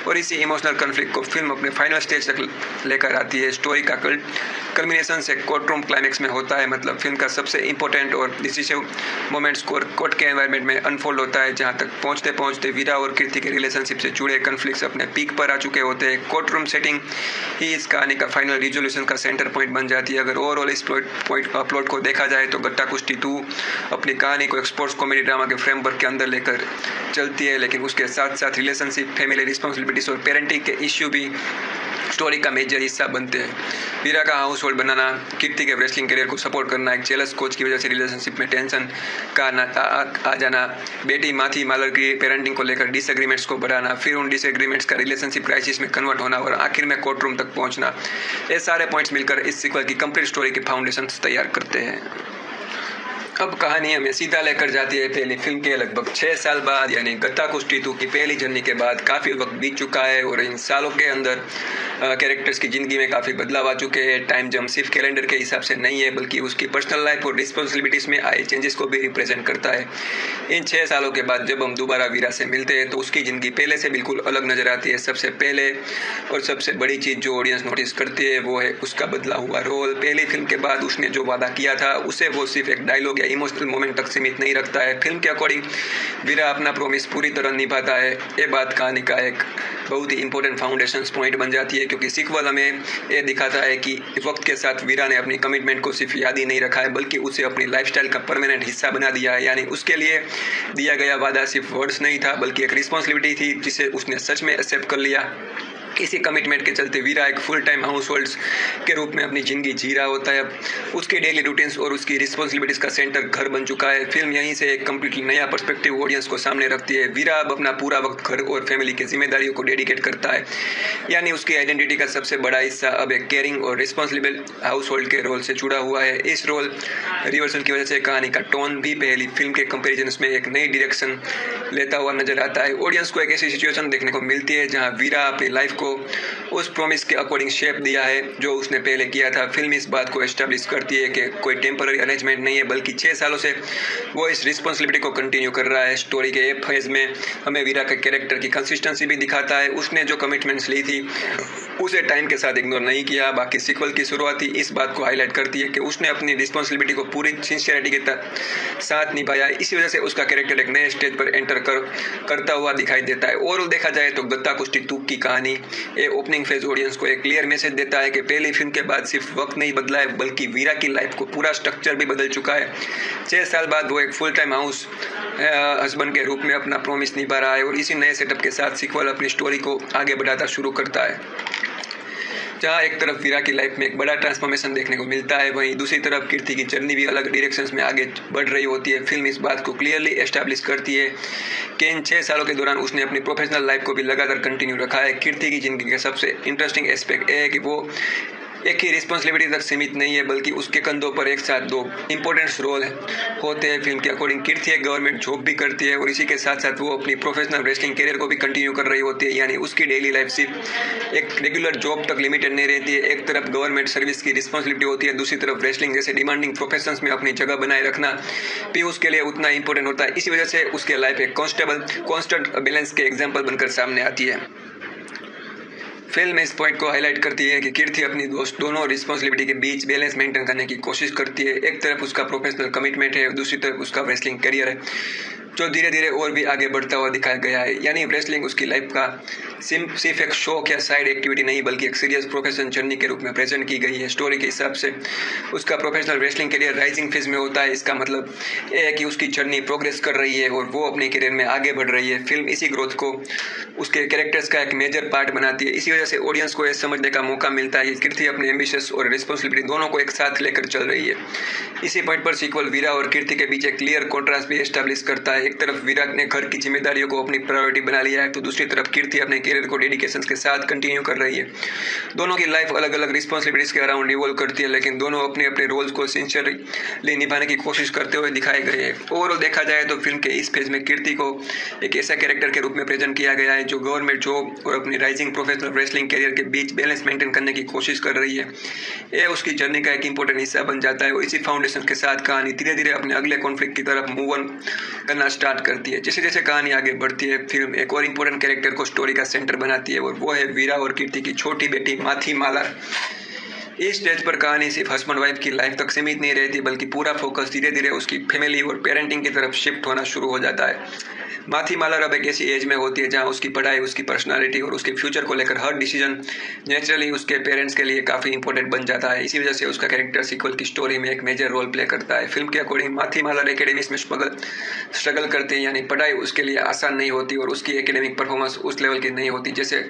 और इसी इमोशनल कॉन्फ्लिक्ट को फिल्म अपने फाइनल स्टेज तक लेकर आती है। स्टोरी का कल्मिनेशन से कोर्ट रूम क्लाइमेक्स में होता है। मतलब फिल्म का सबसे इंपॉर्टेंट और डिसिसिव मोमेंट्स कोर्ट के एनवायरनमेंट में अनफोल्ड होता है, जहां तक पहुंचते पहुंचते वीरा और कीर्ति के रिलेशनशिप से जुड़े कॉन्फ्लिक्ट्स अपने पीक पर आ चुके होते हैं। कोर्ट रूम सेटिंग ही इस कहानी का फाइनल रिजोल्यूशन का सेंटर पॉइंट बन जाती है। अगर ओवरऑल इस प्लॉट को देखा जाए तो गट्टा कुश्ती 2 अपनी कहानी को एक स्पोर्ट्स कॉमेडी ड्रामा के फ्रेमवर्क के अंदर लेकर चलती है, लेकिन उसके साथ साथ रिलेशनशिप, फैमिली रिस्पॉन्सिबिलिटीज और पेरेंटिंग के इश्यू भी स्टोरी का मेजर हिस्सा बनते हैं। वीरा का हाउस होल्ड बनाना, कीर्ति के रेसलिंग करियर को सपोर्ट करना, एक जेलस कोच की वजह से रिलेशनशिप में टेंशन का आ जाना, बेटी माथी मालर की पेरेंटिंग को लेकर डिसएग्रीमेंट्स को बढ़ाना, फिर उन डिसएग्रीमेंट्स का रिलेशनशिप क्राइसिस में कन्वर्ट होना और आखिर में कोर्ट रूम तक पहुंचना, ये सारे पॉइंट्स मिलकर इस सीक्वल की कंप्लीट स्टोरी के फाउंडेशन तैयार करते हैं। अब कहानी हमें सीधा लेकर जाती है पहली फिल्म के लगभग 6 साल बाद, यानी गत्ता कुश्ती 2 की पहली जर्नी के बाद। काफ़ी वक्त बीत चुका है और इन सालों के अंदर कैरेक्टर्स की ज़िंदगी में काफ़ी बदलाव आ चुके हैं। टाइम जंप सिर्फ कैलेंडर के हिसाब से नहीं है, बल्कि उसकी पर्सनल लाइफ और रिस्पॉन्सिबिलिटीज़ में आए चेंजेस को भी रिप्रेजेंट करता है। इन 6 सालों के बाद जब हम दोबारा वीरा से मिलते हैं तो उसकी ज़िंदगी पहले से बिल्कुल अलग नज़र आती है। सबसे पहले और सबसे बड़ी चीज़ जो ऑडियंस नोटिस करती है वो है उसका बदला हुआ रोल। पहली फिल्म के बाद उसने जो वादा किया था उसे वो सिर्फ एक डायलॉग या इमोशनल मोमेंट तक सीमित नहीं रखता है। फिल्म के अकॉर्डिंग वीरा अपना प्रॉमिस पूरी तरह निभाता है। ये बात कहानी का एक बहुत ही इंपॉर्टेंट फाउंडेशन पॉइंट बन जाती है, क्योंकि सीक्वल हमें ये दिखाता है कि वक्त के साथ वीरा ने अपनी कमिटमेंट को सिर्फ याद ही नहीं रखा है, बल्कि उसे अपनी लाइफस्टाइल का परमानेंट हिस्सा बना दिया है। यानी उसके लिए दिया गया वादा सिर्फ वर्ड्स नहीं था, बल्कि एक रिस्पॉन्सिबिलिटी थी जिसे उसने सच में एक्सेप्ट कर लिया। इसी कमिटमेंट के चलते वीरा एक फुल टाइम हाउस होल्ड के रूप में अपनी ज़िंदगी जी रहा होता है। उसके डेली रूटीन्स और उसकी रिस्पॉन्सिबिलिटीज़ का सेंटर घर बन चुका है। फिल्म यहीं से एक कम्प्लीटली नया पर्सपेक्टिव ऑडियंस को सामने रखती है। वीरा अब अपना पूरा वक्त घर और फैमिली की जिम्मेदारियों को डेडिकेट करता है, यानी उसकी आइडेंटिटी का सबसे बड़ा हिस्सा अब एक केयरिंग और रिस्पॉन्सिबल हाउस होल्ड के रोल से जुड़ा हुआ है। इस रोल रिवर्सल की वजह से कहानी का टोन भी पहली फिल्म के कंपेरिजन में एक नई डायरेक्शन लेता हुआ नजर आता है। ऑडियंस को एक ऐसी सिचुएशन देखने को मिलती है जहाँ वीरा अपनी लाइफ को उस प्रॉमिस के अकॉर्डिंग शेप दिया है जो उसने पहले किया था। फिल्म इस बात को एस्टेब्लिश करती है कि कोई टेम्पररी अरेंजमेंट नहीं है, बल्कि 6 सालों से वो इस रिस्पॉन्सिबिलिटी को कंटिन्यू कर रहा है। स्टोरी के एक फेज में हमें वीरा के कैरेक्टर की कंसिस्टेंसी भी दिखाता है। उसने जो कमिटमेंट्स ली थी उसे टाइम के साथ इग्नोर नहीं किया। बाकी सीक्वल की शुरुआत ही इस बात को हाईलाइट करती है कि उसने अपनी रिस्पॉन्सिबिलिटी को पूरी सिंसियरिटी के साथ निभाया। इसी वजह से उसका कैरेक्टर एक नए स्टेज पर एंटर करता हुआ दिखाई देता है। ओवरऑल देखा जाए तो गत्ता कुश्ती 2 की कहानी ये ओपनिंग फेज ऑडियंस को एक क्लियर मैसेज देता है कि पहली फिल्म के बाद सिर्फ वक्त नहीं बदला है, बल्कि वीरा की लाइफ को पूरा स्ट्रक्चर भी बदल चुका है। 6 साल बाद वो एक फुल टाइम हाउस हस्बैंड के रूप में अपना प्रॉमिस निभा रहा है और इसी नए सेटअप के साथ सीक्वल अपनी स्टोरी को आगे बढ़ाता शुरू करता है। जहाँ एक तरफ वीरा की लाइफ में एक बड़ा ट्रांसफॉर्मेशन देखने को मिलता है, वहीं दूसरी तरफ कीर्ति की जर्नी भी अलग डायरेक्शंस में आगे बढ़ रही होती है। फिल्म इस बात को क्लियरली एस्टैब्लिश करती है कि इन 6 सालों के दौरान उसने अपनी प्रोफेशनल लाइफ को भी लगातार कंटिन्यू रखा है। कीर्ति की जिंदगी का सबसे इंटरेस्टिंग एस्पेक्ट है कि वो एक ही रिस्पॉन्सिबिलिटी तक सीमित नहीं है, बल्कि उसके कंधों पर एक साथ 2 इंपॉर्टेंट रोल होते हैं। फिल्म के अकॉर्डिंग कीर्ति एक गवर्नमेंट जॉब भी करती है और इसी के साथ साथ वो अपनी प्रोफेशनल रेसलिंग करियर को भी कंटिन्यू कर रही होती है। यानी उसकी डेली लाइफ सिर्फ एक रेगुलर जॉब तक लिमिटेड नहीं रहती है। एक तरफ गवर्नमेंट सर्विस की रिस्पॉन्सिबिलिटी होती है, दूसरी तरफ रेसलिंग जैसे डिमांडिंग प्रोफेशंस में अपनी जगह बनाए रखना भी उसके लिए उतना इंपॉर्टेंट होता है। इसी वजह से उसके लाइफ एक कॉन्स्टेंट बैलेंस के एग्जाम्पल बनकर सामने आती है। फिल्म इस पॉइंट को हाईलाइट करती है कि कीर्ति अपनी दोनों रिस्पॉन्सिबिलिटी के बीच बैलेंस मेंटेन करने की कोशिश करती है। एक तरफ उसका प्रोफेशनल कमिटमेंट है, दूसरी तरफ उसका रेसलिंग करियर है जो धीरे धीरे और भी आगे बढ़ता हुआ दिखाया गया है। यानी रेसलिंग उसकी लाइफ का सिर्फ एक शौक या साइड एक्टिविटी नहीं, बल्कि एक सीरियस प्रोफेशन जर्नी के रूप में प्रेजेंट की गई है। स्टोरी के हिसाब से उसका professional wrestling career rising phase में होता है। इसका मतलब यह है कि उसकी जर्नी प्रोग्रेस कर रही है और वो अपने करियर में आगे बढ़ रही है। फिल्म इसी ग्रोथ को उसके कैरेक्टर्स का एक मेजर पार्ट बनाती है। इसी वजह से ऑडियंस को यह समझने का मौका मिलता है कि कीर्ति अपने एम्बिशियस और रिस्पॉन्सिबिलिटी दोनों को एक साथ लेकर चल रही है। इसी पॉइंट पर सीक्वल वीरा और कीर्ति के बीच एक क्लियर कॉन्ट्रास्ट भी एस्टैब्लिश करता है। एक तरफ वीरा ने घर की जिम्मेदारियों को अपनी प्रायोरिटी बना लिया है, तो दूसरी तरफ कीर्ति अपने करियर को डेडिकेशन के साथ कंटिन्यू कर रही है। दोनों की लाइफ अलग अलग रिस्पॉन्सिबिलिटीज के अराउंड रिवॉल्व करती है, लेकिन दोनों अपने अपने रोल्स को सिंसियरली निभाने की कोशिश करते हुए दिखाए गए हैं। ओवरऑल देखा जाए तो फिल्म के इस फेज में कीर्ति को एक ऐसा कैरेक्टर के रूप में प्रेजेंट किया गया है जो गवर्नमेंट जॉब और अपनी राइजिंग प्रोफेशनल रेसलिंग करियर के बीच बैलेंस मेंटेन करने की कोशिश कर रही है। यह उसकी जर्नी का एक इंपॉर्टेंट हिस्सा बन जाता है और इसी फाउंडेशन के साथ कहानी धीरे धीरे अपने अगले कॉन्फ्लिक्ट की तरफ मूव ऑन करना स्टार्ट करती है। जैसे जैसे कहानी आगे बढ़ती है, फिल्म एक और इंपॉर्टेंट कैरेक्टर को स्टोरी का सेंटर बनाती है और वो है वीरा और कीर्ति की छोटी बेटी माथी मालार। इस स्टेज पर कहानी सिर्फ हस्बैंड वाइफ की लाइफ तक सीमित नहीं रहती, बल्कि पूरा फोकस धीरे धीरे उसकी फैमिली और पेरेंटिंग की तरफ शिफ्ट होना शुरू हो जाता है। माथी मालार अब एक ऐसी एज में होती है जहां उसकी पढ़ाई, उसकी पर्सनालिटी और उसके फ्यूचर को लेकर हर डिसीजन नेचुरली उसके पेरेंट्स के लिए काफ़ी इंपॉर्टेंट बन जाता है। इसी वजह से उसका कैरेक्टर सीक्वल की स्टोरी में एक मेजर रोल प्ले करता है। फिल्म के अकॉर्डिंग माथी मालार एकेडमिक्स में स्ट्रगल करते हैं, यानी पढ़ाई उसके लिए आसान नहीं होती और उसकी एकेडमिक परफॉर्मेंस उस लेवल की नहीं होती जैसे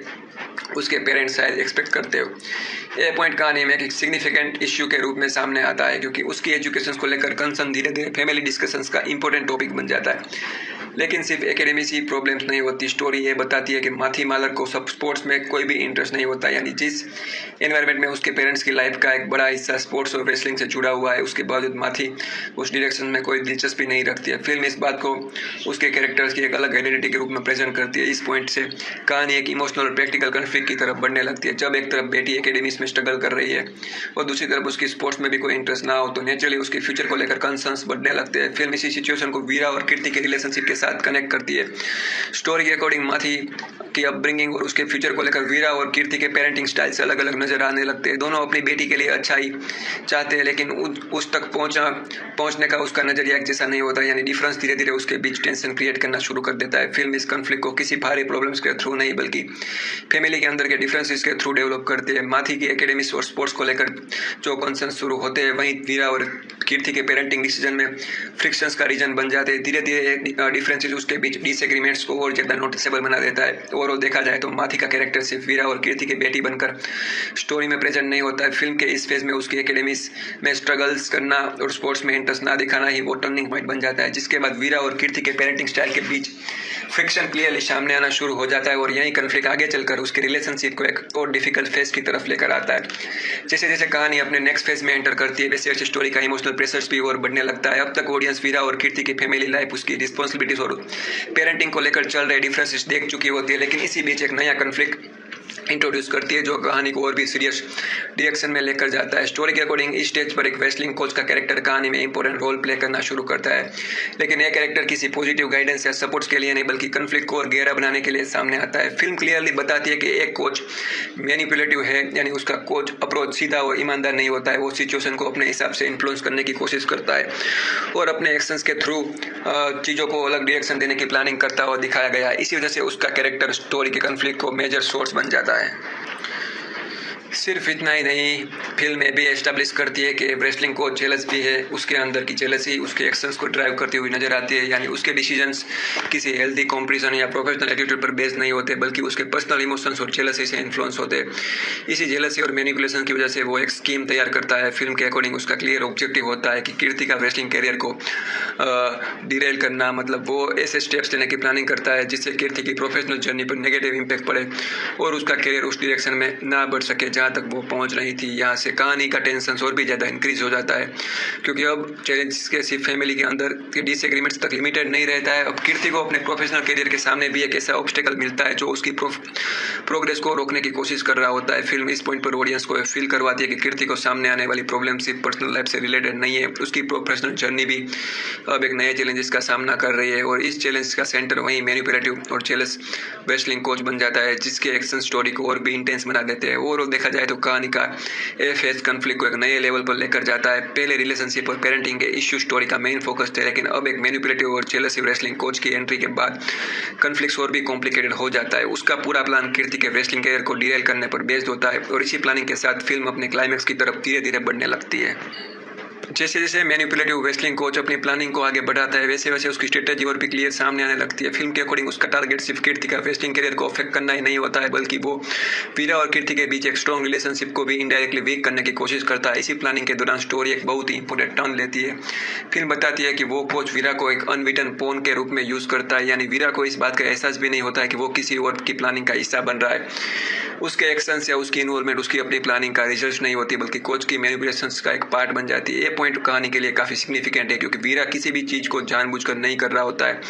उसके पेरेंट्स शायद एक्सपेक्ट करते हो। यह पॉइंट कहानी में एक सिग्निफिकेंट इश्यू के रूप में सामने आता है, क्योंकि उसकी एजुकेशन को लेकर कंसर्न धीरे धीरे फैमिली डिस्कशंस का इंपॉर्टेंट टॉपिक बन जाता है। लेकिन सिर्फ एकेडमिक ही प्रॉब्लम्स नहीं होती। स्टोरी ये बताती है कि माथी मालार को सब स्पोर्ट्स में कोई भी इंटरेस्ट नहीं होता, यानी जिस एनवायरनमेंट में उसके पेरेंट्स की लाइफ का एक बड़ा हिस्सा स्पोर्ट्स और रेसलिंग से जुड़ा हुआ है, उसके बावजूद माथी उस डायरेक्शन में कोई दिलचस्पी नहीं रखती है। फिल्म इस बात को उसके कैरेक्टर्स की एक अलग आइडेंटिटी के रूप में प्रेजेंट करती है। इस पॉइंट से कहानी एक इमोशनल और प्रैक्टिकल कॉन्फ्लिक्ट की तरफ बढ़ने लगती है। जब एक तरफ बेटी एकेडमिक्स में स्ट्रगल कर रही है और दूसरी तरफ उसकी स्पोर्ट्स में भी कोई इंटरेस्ट ना हो, तो नेचुरली उसके फ्यूचर को लेकर कंसर्न्स बढ़ने लगते हैं। फिल्म इसी सिचुएशन को वीरा और कीर्ति के रिलेशनशिप के साथ कनेक्ट करती है। स्टोरी के अकॉर्डिंग माथी की अपब्रिंगिंग और उसके फ्यूचर को लेकर वीरा और कीर्ति के पेरेंटिंग स्टाइल से अलग अलग नजर आने लगते हैं। दोनों अपनी बेटी के लिए अच्छा ही चाहते हैं, लेकिन उस तक पहुंचने का उसका नजरिया एक जैसा नहीं होता, यानी डिफरेंस धीरे धीरे उसके बीच टेंशन क्रिएट करना शुरू कर देता है। फिल्म इस कॉन्फ्लिक्ट को किसी भारी प्रॉब्लम्स के थ्रू नहीं, बल्कि फैमिली के अंदर के डिफरेंसेस के थ्रू डेवलप करती है। माथी की एकेडमिक्स और स्पोर्ट्स को लेकर जो कंसर्न शुरू होते हैं, वहीं वीरा और कीर्ति के पेरेंटिंग डिसीजन में फ्रिक्शंस का रीजन बन जाते हैं। धीरे धीरे डिफरेंसेस उसके बीच डिसएग्रीमेंट्स को और ज़्यादा नोटिसेबल बना देता है। ओवरऑल देखा जाए तो माथी का कैरेक्टर सिर्फ वीरा और कीर्ति की बेटी बनकर स्टोरी में प्रेजेंट नहीं होता है। फिल्म के इस फेज में उसकी एकेडमिक्स में स्ट्रगल्स करना और स्पोर्ट्स में इंटरेस्ट ना दिखाना ही वो टर्निंग पॉइंट बन जाता है, जिसके बाद वीरा और कीर्ति के पेरेंटिंग स्टाइल के बीच फ्रिक्शन क्लियरली सामने आना शुरू हो जाता है और यही कॉन्फ्लिक्ट आगे चलकर उसके रिलेशनशिप को एक और डिफिकल्ट फेज की तरफ लेकर आता है। जैसे जैसे कहानी अपने नेक्स्ट फेज में एंटर करती है, वैसे वैसे स्टोरी का इमोशनल प्रेशर्स भी और बढ़ने लगता है। अब तक ऑडियंस वीरा और कीर्ति की फैमिली लाइफ, उसकी रिस्पॉन्सिबिलिटीज और पेरेंटिंग को लेकर चल रहे डिफरेंसेस देख चुकी होती है, लेकिन इसी बीच एक नया कॉन्फ्लिक्ट इंट्रोड्यूस करती है जो कहानी को और भी सीरियस डायरेक्शन में लेकर जाता है। स्टोरी के अकॉर्डिंग इस स्टेज पर एक रेसलिंग कोच का कैरेक्टर कहानी में इंपॉर्टेंट रोल प्ले करना शुरू करता है, लेकिन यह कैरेक्टर किसी पॉजिटिव गाइडेंस या सपोर्ट्स के लिए नहीं, बल्कि कॉन्फ्लिक्ट को और गहरा बनाने के लिए सामने आता है। फिल्म क्लियरली बताती है कि एक कोच मैनिपुलेटिव है, यानी उसका कोच अप्रोच सीधा और ईमानदार नहीं होता है। वो सिचुएशन को अपने हिसाब से इन्फ्लुएंस करने की कोशिश करता है और अपने एक्शंस के थ्रू चीज़ों को अलग डायरेक्शन देने की प्लानिंग करता हुआ दिखाया गया है। इसी वजह से उसका कैरेक्टर स्टोरी के कॉन्फ्लिक्ट को मेजर सोर्स बन जाता है। सिर्फ इतना ही नहीं, फिल्म में भी एस्टेब्लिश करती है कि रेसलिंग कोच जेलस भी है, उसके अंदर की जेलसी उसके एक्शंस को ड्राइव करती हुई नजर आती है। यानी उसके डिसीजंस किसी हेल्दी कॉम्पिटिशन या प्रोफेशनल एटीट्यूड पर बेस्ड नहीं होते, बल्कि उसके पर्सनल इमोशंस और जेलसी से इन्फ्लुएंस होते हैं। इसी जेलसी और मैनिपुलेशन की वजह से वो एक स्कीम तैयार करता है। फिल्म के अकॉर्डिंग उसका क्लियर ऑब्जेक्टिव होता है कि कीर्ति का रेसलिंग कैरियर को डिरेल करना, मतलब वो ऐसे स्टेप्स लेने की प्लानिंग करता है जिससे कीर्ति की प्रोफेशनल जर्नी पर नेगेटिव इम्पैक्ट पड़े और उसका कैरियर उस डायरेक्शन में ना बढ़ सके जहाँ तक वो पहुँच रही थी। यहाँ से कहानी का टेंशन और भी ज़्यादा इंक्रीज हो जाता है, क्योंकि अब चैलेंजेस के सिर्फ फैमिली के अंदर के डिसएग्रीमेंट्स तक लिमिटेड नहीं रहता है। अब कीर्ति को अपने प्रोफेशनल कैरियर के सामने भी एक ऐसा ऑब्स्टेकल मिलता है जो उसकी प्रोग्रेस को रोकने की कोशिश कर रहा होता है। फिल्म इस पॉइंट पर ऑडियंस को फील करवाती है कि कीर्ति को सामने आने वाली प्रॉब्लम सिर्फ पर्सनल लाइफ से रिलेटेड नहीं है, उसकी प्रोफेशनल जर्नी भी अब एक नए चैलेंजेस का सामना कर रही है। और इस चैलेंज का सेंटर वहीं मैनिपुलेटिव और जेलस रेसलिंग कोच बन जाता है, जिसके एक्शन स्टोरी को और भी इंटेंस बना देते हैं। ओवरऑल देखा जाए तो कहानी का फेस कॉन्फ्लिक्ट को एक नए लेवल पर लेकर जाता है। पहले रिलेशनशिप और पेरेंटिंग के इश्यू स्टोरी का मेन फोकस थे, लेकिन अब एक मैनिपुलेटिव और जेलसिव रेसलिंग कोच की एंट्री के बाद कॉन्फ्लिक्ट्स और भी कॉम्प्लिकेटेड हो जाता है। उसका पूरा प्लान कीर्ति के रेसलिंग कैरियर को डिरेल करने पर बेस्ड होता है और इसी प्लानिंग के साथ फिल्म अपने क्लाइमैक्स की तरफ धीरे धीरे बढ़ने लगती है। जैसे जैसे मैनिपुलेटिव रेसलिंग कोच अपनी प्लानिंग को आगे बढ़ाता है, वैसे वैसे उसकी स्ट्रेटेजी और भी क्लियर सामने आने लगती है। फिल्म के अकॉर्डिंग उसका टारगेट सिर्फ कीर्ति का रेसलिंग कैरियर को अफेक्ट करना ही नहीं होता है, बल्कि वो वीरा और कीर्ति के बीच एक स्ट्रॉन्ग रिलेशनशिप को भी इनडायरेक्टली वीक करने की कोशिश करता है। इसी प्लानिंग के दौरान स्टोरी एक बहुत ही इंपॉर्टेंट टर्न लेती है। फिल्म बताती है कि वो कोच वीरा को एक अनविटन पॉन के रूप में यूज करता है, यानी वीरा को इस बात का एहसास भी नहीं होता है कि वो किसी और की प्लानिंग का हिस्सा बन रहा है। उसके एक्शंस या उसकी इन्वॉल्वमेंट उसकी अपनी प्लानिंग का रिजल्ट नहीं होती, बल्कि कोच की मैनिपुलेशंस का एक पार्ट बन जाती है। ये पॉइंट कहानी के लिए काफी सिग्निफिकेंट है, क्योंकि वीरा किसी भी चीज को जानबूझकर नहीं कर रहा होता है।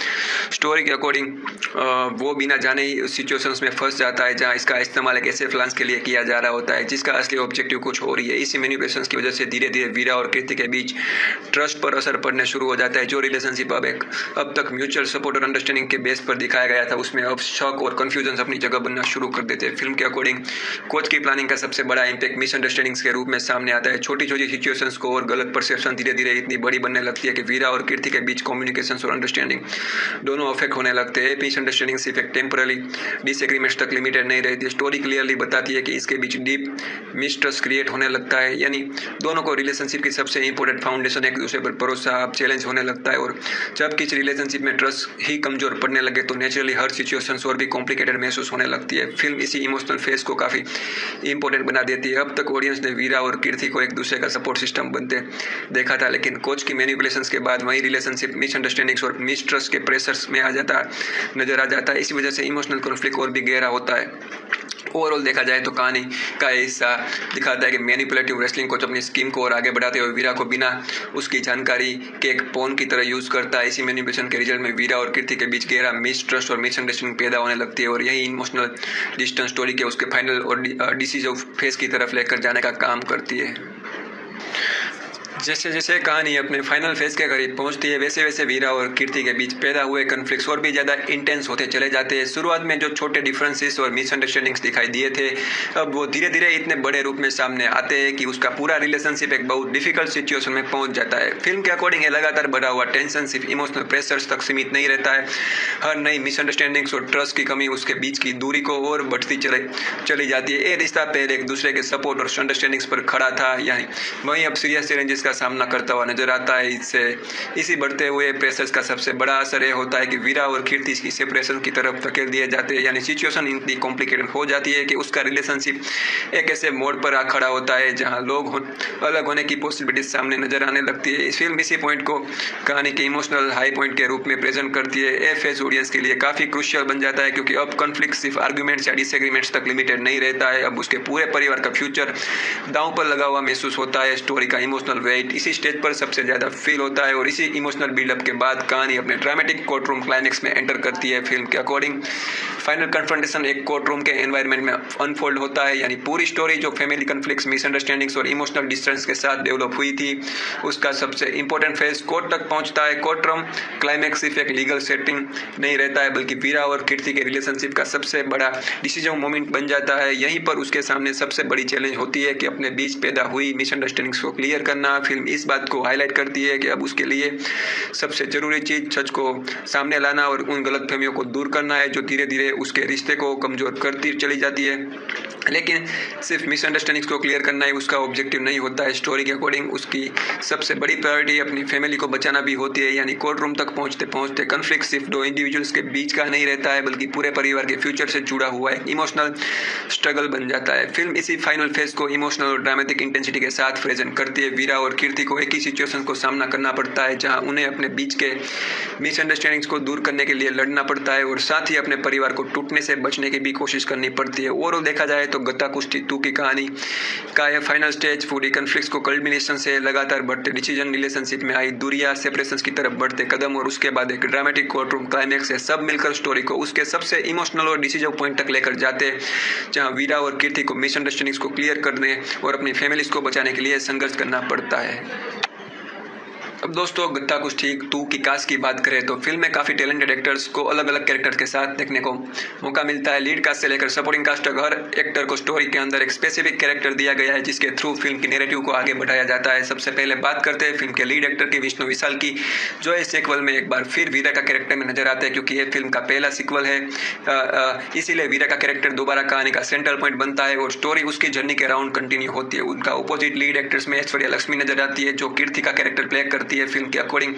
स्टोरी के अकॉर्डिंग वो बिना जाने ही सिचुएशंस में फंस जाता है जहां इसका इस्तेमाल एक ऐसे प्लान्स के लिए किया जा रहा होता है जिसका असली ऑब्जेक्टिव कुछ और ही है। इसी मैनिपुलेशंस की वजह से धीरे धीरे वीरा और कीर्ति के बीच ट्रस्ट पर असर पड़ने शुरू हो जाता है। जो रिलेशनशिप अब तक म्यूचुअल सपोर्ट और अंडरस्टैंडिंग के बेस पर दिखाया गया था, उसमें अब शक और कंफ्यूजन अपनी जगह बनना शुरू कर देते हैं। फिल्म के अकॉर्डिंग कोच की प्लानिंग का सबसे बड़ा इंपैक्ट मिसअंडरस्टैंडिंग्स के रूप में सामने आता है। छोटी छोटी सिचुएशंस को और गलत परसेप्शन धीरे धीरे इतनी बड़ी बनने लगती है कि वीरा और कीर्ति के बीच कम्युनिकेशन और अंडरस्टैंडिंग दोनों अफेक्ट होने लगते हैं। मिसअंडरस्टैंडिंग सिर्फ एक टेम्पररी डिसएग्रीमेंट्स तक लिमिटेड नहीं रहती। स्टोरी क्लियरली बताती है कि इसके बीच डीप मिसट्रस्ट क्रिएट होने लगता है, यानी दोनों को रिलेशनशिप की सबसे इंपॉर्टेंट फाउंडेशन एक दूसरे पर भरोसा अब चैलेंज होने लगता है। और जब किसी रिलेशनशिप में ट्रस्ट ही कमजोर पड़ने लगे तो नेचुरली हर सिचुएशन और भी कॉम्प्लिकेटेड महसूस होने लगती है। फिल्म इसी इमोशनल फेस को काफी इंपॉर्टेंट बना देती है। अब तक ऑडियंस ने वीरा और कीर्ति को एक दूसरे का सपोर्ट सिस्टम बनते देखा था, लेकिन कोच की मैनिपुलेशंस के बाद वही रिलेशनशिप मिसअंडरस्टैंडिंग्स और मिसट्रस्ट के प्रेशर्स में नजर आ जाता है। इसी वजह से इमोशनल कॉन्फ्लिक्ट और भी गहरा होता है। ओवरऑल देखा जाए तो कहानी का हिस्सा दिखाता है कि मैनिपुलेटिव रेसलिंग कोच अपनी स्कीम को और आगे बढ़ाते हुए वीरा को बिना उसकी जानकारी के एक पॉन की तरह यूज करता है। इसी मैनिपुलेशन के रिजल्ट में वीरा और कीर्ति के बीच गहरा मिसट्रस्ट और मिसअंडरस्टैंडिंग पैदा होने लगती है और यही इमोशनल डिस्टेंस स्टोरी के उसके फाइनल और डिसीजन फेस की तरफ लेकर जाने का काम करती है। जैसे जैसे कहानी अपने फाइनल फेज के करीब पहुंचती है, वैसे वैसे वीरा और कीर्ति के बीच पैदा हुए कॉन्फ्लिक्ट्स और भी ज़्यादा इंटेंस होते चले जाते हैं। शुरुआत में जो छोटे डिफरेंसेस और मिसअंडरस्टैंडिंग्स दिखाई दिए थे, अब वो धीरे धीरे इतने बड़े रूप में सामने आते हैं कि उसका पूरा रिलेशनशिप एक बहुत डिफिकल्ट सिचुएशन में पहुंच जाता है। फिल्म के अकॉर्डिंग ये लगातार बढ़ा हुआ टेंशन सिर्फ इमोशनल प्रेशर्स तक सीमित नहीं रहता है। हर नई मिसअंडरस्टैंडिंग्स और ट्रस्ट की कमी उसके बीच की दूरी को और बढ़ती चली जाती है। ये रिश्ता पहले एक दूसरे के सपोर्ट और अंडरस्टैंडिंग्स पर खड़ा था, यानी वहीं अब सीरियस चैलेंजेस का सामना करता हुआ नजर आता है। इसी बढ़ते हुए प्रेशर्स का सबसे बड़ा असर यह होता है कि वीरा और कीर्ति की सेपरेशन की तरफ धकेल दिए जाते हैं, यानी सिचुएशन इतनी कॉम्प्लिकेटेड हो जाती है कि उसका रिलेशनशिप एक ऐसे मोड़ पर आ खड़ा होता है जहां लोग अलग होने की पॉसिबिलिटीज सामने नजर आने लगती है। इस फिल्म इसी पॉइंट को कहानी के इमोशनल हाई पॉइंट के रूप में प्रेजेंट करती है। ये फेज ऑडियंस के लिए काफी क्रूशियल बन जाता है, क्योंकि अब कॉन्फ्लिक्ट सिर्फ आर्ग्यूमेंट्स या डिसएग्रीमेंट्स तक लिमिटेड नहीं रहता है। अब उसके पूरे परिवार का फ्यूचर दांव पर लगा हुआ महसूस होता है। स्टोरी का इमोशनल वेट इसी स्टेज पर सबसे ज्यादा फील होता है और इसी इमोशनल बिल्डअप के बाद कहानी अपने ड्रामेटिक कोर्ट रूम क्लाइमेक्स में एंटर करती है। फिल्म के अकॉर्डिंग फाइनल कन्फ्रंटेशन एक कोर्ट रूम के एनवायरनमेंट में अनफोल्ड होता है, यानी पूरी स्टोरी जो फैमिली कॉन्फ्लिक्ट्स, मिसअंडरस्टैंडिंग्स और इमोशनल डिस्टेंस के साथ डेवलप हुई थी, उसका सबसे इंपॉर्टेंट फेज कोर्ट तक पहुंचता है। कोर्ट रूम क्लाइमेक्स सिर्फ एक लीगल सेटिंग नहीं रहता है, बल्कि वीरा और कीर्ति के रिलेशनशिप का सबसे बड़ा डिसीजन मोमेंट बन जाता है। यहीं पर उसके सामने सबसे बड़ी चैलेंज होती है कि अपने बीच पैदा हुई मिसअंडरस्टैंडिंग्स को क्लियर करना। फिल्म इस बात को हाईलाइट करती है कि अब उसके लिए सबसे ज़रूरी चीज़ सच को सामने लाना और उन गलतफहमियों को दूर करना है जो धीरे धीरे उसके रिश्ते को कमज़ोर करती चली जाती है। लेकिन सिर्फ मिसअंडरस्टैंडिंग्स को क्लियर करना ही उसका ऑब्जेक्टिव नहीं होता है। स्टोरी के अकॉर्डिंग उसकी सबसे बड़ी प्रायोरिटी अपनी फैमिली को बचाना भी होती है, यानी कोर्ट रूम तक पहुंचते पहुंचते कन्फ्लिक्ट सिर्फ दो इंडिविजुअल्स के बीच का नहीं रहता है बल्कि पूरे परिवार के फ्यूचर से जुड़ा हुआ एक इमोशनल स्ट्रगल बन जाता है। फिल्म इसी फाइनल फेज को इमोशनल और ड्रामेटिक इंटेंसिटी के साथ प्रेजेंट करती है। वीरा और कीर्ति को एक ही सिचुएशन को सामना करना पड़ता है जहाँ उन्हें अपने बीच के मिसअंडरस्टैंडिंग्स को दूर करने के लिए लड़ना पड़ता है और साथ ही अपने परिवार को टूटने से बचने की भी कोशिश करनी पड़ती है। ओवरऑल देखा जाए तो गत्ता कुश्ती 2 की कहानी का यह फाइनल स्टेज पूरी कन्फ्लिक्ट्स को कल्मिनेशन से लगातार बढ़ते डिसीजन, रिलेशनशिप में आई दूरियां, सेपरेशंस की तरफ बढ़ते कदम और उसके बाद एक ड्रामेटिक कोर्ट रूम क्लाइमैक्स है, सब मिलकर स्टोरी को उसके सबसे इमोशनल और डिसीजन पॉइंट तक लेकर जाते हैं जहां वीरा और कीर्ति को मिसअंडरस्टैंडिंग्स को क्लियर करने और अपनी फैमिलीज को बचाने के लिए संघर्ष करना पड़ता है। अब दोस्तों गत्ता कुश्ती 2 की कास्ट की बात करें तो फिल्म में काफ़ी टैलेंटेड एक्टर्स को अलग अलग कैरेक्टर्स के साथ देखने को मौका मिलता है। लीड कास्ट से लेकर सपोर्टिंग कास्ट तक हर एक्टर को स्टोरी के अंदर एक स्पेसिफिक कैरेक्टर दिया गया है जिसके थ्रू फिल्म की नैरेटिव को आगे बढ़ाया जाता है। सबसे पहले बात करते हैं फिल्म के लीड एक्टर की विष्णु विशाल की, जो इस सीक्वल में एक बार फिर वीरा का कैरेक्टर में नजर आते हैं क्योंकि ये फिल्म का पहला सीक्वल है, इसीलिए वीरा का कैरेक्टर दोबारा कहानी का सेंट्रल पॉइंट बनता है और स्टोरी उसकी जर्नी के राउंड कंटिन्यू होती है। उनका अपोजिट लीड एक्टर्स में ऐश्वर्या लक्ष्मी नजर आती है जो कीर्ति का कैरेक्टर प्ले करती है। फिल्म के अकॉर्डिंग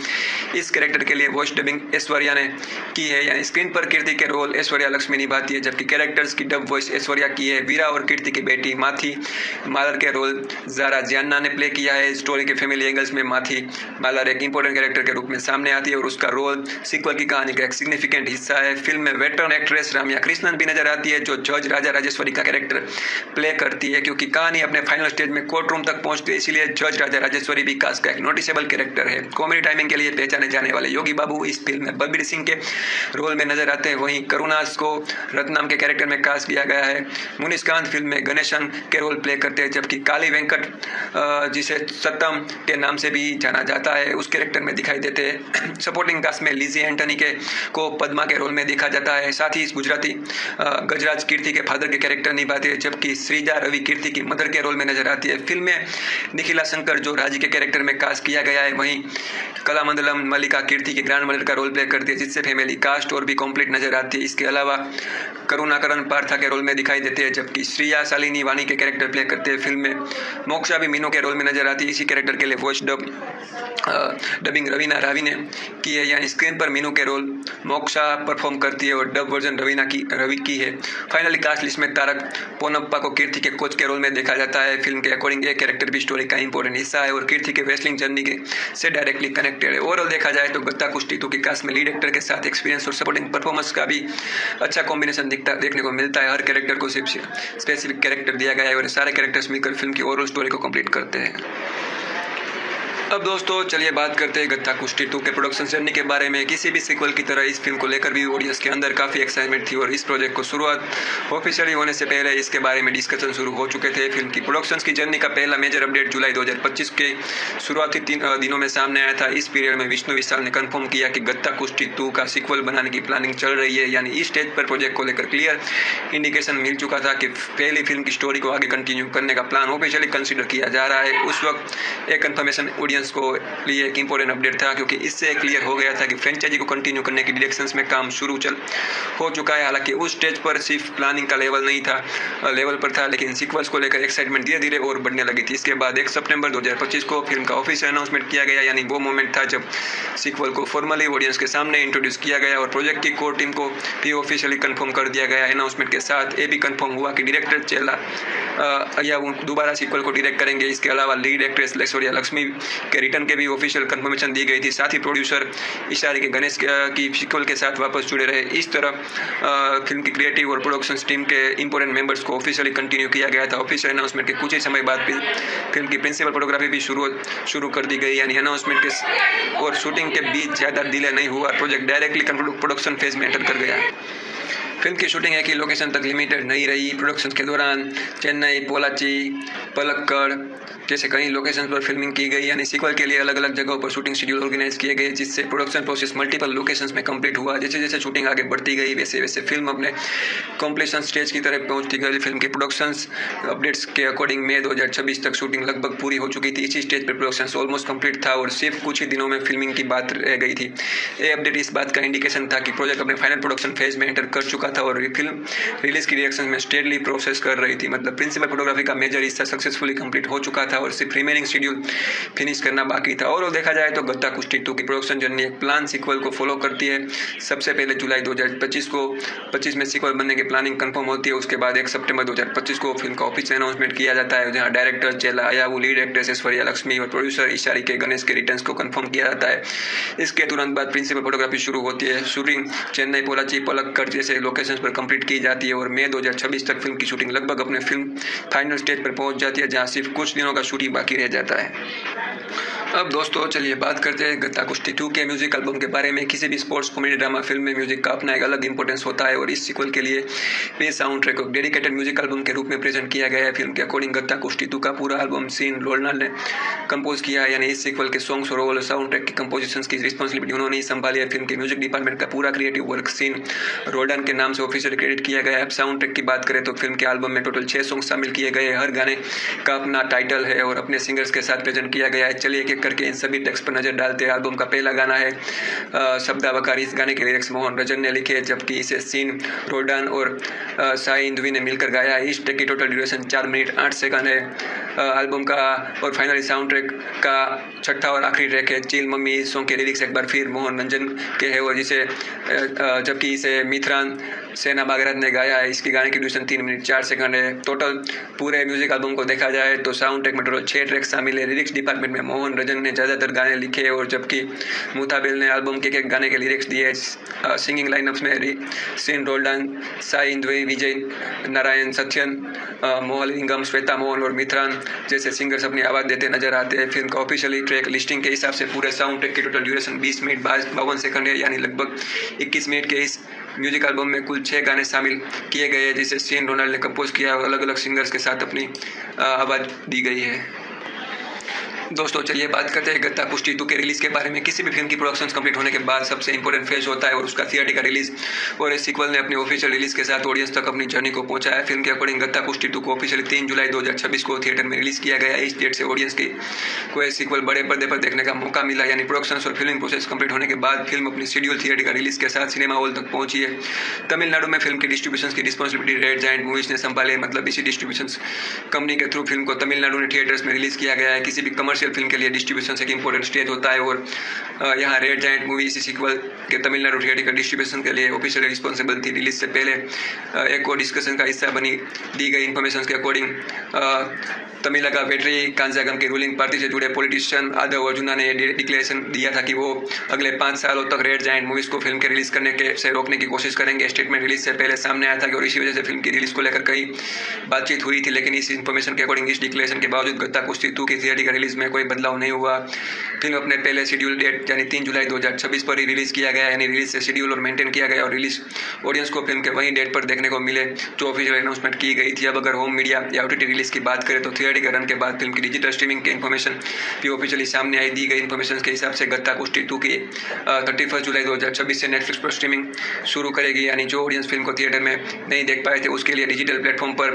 इस कैरेक्टर के लिए वॉइस डबिंग ऐश्वर्या ने की है, यानी स्क्रीन पर कीर्ति के रोल ऐश्वर्या लक्ष्मी निभाती है जबकि कैरेक्टर्स की डब वॉइस ऐश्वर्या की है। वीरा और कीर्ति की बेटी माथी मालर के रोल जारा जियान्ना ने प्ले किया है। स्टोरी के फैमिली एंगल्स में माथी मालर एक इंपॉर्टेंट कैरेक्टर के रूप में सामने आती है और उसका रोल सीक्वल की कहानी का एक सिग्निफिकेंट हिस्सा है। फिल्म में वेटरन एक्ट्रेस राम्या कृष्णन भी नजर आती है जो जज राजा राजेश्वरी का कैरेक्टर प्ले करती है। क्योंकि कहानी अपने फाइनल स्टेज में कोर्ट रूम तक पहुंचती है इसीलिए जज राजा राजेश्वरी भी कास्ट का एक नोटिसेबल कैरेक्टर है। कॉमेडी टाइमिंग के लिए पहचाने जाने वाले योगी बाबू इस फिल्म में बलबीर सिंह के रोल में नजर आते हैं। वहीं करुणास को रत्नाम के कैरेक्टर में कास्ट किया गया है। मुनिष्कांत फिल्म में गणेशन के रोल प्ले करते हैं जबकि काली वेंकट जिसे सत्यम के नाम से भी जाना जाता है उस कैरेक्टर में दिखाई देते हैं। सपोर्टिंग कास्ट में लिजी एंटनी को पद्मा के रोल में देखा जाता है। साथ ही इस गुजराती गजराज कीर्ति के फादर के कैरेक्टर निभाते हैं जबकि श्रीजा रवि कीर्ति की मदर के रोल में नजर आती है। फिल्म में निखिला शंकर जो राजी के कैरेक्टर में कास्ट किया गया है। वहीं कलामंडलम मल्लिका कीर्ति के ग्रैंड मदर का रोल प्ले करती है जिससे फैमिली कास्ट और भी कंप्लीट नजर आती है। इसके अलावा करुणाकरण पार्था के रोल में दिखाई देते हैं जबकि श्रिया शालिनी वानी के कैरेक्टर प्ले करते हैं। फिल्म में मोक्षा भी मीनू के रोल में नजर आती है। इसी कैरेक्टर के लिए वॉइस डबिंग रवीना रावी ने की है, यानी स्क्रीन पर मीनू के रोल मोक्षा परफॉर्म करती है और डब वर्जन रवि की है। फाइनली कास्ट लिस्ट में तारक पोनप्पा को कीर्ति के कोच के रोल में देखा जाता है। फिल्म के अकॉर्डिंग ये कैरेक्टर भी स्टोरी का इंपॉर्टेंट हिस्सा है और कीर्ति के रेसलिंग जर्नी से डायरेक्टली कनेक्टेड है। ओवरऑल देखा जाए तो गत्ता कुश्ती 2 की कास्ट में लीड एक्टर के साथ एक्सपीरियंस और सपोर्टिंग परफॉर्मेंस का भी अच्छा कॉम्बिनेशन देखने को मिलता है। हर कैरेक्टर को सिर्फ स्पेसिफिक कैरेक्टर दिया गया है और सारे कैरेक्टर्स मिलकर फिल्म की ओवरऑल स्टोरी को कंप्लीट करते हैं। अब दोस्तों चलिए बात करते हैं गत्ता कुश्ती 2 के प्रोडक्शन जर्नी के बारे में। किसी भी सीक्वल की तरह इस फिल्म को लेकर भी ऑडियंस के अंदर काफ़ी एक्साइटमेंट थी और इस प्रोजेक्ट को शुरुआत ऑफिशियली होने से पहले इसके बारे में डिस्कशन शुरू हो चुके थे। फिल्म की प्रोडक्शन की जर्नी का पहला मेजर अपडेट जुलाई 2025 के शुरुआती दिनों में सामने आया था। इस पीरियड में विष्णु विशाल ने कंफर्म किया कि गत्ता कुश्ती 2 का सीक्वल बनाने की प्लानिंग चल रही है, यानी इस स्टेज पर प्रोजेक्ट को लेकर क्लियर इंडिकेशन मिल चुका था कि पहली फिल्म की स्टोरी को आगे कंटिन्यू करने का प्लान ऑफिशियली कंसिडर किया जा रहा है। उस वक्त एक कंफर्मेशन ऑडियंस को एक इंपॉर्टेंट अपडेट था क्योंकि इससे क्लियर हो गया था कि फ्रेंचाइजी को कंटिन्यू करने की डायरेक्शंस में काम शुरू हो चुका है। हालांकि उस स्टेज पर सिर्फ प्लानिंग का लेवल पर था लेकिन सीक्वल्स को लेकर एक्साइटमेंट धीरे धीरे और बढ़ने लगी थी। इसके बाद 1 सितंबर 2025 को फिल्म का ऑफिशियल अनाउंसमेंट किया गया, यानी वो मोमेंट था जब सीक्वल को फॉर्मली ऑडियंस के सामने इंट्रोड्यूस किया गया और प्रोजेक्ट की कोर टीम को भी ऑफिशियली कंफर्म कर दिया गया। अनाउंसमेंट के साथ ये भी कंफर्म हुआ कि डायरेक्टर चेला या दोबारा सीक्वल को डायरेक्ट करेंगे। इसके अलावा लीड एक्ट्रेस ऐश्वर्या लक्ष्मी के रिटर्न के भी ऑफिशियल कंफर्मेशन दी गई थी। साथ ही प्रोड्यूसर इशारे के गणेश की सीक्वल के साथ वापस जुड़े रहे। इस तरह फिल्म की क्रिएटिव और प्रोडक्शन टीम के इंपॉर्टेंट मेंबर्स को ऑफिशियली कंटिन्यू किया गया था। ऑफिशियल अनाउंसमेंट के कुछ ही समय बाद फिल्म की प्रिंसिपल फोटोग्राफी भी शुरू कर दी गई, यानी अनाउंसमेंट के और शूटिंग के बीच ज़्यादा डिले नहीं हुआ। प्रोजेक्ट डायरेक्टली प्रोडक्शन फेज में एंटर कर गया। फिल्म की शूटिंग एक ही लोकेशन तक लिमिटेड नहीं रही। प्रोडक्शन के दौरान चेन्नई, पोलाची, पलक्कड़ जैसे कई लोकेशन पर फिल्मिंग की गई, यानी सीक्वल के लिए अलग अलग जगहों पर शूटिंग शेड्यूल ऑर्गेनाइज किए गए, जिससे प्रोडक्शन प्रोसेस मल्टीपल लोकेशंस में कंप्लीट हुआ। जैसे जैसे शूटिंग आगे बढ़ती गई वैसे वैसे फिल्म अपने कॉम्प्लीशन स्टेज की तरफ पहुंचती गई। फिल्म के प्रोडक्शंस अपडेट्स के अकॉर्डिंग मई 2026 तक शूटिंग लगभग पूरी हो चुकी थी। इसी स्टेज पर प्रोडक्शन ऑलमोस्ट कंप्लीट था और सिर्फ कुछ ही दिनों में फिल्मिंग की बात रह गई थी। ये अपडेट इस बात का इंडिकेशन था कि प्रोजेक्ट अपने फाइनल प्रोडक्शन फेज में एंटर कर चुका था और फिल्म रिलीज की रिएक्शन में स्टेडली प्रोसेस कर रही थी। मतलब प्रिंसिपल फोटोग्राफी का मेजर हिस्सा सक्सेसफुली कंप्लीट हो चुका था और सिर्फ रिमेनिंग शेड्यूल फिनिश करना बाकी था। और देखा जाए तो गत्ता कुश्ती 2 की प्रोडक्शन जर्नी एक प्लान सीक्वल को फॉलो करती है। सबसे पहले जुलाई 2025 में सीक्वल बनने की प्लानिंग कंफर्म होती है। उसके बाद 1 सितंबर 2025 को फिल्म का ऑफिशियल अनाउंसमेंट किया जाता है, जहां डायरेक्टर चेला अयाबू, लीड एक्ट्रेस ऐश्वर्या लक्ष्मी और प्रोड्यूसर इशारी के गणेश के रिटर्न्स को कंफर्म किया जाता है। इसके तुरंत बाद प्रिंसिपल फोटोग्राफी शुरू होती है। शूटिंग चेन्नई, पोलाची, पलक्कड़ जैसे लोकेशंस पर कंप्लीट की जाती है और मई 2026 तक फिल्म की शूटिंग लगभग अपने फिल्म फाइनल स्टेज पर पहुंच जाती है, जहां सिर्फ कुछ दिनों का शूटिंग बाकी रह जाता है। अब दोस्तों चलिए बात करते हैं गत्ता कुश्ती 2 के म्यूजिक एल्बम के बारे में। किसी भी स्पोर्ट्स कॉमेडी ड्रामा फिल्म में म्यूजिक का अपना एक अलग इंपॉर्टेंस होता है और इस सीक्वल के लिए ये साउंड ट्रैक को डेडिकेटेड म्यूजिक एल्बम के रूप में प्रेजेंट किया गया है। फिल्म के अकॉर्डिंग गत्ता कुश्ती 2 का पूरा एल्बम सीन रोल्डन ने कंपोज किया है, यानी इस सीक्वल के सॉन्ग्स और ओवरऑल साउंड ट्रैक की कंपोजिशंस की रिस्पॉन्सिबिलिटी उन्होंने ही संभाली है। फिल्म के म्यूजिक डिपार्टमेंट का पूरा क्रिएटिव वर्क सीन रोल्डन के नाम से ऑफिशियली क्रेडिट किया गया है। अब साउंड ट्रैक की बात करें तो फिल्म के एल्बम में टोटल 6 सॉन्ग शामिल किए गए हैं। हर गाने का अपना टाइटल है और अपने सिंगर्स के साथ प्रेजेंट किया गया है। चलिए एक एक करके इन सभी टेक्स्ट पर नजर डालते हैं। एल्बम का पहला गाना है शब्दावकारी। इस गाने के लिरिक्स मोहन रजन ने लिखे, जबकि इसे सीन रोल्डन और साई इंदवी ने मिलकर गाया है। इस ट्रैक की टोटल ड्यूरेशन 4 मिनट 8 सेकंड है। एल्बम का और फाइनली साउंड ट्रैक का छठा और आखिरी ट्रैक है चिल मम्मी। इस सॉन्ग के लिरिक्स एक बार फिर मोहन रंजन के है और जबकि इसे मिथरान सेना बागरत ने गाया है। इसकी गाने की ड्यूरेशन 3 मिनट 4 सेकंड है। टोटल पूरे म्यूजिक एल्बम को देखा जाए तो साउंड ट्रैक में टोटल 6 ट्रैक शामिल है। लिरिक्स डिपार्टमेंट में मोहन रजन ने ज़्यादातर गाने लिखे और जबकि मुताबिल ने एल्बम के एक गाने के लिरिक्स दिए। सिंगिंग लाइनअप्स में सीन रोल्डन, साई इंदवी, विजय नारायण, सत्यन, मोहलिंगम, श्वेता मोहन और मिथरान जैसे सिंगर्स अपनी आवाज़ देते नजर आते हैं। फिल्म का ऑफिशियली ट्रैक लिस्टिंग के हिसाब से पूरे साउंड ट्रैक की टोटल ड्यूरेशन 20 मिनट 52 सेकंड है, यानी लगभग 21 मिनट के इस म्यूजिक एल्बम में कुल 6 गाने शामिल किए गए हैं, जिसे सीन रोनाल्ड ने कंपोज किया और अलग अलग सिंगर्स के साथ अपनी आवाज़ दी गई है। दोस्तों चलिए बात करते हैं गत्ता कुश्ती 2 के रिलीज के बारे में। किसी भी फिल्म की प्रोडक्शन कंप्लीट होने के बाद सबसे इंपॉर्टेंट फेज होता है और उसका थिएटर रिलीज, और इस सीक्वल ने अपनी ऑफिशियल रिलीज के साथ ऑडियंस तक अपनी जर्नी को पहुंचाया। फिल्म के अकॉर्डिंग गत्ता कुश्ती 2 को ऑफिशियली 3 जुलाई 2026 को थिएटर में रिलीज किया गया। इस डेट से ऑडियंस को यह सीक्वल बड़े पर्दे पर देखने का मौका मिला, यानी प्रोडक्शन और फिल्मिंग प्रोसेस कंप्लीट होने के बाद फिल्म अपनी शेड्यूल थिएटर रिलीज के साथ सिनेमा हॉल तक पहुंची है। तमिलनाडु में फिल्म की डिस्ट्रीब्यूशन की रिस्पॉन्सिबिलिटी रेड जायंट मूवीज ने संभाली है। मतलब इसी डिस्ट्रीब्यूशन कंपनी के थ्रू फिल्म को तमिलनाडु ने थिएटर्स में रिलीज किया गया है। किसी भी कमर्शियल फिल्म के लिए डिस्ट्रीब्यूशन एक इंपॉर्टेंट स्टेज होता है और यहाँ रेड जायंट मूवी इसी सीक्वल के तमिलनाडु थिएटर का डिस्ट्रीब्यूशन के लिए ऑफिशियली रिस्पॉन्सिबल थी। रिलीज से पहले एक और डिस्कशन का हिस्सा बनी दी गई इन्फॉर्मेशन के अकॉर्डिंग तमिलनाडु वेट्री कांजागम की रूलिंग पार्टी से जुड़े पॉलिटिशियन आदव अर्जुना ने डिक्लेरेशन दिया था कि वो अगले 5 सालों तक रेड जायंट मूवीज को फिल्म के रिलीज करने से रोकने की कोशिश करेंगे। स्टेटमेंट रिलीज से पहले सामने आया था कि और इसी वजह से फिल्म की रिलीज को लेकर कई बातचीत हुई थी, लेकिन इस इन्फॉर्मेशन के अकॉर्डिंग इस डिक्लेरेशन के बावजूद गत्ता कुश्ती 2 की थिएटर रिलीज में कोई बदलाव नहीं हुआ। फिल्म अपने पहले शेड्यूल डेट यानी 3 जुलाई 2026 पर ही रिलीज किया गया, यानी रिलीज से शेड्यूल और मेंटेन किया गया और रिलीज ऑडियंस को फिल्म के वही डेट पर देखने को मिले जो ऑफिशियल अनाउंसमेंट की गई थी। अब अगर होम मीडिया या OTT रिलीज की बात करें तो थिएटर के रन के बाद फिल्म की डिजिटल स्ट्रीमिंग की इन्फॉर्मेशन भी ऑफिशियली सामने आई। दी गई इन्फॉर्मेशन के हिसाब से गत्ता कुश्ती 2 की 31 जुलाई 2026 से नेटफ्लिक्स पर स्ट्रीमिंग शुरू करेगी, यानी जो ऑडियंस फिल्म को थिएटर में नहीं देख पाए थे उसके लिए डिजिटल प्लेटफॉर्म पर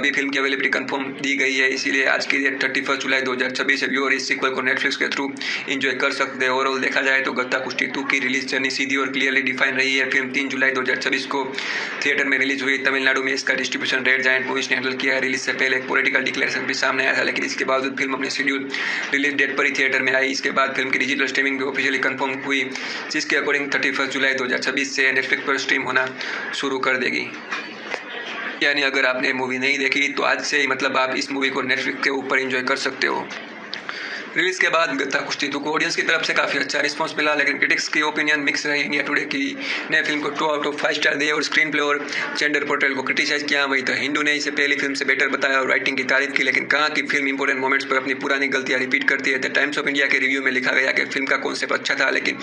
भी फिल्म की अवेलेबिलिटी कंफर्म दी गई है। इसीलिए आज की डेट 31 जुलाई 2026 से व्यूअर इस सीक्वल को नेटफ्लिक्स के थ्रू एंजॉय कर सकते हैं। ओवरऑल देखा जाए तो गत्ता कुश्ती 2 की रिलीज जर्नी सीधी और क्लियरली डिफाइन रही है। फिल्म 3 जुलाई 2026 को थिएटर में रिलीज हुई। तमिलनाडु में इसका डिस्ट्रीब्यूशन रेड जायंट मूवीज ने हैंडल किया है। रिलीज से पहले एक पॉलिटिकल डिक्लेरेशन भी सामने आया था, लेकिन इसके बावजूद फिल्म अपने शेड्यूल रिलीज डेट पर ही थिएटर में आई। इसके बाद फिल्म की डिजिटल स्ट्रीमिंग भी ऑफिशियली कंफर्म हुई, जिसके अकॉर्डिंग 31 जुलाई 2026 से नेटफ्लिक्स पर स्ट्रीम होना शुरू कर देगी। यानी अगर आपने मूवी नहीं देखी तो आज से ही मतलब आप इस मूवी को नेटफ्लिक्स के ऊपर एंजॉय कर सकते हो। रिलीज के बाद गत्ता कुश्ती 2 को ऑडियंस की तरफ से काफ़ी अच्छा रिस्पांस मिला, लेकिन क्रिटिक्स की ओपिनियन मिक्स रही। इंडिया टुडे की ने फिल्म को 2 आउट ऑफ 5 स्टार दिए और स्क्रीन प्ले और जेंडर पोर्ट्रेल को क्रिटिसाइज किया। वही तो हिंदू ने इसे पहली फिल्म से बेटर बताया और राइटिंग की तारीफ की, लेकिन कहा कि फिल्म इंपॉर्टेंट मोमेंट्स पर अपनी पुरानी गलतियां रिपीट करती है। द टाइम्स ऑफ इंडिया के रिव्यू में लिखा गया कि फिल्म का कॉन्सेप्ट अच्छा था, लेकिन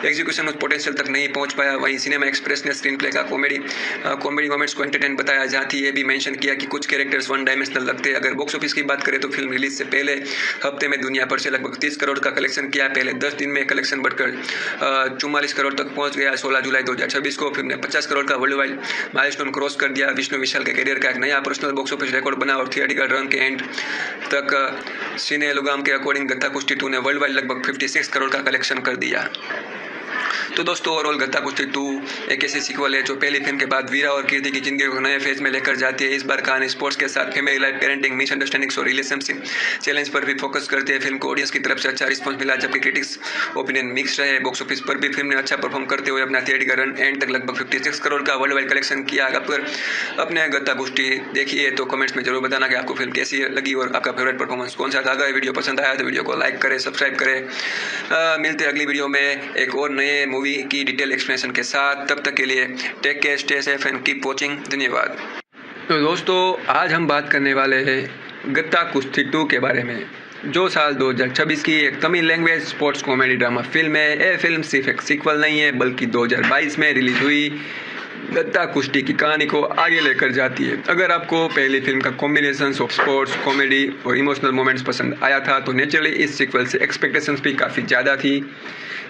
एग्जीक्यूशन उस पोटेंशियल तक नहीं पहुंच पाया। वहीं सिनेमा एक्सप्रेस ने स्क्रीन प्ले का कॉमेडी मोमेंट्स को एंटरटेन बताया, जहाँ थी ये भी मेंशन किया कि कुछ कैरेक्टर्स वन डायमेंशनल लगते हैं। अगर बॉक्स ऑफिस की बात करें तो फिल्म रिलीज से पहले हफ्ते में दुनिया भर से लगभग 30 करोड़ का कलेक्शन किया। पहले 10 दिन में कलेक्शन बढ़कर 44 करोड़ तक पहुंच गया। 16 जुलाई 2026 को फिल्म ने 50 करोड़ का वर्ल्ड वाइड माइलस्टोन क्रॉस कर दिया। विष्णु विशाल के करियर का एक नया पर्सनल बॉक्स ऑफिस रिकॉर्ड बना और थिएटिकल रन के एंड तक सिने लुगाम के अकॉर्डिंग गत्ता कुश्ती 2 ने वर्ल्ड वाइड लगभग 56 करोड़ का कलेक्शन कर दिया। तो दोस्तों ओवरऑल गत्ता कुश्ती 2 एक ऐसी सीक्वल है जो पहली फिल्म के बाद वीरा और कीर्ति की जिंदगी को नए फेज में लेकर जाती है। इस बार कहानी स्पोर्ट्स के साथ फैमिली लाइफ, पेरेंटिंग, मिसअंडरस्टैंडिंग्स और रिलेशनशिप चैलेंज पर भी फोकस करती है। फिल्म को ऑडियंस की तरफ से अच्छा रिस्पांस मिला, जबकि क्रिटिक्स ओपिनियन मिक्स रहे। बॉक्स ऑफिस पर भी फिल्म ने अच्छा परफॉर्म करते हुए अपना थिएटिकल रन एंड तक लगभग 56 करोड़ का वर्ल्ड वाइड कलेक्शन किया। अगर अपने गत्ता कुश्ती देखी है तो कमेंट्स में जरूर बताना कि आपको फिल्म कैसी लगी और आपका फेवरेट परफॉर्मेंस कौन सा था। अगर वीडियो पसंद आया तो वीडियो को लाइक करें, सब्सक्राइब करें। मिलते हैं अगली वीडियो में एक और नए मूवी की डिटेल एक्सप्लेनेशन के साथ। तब तक के लिए take care, stay safe and keep watching. धन्यवाद। तो दोस्तों आज हम बात करने वाले हैं गत्ता कुश्ती 2 के बारे में, जो साल 2026 की एक Tamil language sports comedy drama film है। ये फिल्म सिर्फ एक सीक्वल नहीं है बल्कि 2022 में रिलीज हुई गत्ता कुश्ती की कहानी को आगे लेकर जाती है। अगर आपको पहली फिल्म का कॉम्बिनेशन ऑफ स्पोर्ट्स, कॉमेडी और इमोशनल मोमेंट्स पसंद आया था तो नेचुरली इस सीक्वल से एक्सपेक्टेशंस भी काफ़ी ज़्यादा थी।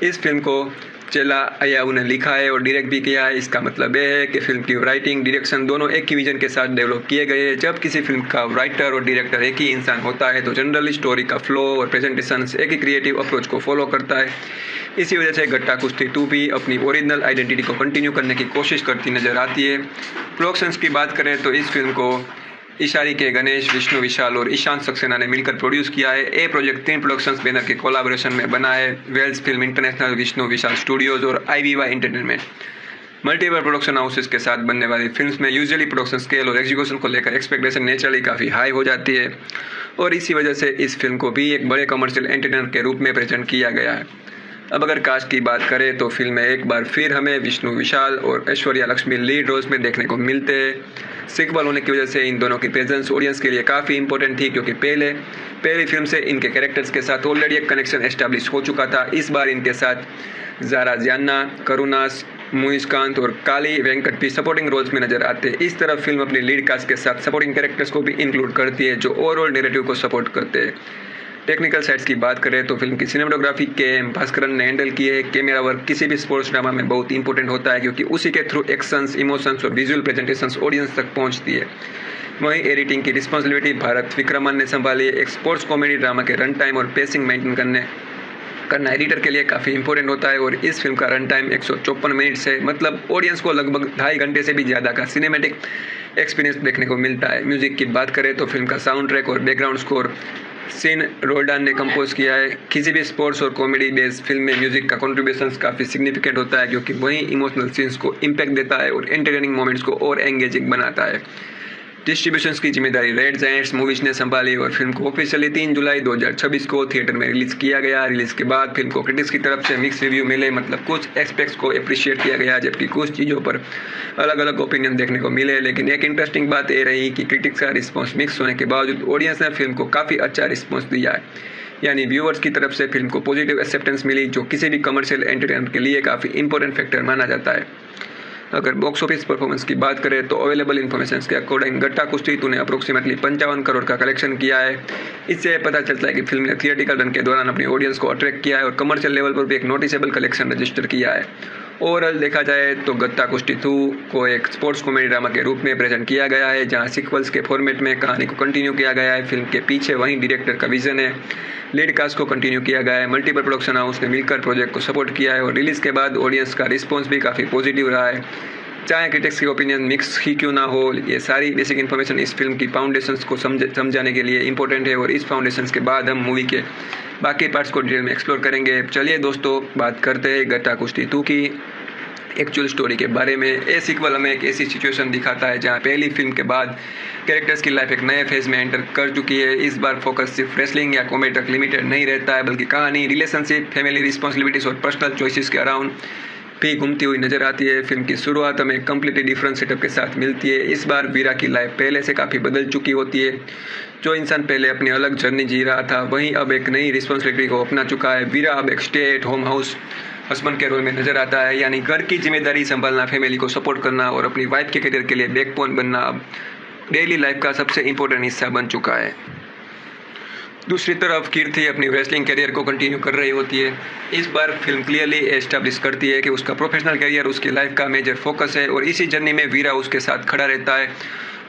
इस फिल्म को चेला अय्यावू ने लिखा है और डायरेक्ट भी किया है। इसका मतलब यह है कि फिल्म की राइटिंग, डायरेक्शन दोनों एक ही विजन के साथ डेवलप किए गए हैं। जब किसी फिल्म का राइटर और डायरेक्टर एक ही इंसान होता है तो जनरली स्टोरी का फ्लो और प्रेजेंटेशन एक ही क्रिएटिव अप्रोच को फॉलो करता है। इसी वजह से गत्ता कुश्ती 2 भी अपनी ओरिजिनल आइडेंटिटी को कंटिन्यू करने की कोशिश करती नजर आती है। प्रोडक्शंस की बात करें तो इस फिल्म को इशारी के गणेश, विष्णु विशाल और ईशांत सक्सेना ने मिलकर प्रोड्यूस किया है। ये प्रोजेक्ट 3 प्रोडक्शंस बैनर के कोलैबोरेशन में बना है, वेल्स फिल्म इंटरनेशनल, विष्णु विशाल स्टूडियोज और IVY entertainment. Multiple production houses के साथ बनने वाली फिल्म्स में यूजुअली प्रोडक्शन स्केल और एग्जीक्यूशन को लेकर एक्सपेक्टेशन नेचुरली काफ़ी हाई हो जाती है और इसी वजह से इस फिल्म को भी एक बड़े कमर्शियल एंटरटेनर के रूप में प्रेजेंट किया गया है। अब अगर कास्ट की बात करें तो फिल्म में एक बार फिर हमें विष्णु विशाल और ऐश्वर्या लक्ष्मी लीड रोल्स में देखने को मिलते हैं। सीक्वल होने की वजह से इन दोनों की प्रेजेंस ऑडियंस के लिए काफ़ी इंपॉर्टेंट थी, क्योंकि पहली फिल्म से इनके कैरेक्टर्स के साथ ऑलरेडी एक कनेक्शन एस्टैब्लिश हो चुका था। इस बार इनके साथ ज़ारा जियान्ना, करुणास, मुइज़कांत और काली वेंकट भी सपोर्टिंग रोल्स में नजर आते हैं। इस तरह फिल्म अपनी लीड कास्ट के साथ सपोर्टिंग कैरेक्टर्स को भी इंक्लूड करती है जो ओवरऑल नैरेटिव को सपोर्ट करते हैं। टेक्निकल साइड्स की बात करें तो फिल्म की सिनेमेटोग्राफी के भास्करन ने हैंडल की है। कैमरा वर्क किसी भी स्पोर्ट्स ड्रामा में बहुत इंपॉर्टेंट होता है, क्योंकि उसी के थ्रू एक्शंस, इमोशंस और विजुअल प्रेजेंटेशंस ऑडियंस तक पहुंचती है। वहीं एडिटिंग की रिस्पॉन्सिबिलिटी भारत विक्रमन ने संभाली है। एक स्पोर्ट्स कॉमेडी ड्रामा के रन टाइम और पेसिंग मेंटेन करना एडिटर के लिए काफ़ी इंपॉर्टेंट होता है और इस फिल्म का रन टाइम 154 मिनट्स है, मतलब ऑडियंस को लगभग 2.5 घंटे से भी ज़्यादा का सिनेमैटिक एक्सपीरियंस देखने को मिलता है। म्यूजिक की बात करें तो फिल्म का साउंड ट्रैक और बैकग्राउंड स्कोर सीन रोल्डान ने कंपोज किया है। किसी भी स्पोर्ट्स और कॉमेडी बेस्ड फिल्म में म्यूजिक का कंट्रीब्यूशन काफ़ी सिग्निफिकेंट होता है, क्योंकि वही इमोशनल सीन्स को इम्पैक्ट देता है और एंटरटेनिंग मोमेंट्स को और एंगेजिंग बनाता है। डिस्ट्रीब्यूशन की जिम्मेदारी रेड जायंट्स मूवीज ने संभाली और फिल्म को ऑफिशियली 3 जुलाई 2026 को थिएटर में रिलीज किया गया। रिलीज के बाद फिल्म को क्रिटिक्स की तरफ से मिक्स रिव्यू मिले, मतलब कुछ एस्पेक्ट्स को अप्रिशिएट किया गया जबकि कुछ चीज़ों पर अलग अलग ओपिनियन देखने को मिले। लेकिन एक इंटरेस्टिंग बात ये रही कि क्रिटिक्स का रिस्पॉन्स मिक्स होने के बावजूद ऑडियंस ने फिल्म को काफ़ी अच्छा रिस्पॉन्स दिया है, यानी व्यूअर्स की तरफ से फिल्म को पॉजिटिव एक्सेप्टेंस मिली, जो किसी भी कमर्शियल एंटरटेनमेंट के लिए काफ़ी इंपॉर्टेंट फैक्टर माना जाता है। अगर बॉक्स ऑफिस परफॉर्मेंस की बात करें तो अवेलेबल इन्फॉर्मेशन के अकॉर्डिंग गत्ता कुश्ती 2 ने अप्रोक्सीमेटली 55 करोड़ का कलेक्शन किया है। इससे पता चलता है कि फिल्म ने थिएटिकल रन के दौरान अपनी ऑडियंस को अट्रैक्ट किया है और कमर्शियल लेवल पर भी एक नोटिसेबल कलेक्शन रजिस्टर किया है। ओवरऑल देखा जाए तो गत्ता कुश्ती 2 को एक स्पोर्ट्स कॉमेडी ड्रामा के रूप में प्रेजेंट किया गया है, जहां सीक्वल्स के फॉर्मेट में कहानी को कंटिन्यू किया गया है। फिल्म के पीछे वहीं डायरेक्टर का विजन है, लीड कास्ट को कंटिन्यू किया गया है। मल्टीपल प्रोडक्शन हाउस ने मिलकर प्रोजेक्ट को सपोर्ट किया है और रिलीज के बाद ऑडियंस का रिस्पॉन्स भी काफ़ी पॉजिटिव रहा है। चाहे क्रिटिक्स की ओपिनियन मिक्स ही क्यों ना हो, ये सारी बेसिक इन्फॉर्मेशन इस फिल्म की फाउंडेशंस को समझाने के लिए इंपॉर्टेंट है और इस फाउंडेशंस के बाद हम मूवी के बाकी पार्ट्स को डिटेल में एक्सप्लोर करेंगे। चलिए दोस्तों बात करते हैं गत्ता कुश्ती 2 की। एक्चुअल स्टोरी के बारे में। ये सीक्वल हमें एक ऐसी सिचुएशन दिखाता है जहां पहली फिल्म के बाद कैरेक्टर्स की लाइफ एक नए फेज में एंटर कर चुकी है। इस बार फोकस सिर्फ रेसलिंग या कॉमेडी तक लिमिटेड नहीं रहता है, बल्कि कहानी, रिलेशनशिप, फैमिली रिस्पॉन्सिबिलिटीज और पर्सनल चॉइसेस के अराउंड भी घूमती हुई नजर आती है। फिल्म की शुरुआत हमें कम्प्लीटली डिफरेंट सेटअप के साथ मिलती है। इस बार वीरा की लाइफ पहले से काफ़ी बदल चुकी होती है। जो इंसान पहले अपनी अलग जर्नी जी रहा था, वहीं अब एक नई रिस्पॉन्सिबिलिटी को अपना चुका है। वीरा अब एक stay at home house husband के रोल में नजर आता है, यानी घर की जिम्मेदारी संभालना, फैमिली को सपोर्ट करना और अपनी वाइफ के करियर के लिए बैकबोन बनना अब डेली लाइफ का सबसे इम्पोर्टेंट हिस्सा बन चुका है। दूसरी तरफ कीर्ति अपनी रेसलिंग करियर को कंटिन्यू कर रही होती है। इस बार फिल्म क्लियरली एस्टैब्लिश करती है कि उसका प्रोफेशनल करियर उसकी लाइफ का मेजर फोकस है और इसी जर्नी में वीरा उसके साथ खड़ा रहता है।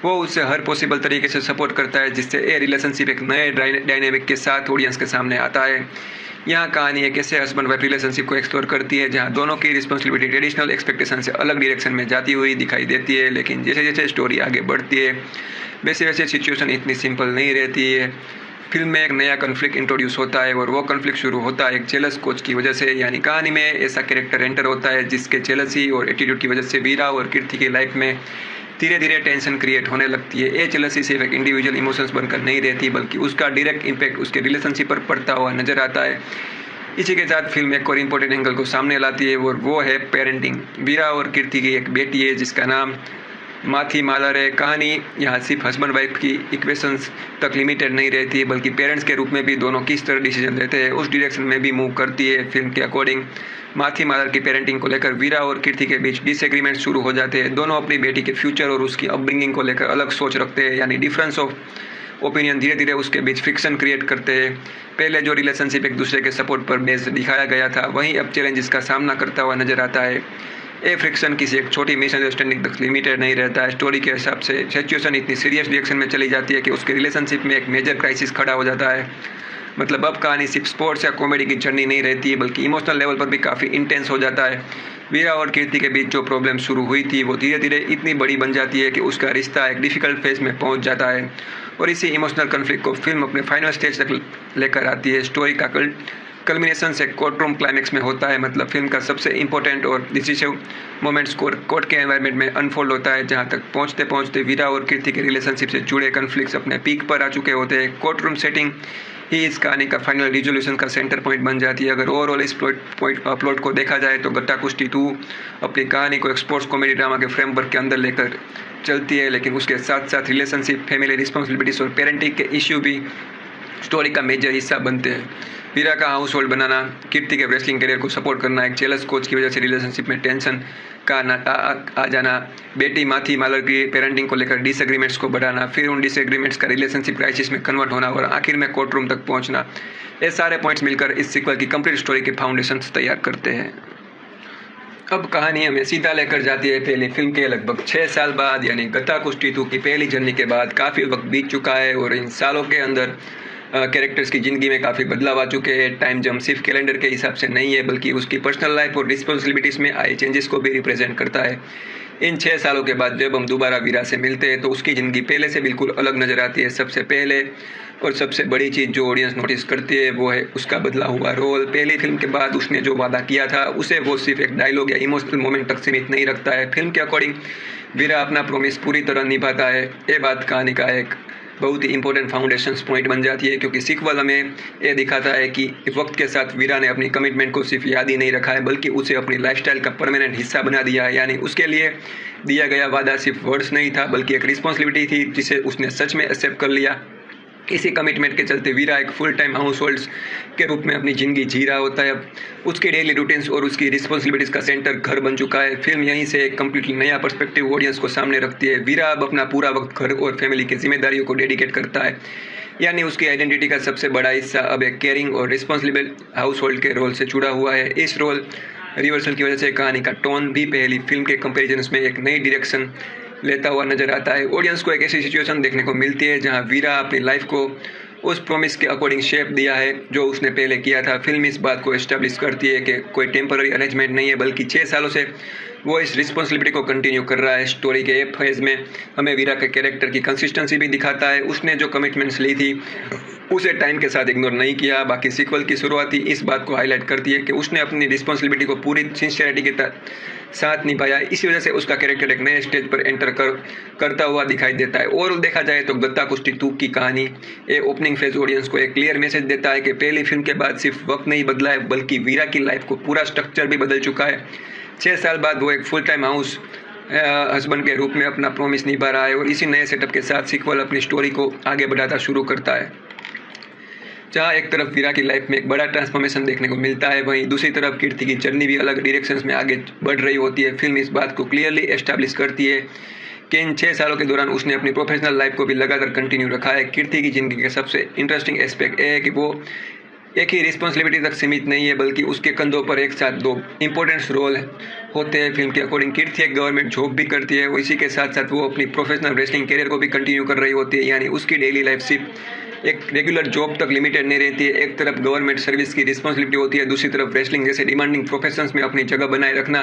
वो उससे हर पॉसिबल तरीके से सपोर्ट करता है, जिससे ये रिलेशनशिप एक नए डायनेमिक के साथ ऑडियंस के सामने आता है। यहाँ कहानी एक ऐसे हस्बैंड वाइफ रिलेशनशिप को एक्सप्लोर करती है जहाँ दोनों की रिस्पॉन्सिबिलिटी ट्रेडिशनल एक्सपेक्टेशन से अलग डायरेक्शन में जाती हुई दिखाई देती है। लेकिन जैसे जैसे स्टोरी आगे बढ़ती है, वैसे वैसे सिचुएशन इतनी सिंपल नहीं रहती है। फिल्म में एक नया कॉन्फ्लिक्ट इंट्रोड्यूस होता है और वो कॉन्फ्लिक्ट शुरू होता है एक जेलस कोच की वजह से। यानी कहानी में ऐसा कैरेक्टर एंटर होता है जिसके जेलसी और एटीट्यूड की वजह से वीरा और कीर्ति की लाइफ में धीरे धीरे टेंशन क्रिएट होने लगती है। ये जेलसी सिर्फ एक इंडिविजुअल इमोशंस बनकर नहीं रहती, बल्कि उसका डायरेक्ट इम्पैक्ट उसके रिलेशनशिप पर पड़ता हुआ नजर आता है। इसी के साथ फिल्म एक और इम्पोर्टेंट एंगल को सामने लाती है और वो है पेरेंटिंग। वीरा और कीर्ति की एक बेटी है जिसका नाम माथी मालर है। कहानी यहाँ सिर्फ हस्बैंड वाइफ की इक्वेशंस तक लिमिटेड नहीं रहती है, बल्कि पेरेंट्स के रूप में भी दोनों किस तरह डिसीजन लेते हैं उस डायरेक्शन में भी मूव करती है। फिल्म के अकॉर्डिंग माथी मालर की पेरेंटिंग को लेकर वीरा और कीर्ति के बीच डिसएग्रीमेंट शुरू हो जाते हैं। दोनों अपनी बेटी के फ्यूचर और उसकी अपब्रिंगिंग को लेकर अलग सोच रखते हैं, यानी डिफरेंस ऑफ ओपिनियन धीरे धीरे उसके बीच फ्रिक्शन क्रिएट करते हैं। पहले जो रिलेशनशिप एक दूसरे के सपोर्ट पर बेस्ड दिखाया गया था, वहीं अब चैलेंजेस का सामना करता हुआ नजर आता है। ये फ्रिक्शन किसी एक छोटी मिसअंडरस्टैंडिंग तक लिमिटेड नहीं रहता है। स्टोरी के हिसाब से सिचुएशन इतनी सीरियस डायरेक्शन में चली जाती है कि उसके रिलेशनशिप में एक मेजर क्राइसिस खड़ा हो जाता है। मतलब अब कहानी सिर्फ स्पोर्ट्स या कॉमेडी की जर्नी नहीं रहती है, बल्कि इमोशनल लेवल पर भी काफ़ी इंटेंस हो जाता है। वीरा और कीर्ति के बीच जो प्रॉब्लम शुरू हुई थी, वो धीरे धीरे इतनी बड़ी बन जाती है कि उसका रिश्ता एक डिफिकल्ट फेज में पहुंच जाता है और इसी इमोशनल कन्फ्लिक्ट को फिल्म अपने फाइनल स्टेज तक लेकर आती है। स्टोरी का कल्मिनेशन से कोर्ट रूम क्लाइमेक्स में होता है। मतलब फिल्म का सबसे इंपॉर्टेंट और डिसिसिव मोमेंट्स कोर्ट के एनवायरनमेंट में अनफोल्ड होता है, जहां तक पहुंचते पहुंचते वीरा और कीर्ति के रिलेशनशिप से जुड़े कन्फ्लिक्ट्स अपने पीक पर आ चुके होते हैं। कोर्ट रूम सेटिंग ही इस कहानी का फाइनल रिजोल्यूशन का सेंटर पॉइंट बन जाती है। अगर ओवरऑल इस प्लॉट को देखा जाए तो गट्टा कुश्ती 2 अपनी कहानी को एक स्पोर्ट्स कॉमेडी ड्रामा के फ्रेमवर्क के अंदर लेकर चलती है, लेकिन उसके साथ साथ रिलेशनशिप, फैमिली रिस्पॉन्सिबिलिटीज और पेरेंटिंग के इश्यू भी स्टोरी का मेजर हिस्सा बनते हैं। वीरा का हाउस होल्ड बनाना, कीर्ति के रेसलिंग करियर को सपोर्ट करना, एक जेलस कोच की वजह से रिलेशनशिप में टेंशन का आ जाना, बेटी माथी मालर की पेरेंटिंग को लेकर डिसएग्रीमेंट्स को बढ़ाना, फिर उन डिसएग्रीमेंट्स का रिलेशनशिप क्राइसिस में कन्वर्ट होना और आखिर में कोर्ट रूम तक पहुंचना, ये सारे पॉइंट्स मिलकर इस सीक्वल की कंप्लीट स्टोरी के फाउंडेशन तैयार करते हैं। अब कहानी हमें सीधा लेकर जाती है पहली फिल्म के लगभग 6 साल बाद, यानी गट्टा कुश्ती 2 की पहली जर्नी के बाद। काफ़ी वक्त बीत चुका है और इन सालों के अंदर कैरेक्टर्स की ज़िंदगी में काफ़ी बदलाव आ चुके हैं। टाइम जंप सिर्फ कैलेंडर के हिसाब से नहीं है, बल्कि उसकी पर्सनल लाइफ और रिस्पॉन्सिबिलिटीज़ में आए चेंजेस को भी रिप्रेजेंट करता है। इन 6 सालों के बाद जब हम दोबारा वीरा से मिलते हैं तो उसकी ज़िंदगी पहले से बिल्कुल अलग नज़र आती है। सबसे पहले और सबसे बड़ी चीज़ जो ऑडियंस नोटिस करती है वो है उसका बदला हुआ रोल। पहली फिल्म के बाद उसने जो वादा किया था उसे वो सिर्फ एक डायलॉग या इमोशनल मोमेंट तक सीमित नहीं रखता है। फिल्म के अकॉर्डिंग वीरा अपना प्रॉमिस पूरी तरह निभाता है। ये बात कहानी का एक बहुत ही इंपॉर्टेंट फाउंडेशन पॉइंट बन जाती है, क्योंकि सीक्वल हमें ये दिखाता है कि वक्त के साथ वीरा ने अपनी कमिटमेंट को सिर्फ याद ही नहीं रखा है, बल्कि उसे अपनी लाइफस्टाइल का परमानेंट हिस्सा बना दिया है। यानी उसके लिए दिया गया वादा सिर्फ वर्ड्स नहीं था, बल्कि एक रिस्पॉन्सिबिलिटी थी जिसे उसने सच में एक्सेप्ट कर लिया। इसी कमिटमेंट के चलते वीरा एक फुल टाइम हाउस होल्ड के रूप में अपनी ज़िंदगी जी रहा होता है। अब उसके डेली रूटीन्स और उसकी रिस्पॉन्सिबिलिटीज़ का सेंटर घर बन चुका है। फिल्म यहीं से एक कम्प्लीटली नया पर्सपेक्टिव ऑडियंस को सामने रखती है। वीरा अब अपना पूरा वक्त घर और फैमिली की जिम्मेदारियों को डेडिकेट करता है, यानी उसकी आइडेंटिटी का सबसे बड़ा हिस्सा अब एक केयरिंग और रिस्पॉन्सिबल हाउस होल्ड के रोल से जुड़ा हुआ है। इस रोल रिवर्सल की वजह से कहानी का टोन भी पहली फिल्म के कंपेरिजन में एक नई डायरेक्शन लेता हुआ नजर आता है। ऑडियंस को एक ऐसी सिचुएशन देखने को मिलती है जहां वीरा अपनी लाइफ को उस प्रॉमिस के अकॉर्डिंग शेप दिया है जो उसने पहले किया था। फिल्म इस बात को एस्टेब्लिश करती है कि कोई टेम्पररी अरेंजमेंट नहीं है, बल्कि 6 सालों से वो इस रिस्पॉन्सिबिलिटी को कंटिन्यू कर रहा है। स्टोरी के एक फेज में हमें वीरा के कैरेक्टर की कंसिस्टेंसी भी दिखाता है। उसने जो कमिटमेंट्स ली थी उसे टाइम के साथ इग्नोर नहीं किया। बाकी सीक्वल की शुरुआत ही इस बात को हाईलाइट करती है कि उसने अपनी रिस्पॉन्सिबिलिटी को पूरी सिंसियरिटी के साथ निभाया। इसी वजह से उसका कैरेक्टर एक नए स्टेज पर एंटर करता हुआ दिखाई देता है। और देखा जाए तो गत्ता कुश्ती 2 की कहानी ये ओपनिंग फेज ऑडियंस को एक क्लियर मैसेज देता है कि पहली फिल्म के बाद सिर्फ वक्त नहीं बदला है बल्कि वीरा की लाइफ को पूरा स्ट्रक्चर भी बदल चुका है। 6 साल बाद वो एक फुल टाइम हाउस हस्बैंड के रूप में अपना प्रॉमिस निभा रहा है और इसी नए सेटअप के साथ सीक्वल अपनी स्टोरी को आगे बढ़ाता शुरू करता है। जहाँ एक तरफ वीरा की लाइफ में एक बड़ा ट्रांसफॉर्मेशन देखने को मिलता है, वहीं दूसरी तरफ कीर्ति की जर्नी भी अलग डायरेक्शंस में आगे बढ़ रही होती है। फिल्म इस बात को क्लियरली एस्टैब्लिश करती है कि इन 6 सालों के दौरान उसने अपनी प्रोफेशनल लाइफ को भी लगातार कंटिन्यू रखा है। कीर्ति की जिंदगी का सबसे इंटरेस्टिंग एस्पेक्ट ये है कि वो एक ही रिस्पॉन्सिबिलिटी तक सीमित नहीं है बल्कि उसके कंधों पर एक साथ 2 इंपॉर्टेंट रोल होते हैं। फिल्म के अकॉर्डिंग कीर्ति एक गवर्नमेंट जॉब भी करती है, इसी के साथ साथ वो अपनी प्रोफेशनल रेसलिंग करियर को भी कंटिन्यू कर रही होती है। यानी उसकी डेली लाइफ सिर्फ एक रेगुलर जॉब तक लिमिटेड नहीं रहती है। एक तरफ गवर्नमेंट सर्विस की रिस्पॉन्सिबिलिटी होती है, दूसरी तरफ रेसलिंग जैसे डिमांडिंग प्रोफेशंस में अपनी जगह बनाए रखना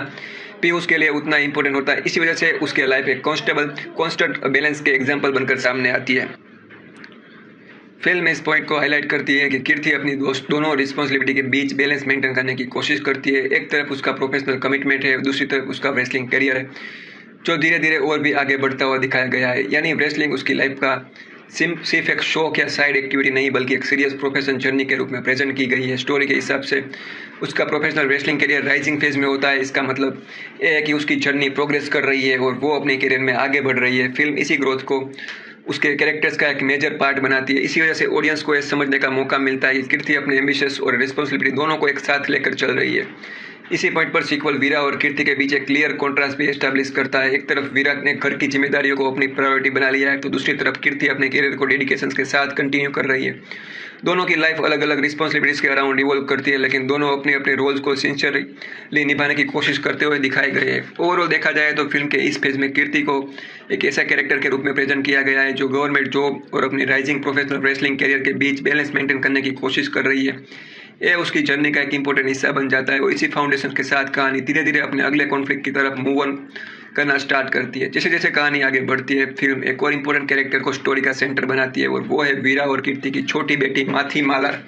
भी उसके लिए उतना इंपॉर्टेंट होता है। इसी वजह से उसके लाइफ एक कॉन्स्टेंट बैलेंस के एग्जाम्पल बनकर सामने आती है। फिल्म इस पॉइंट को हाईलाइट करती है कि कीर्ति अपनी दोनों रिस्पॉन्सिबिलिटी के बीच बैलेंस मेंटेन करने की कोशिश करती है। एक तरफ उसका प्रोफेशनल कमिटमेंट है, दूसरी तरफ उसका रेसलिंग करियर है जो धीरे धीरे और भी आगे बढ़ता हुआ दिखाया गया है। यानी रेसलिंग उसकी लाइफ का सिर्फ एक शौक या साइड एक्टिविटी नहीं बल्कि एक सीरियस प्रोफेशन जर्नी के रूप में प्रेजेंट की गई है। स्टोरी के हिसाब से उसका professional wrestling career rising phase में होता है। इसका मतलब ये है कि उसकी जर्नी प्रोग्रेस कर रही है और वो अपने करियर में आगे बढ़ रही है। फिल्म इसी ग्रोथ को उसके कैरेक्टर्स का एक मेजर पार्ट बनाती है। इसी वजह से ऑडियंस को यह समझने का मौका मिलता है कि कीर्ति अपने एम्बिशियस और रिस्पॉन्सिबिलिटी दोनों को एक साथ लेकर चल रही है। इसी पॉइंट पर सीक्वल वीरा और कीर्ति के बीच एक क्लियर कॉन्ट्रास्ट भी एस्टैब्लिश करता है। एक तरफ वीरा ने घर की जिम्मेदारियों को अपनी प्रायोरिटी बना लिया है तो दूसरी तरफ कीर्ति अपने करियर को डेडिकेशन के साथ कंटिन्यू कर रही है। दोनों की लाइफ अलग अलग रिस्पॉन्सिबिलिटीज के अराउंड रिवॉल्व करती है लेकिन दोनों अपने अपने रोल्स को सिंसियरली निभाने की कोशिश करते हुए दिखाए गए हैं। ओवरऑल देखा जाए तो फिल्म के इस फेज में कीर्ति को एक ऐसा कैरेक्टर के रूप में प्रेजेंट किया गया है जो गवर्नमेंट जॉब और अपनी राइजिंग प्रोफेशनल रेसलिंग करियर के बीच बैलेंस मेंटेन करने की कोशिश कर रही है। यह उसकी जर्नी का एक इंपॉर्टेंट हिस्सा बन जाता है और इसी फाउंडेशन के साथ कहानी धीरे धीरे अपने अगले कॉन्फ्लिक्ट की तरफ मूव ऑन करना स्टार्ट करती है। जैसे जैसे कहानी आगे बढ़ती है फिल्म एक और इम्पोर्टेंट कैरेक्टर को स्टोरी का सेंटर बनाती है और वो है वीरा और कीर्ति की छोटी बेटी माथी मालार।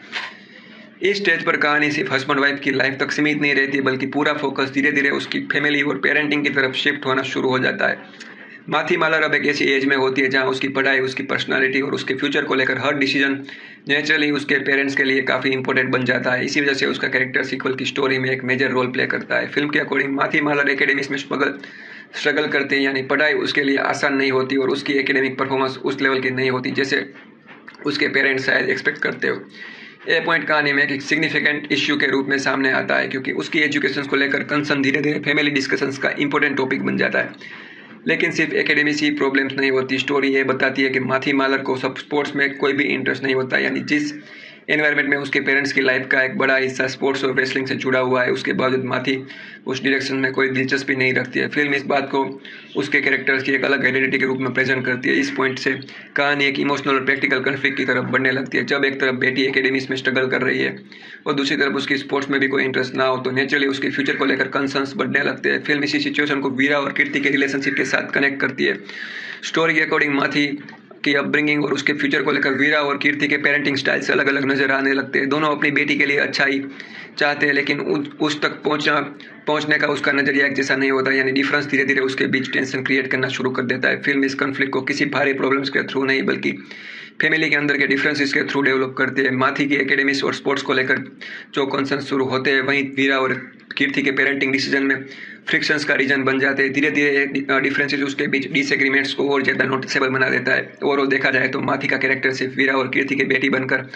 इस स्टेज पर कहानी सिर्फ हस्बैंड वाइफ की लाइफ तक सीमित नहीं रहती बल्कि पूरा फोकस धीरे धीरे उसकी फैमिली और पेरेंटिंग की तरफ शिफ्ट होना शुरू हो जाता है। माथी मालार अब एक ऐसी एज में होती है जहाँ उसकी पढ़ाई, उसकी पर्सनालिटी और उसके फ्यूचर को लेकर हर डिसीजन नेचुरली उसके पेरेंट्स के लिए काफ़ी इंपॉर्टेंट बन जाता है। इसी वजह से उसका कैरेक्टर सीक्वल की स्टोरी में एक मेजर रोल प्ले करता है। फिल्म के अकॉर्डिंग माथी मालार एकेडमिक्स में स्ट्रगल करते हैं, यानी पढ़ाई उसके लिए आसान नहीं होती और उसकी एकेडमिक परफॉर्मेंस उस लेवल की नहीं होती जैसे उसके पेरेंट्स शायद एक्सपेक्ट करते हो। ये पॉइंट कहानी में एक सिग्निफिकेंट इश्यू के रूप में सामने आता है क्योंकि उसकी एजुकेशन को लेकर कंसर्न धीरे धीरे फैमिली डिस्कशंस का इंपॉर्टेंट टॉपिक बन जाता है। लेकिन सिर्फ एकेडमिक ही प्रॉब्लम्स नहीं होती। स्टोरी ये बताती है कि माथी मालार को सब स्पोर्ट्स में कोई भी इंटरेस्ट नहीं होता, यानी जिस एनवायरनमेंट में उसके पेरेंट्स की लाइफ का एक बड़ा हिस्सा स्पोर्ट्स और रेसलिंग से जुड़ा हुआ है उसके बावजूद माथी उस डायरेक्शन में कोई दिलचस्पी नहीं रखती है। फिल्म इस बात को उसके कैरेक्टर्स की एक अलग आइडेंटिटी के रूप में प्रेजेंट करती है। इस पॉइंट से कहानी एक इमोशनल और प्रैक्टिकल कॉन्फ्लिक्ट की तरफ बढ़ने लगती है। जब एक तरफ बेटी एकेडमिक्स में स्ट्रगल कर रही है और दूसरी तरफ उसकी स्पोर्ट्स में भी कोई इंटरेस्ट ना हो तो नेचुरली उसके फ्यूचर को लेकर कंसर्न्स बढ़ने लगते हैं। फिल्म इसी सिचुएशन को वीरा और कीर्ति के रिलेशनशिप के साथ कनेक्ट करती है। स्टोरी के अकॉर्डिंग माथी की अपब्रिंगिंग और उसके फ्यूचर को लेकर वीरा और कीर्ति के पेरेंटिंग स्टाइल से अलग अलग नजर आने लगते हैं। दोनों अपनी बेटी के लिए अच्छा ही चाहते हैं लेकिन उस तक पहुंचने का उसका नजरिया एक जैसा नहीं होता, यानी डिफरेंस धीरे धीरे उसके बीच टेंशन क्रिएट करना शुरू कर देता है। फिल्म इस कॉन्फ्लिक्ट को किसी भारी प्रॉब्लम्स के थ्रू नहीं बल्कि फैमिली के अंदर के डिफरेंसेस के थ्रू डेवलप करते हैं। माथी की एकेडमिक्स और स्पोर्ट्स को लेकर जो कंसर्न शुरू होते हैं वहीं वीरा और कीर्ति के पेरेंटिंग डिसीजन में फ्रिक्शंस का रीजन बन जाते हैं। धीरे धीरे डिफरेंसेस उसके बीच डिसएग्रीमेंट्स को और ज़्यादा नोटिसेबल बना देता है। ओवरऑल देखा जाए तो माथी का कैरेक्टर सिर्फ वीरा और कीर्ति की बेटी बनकर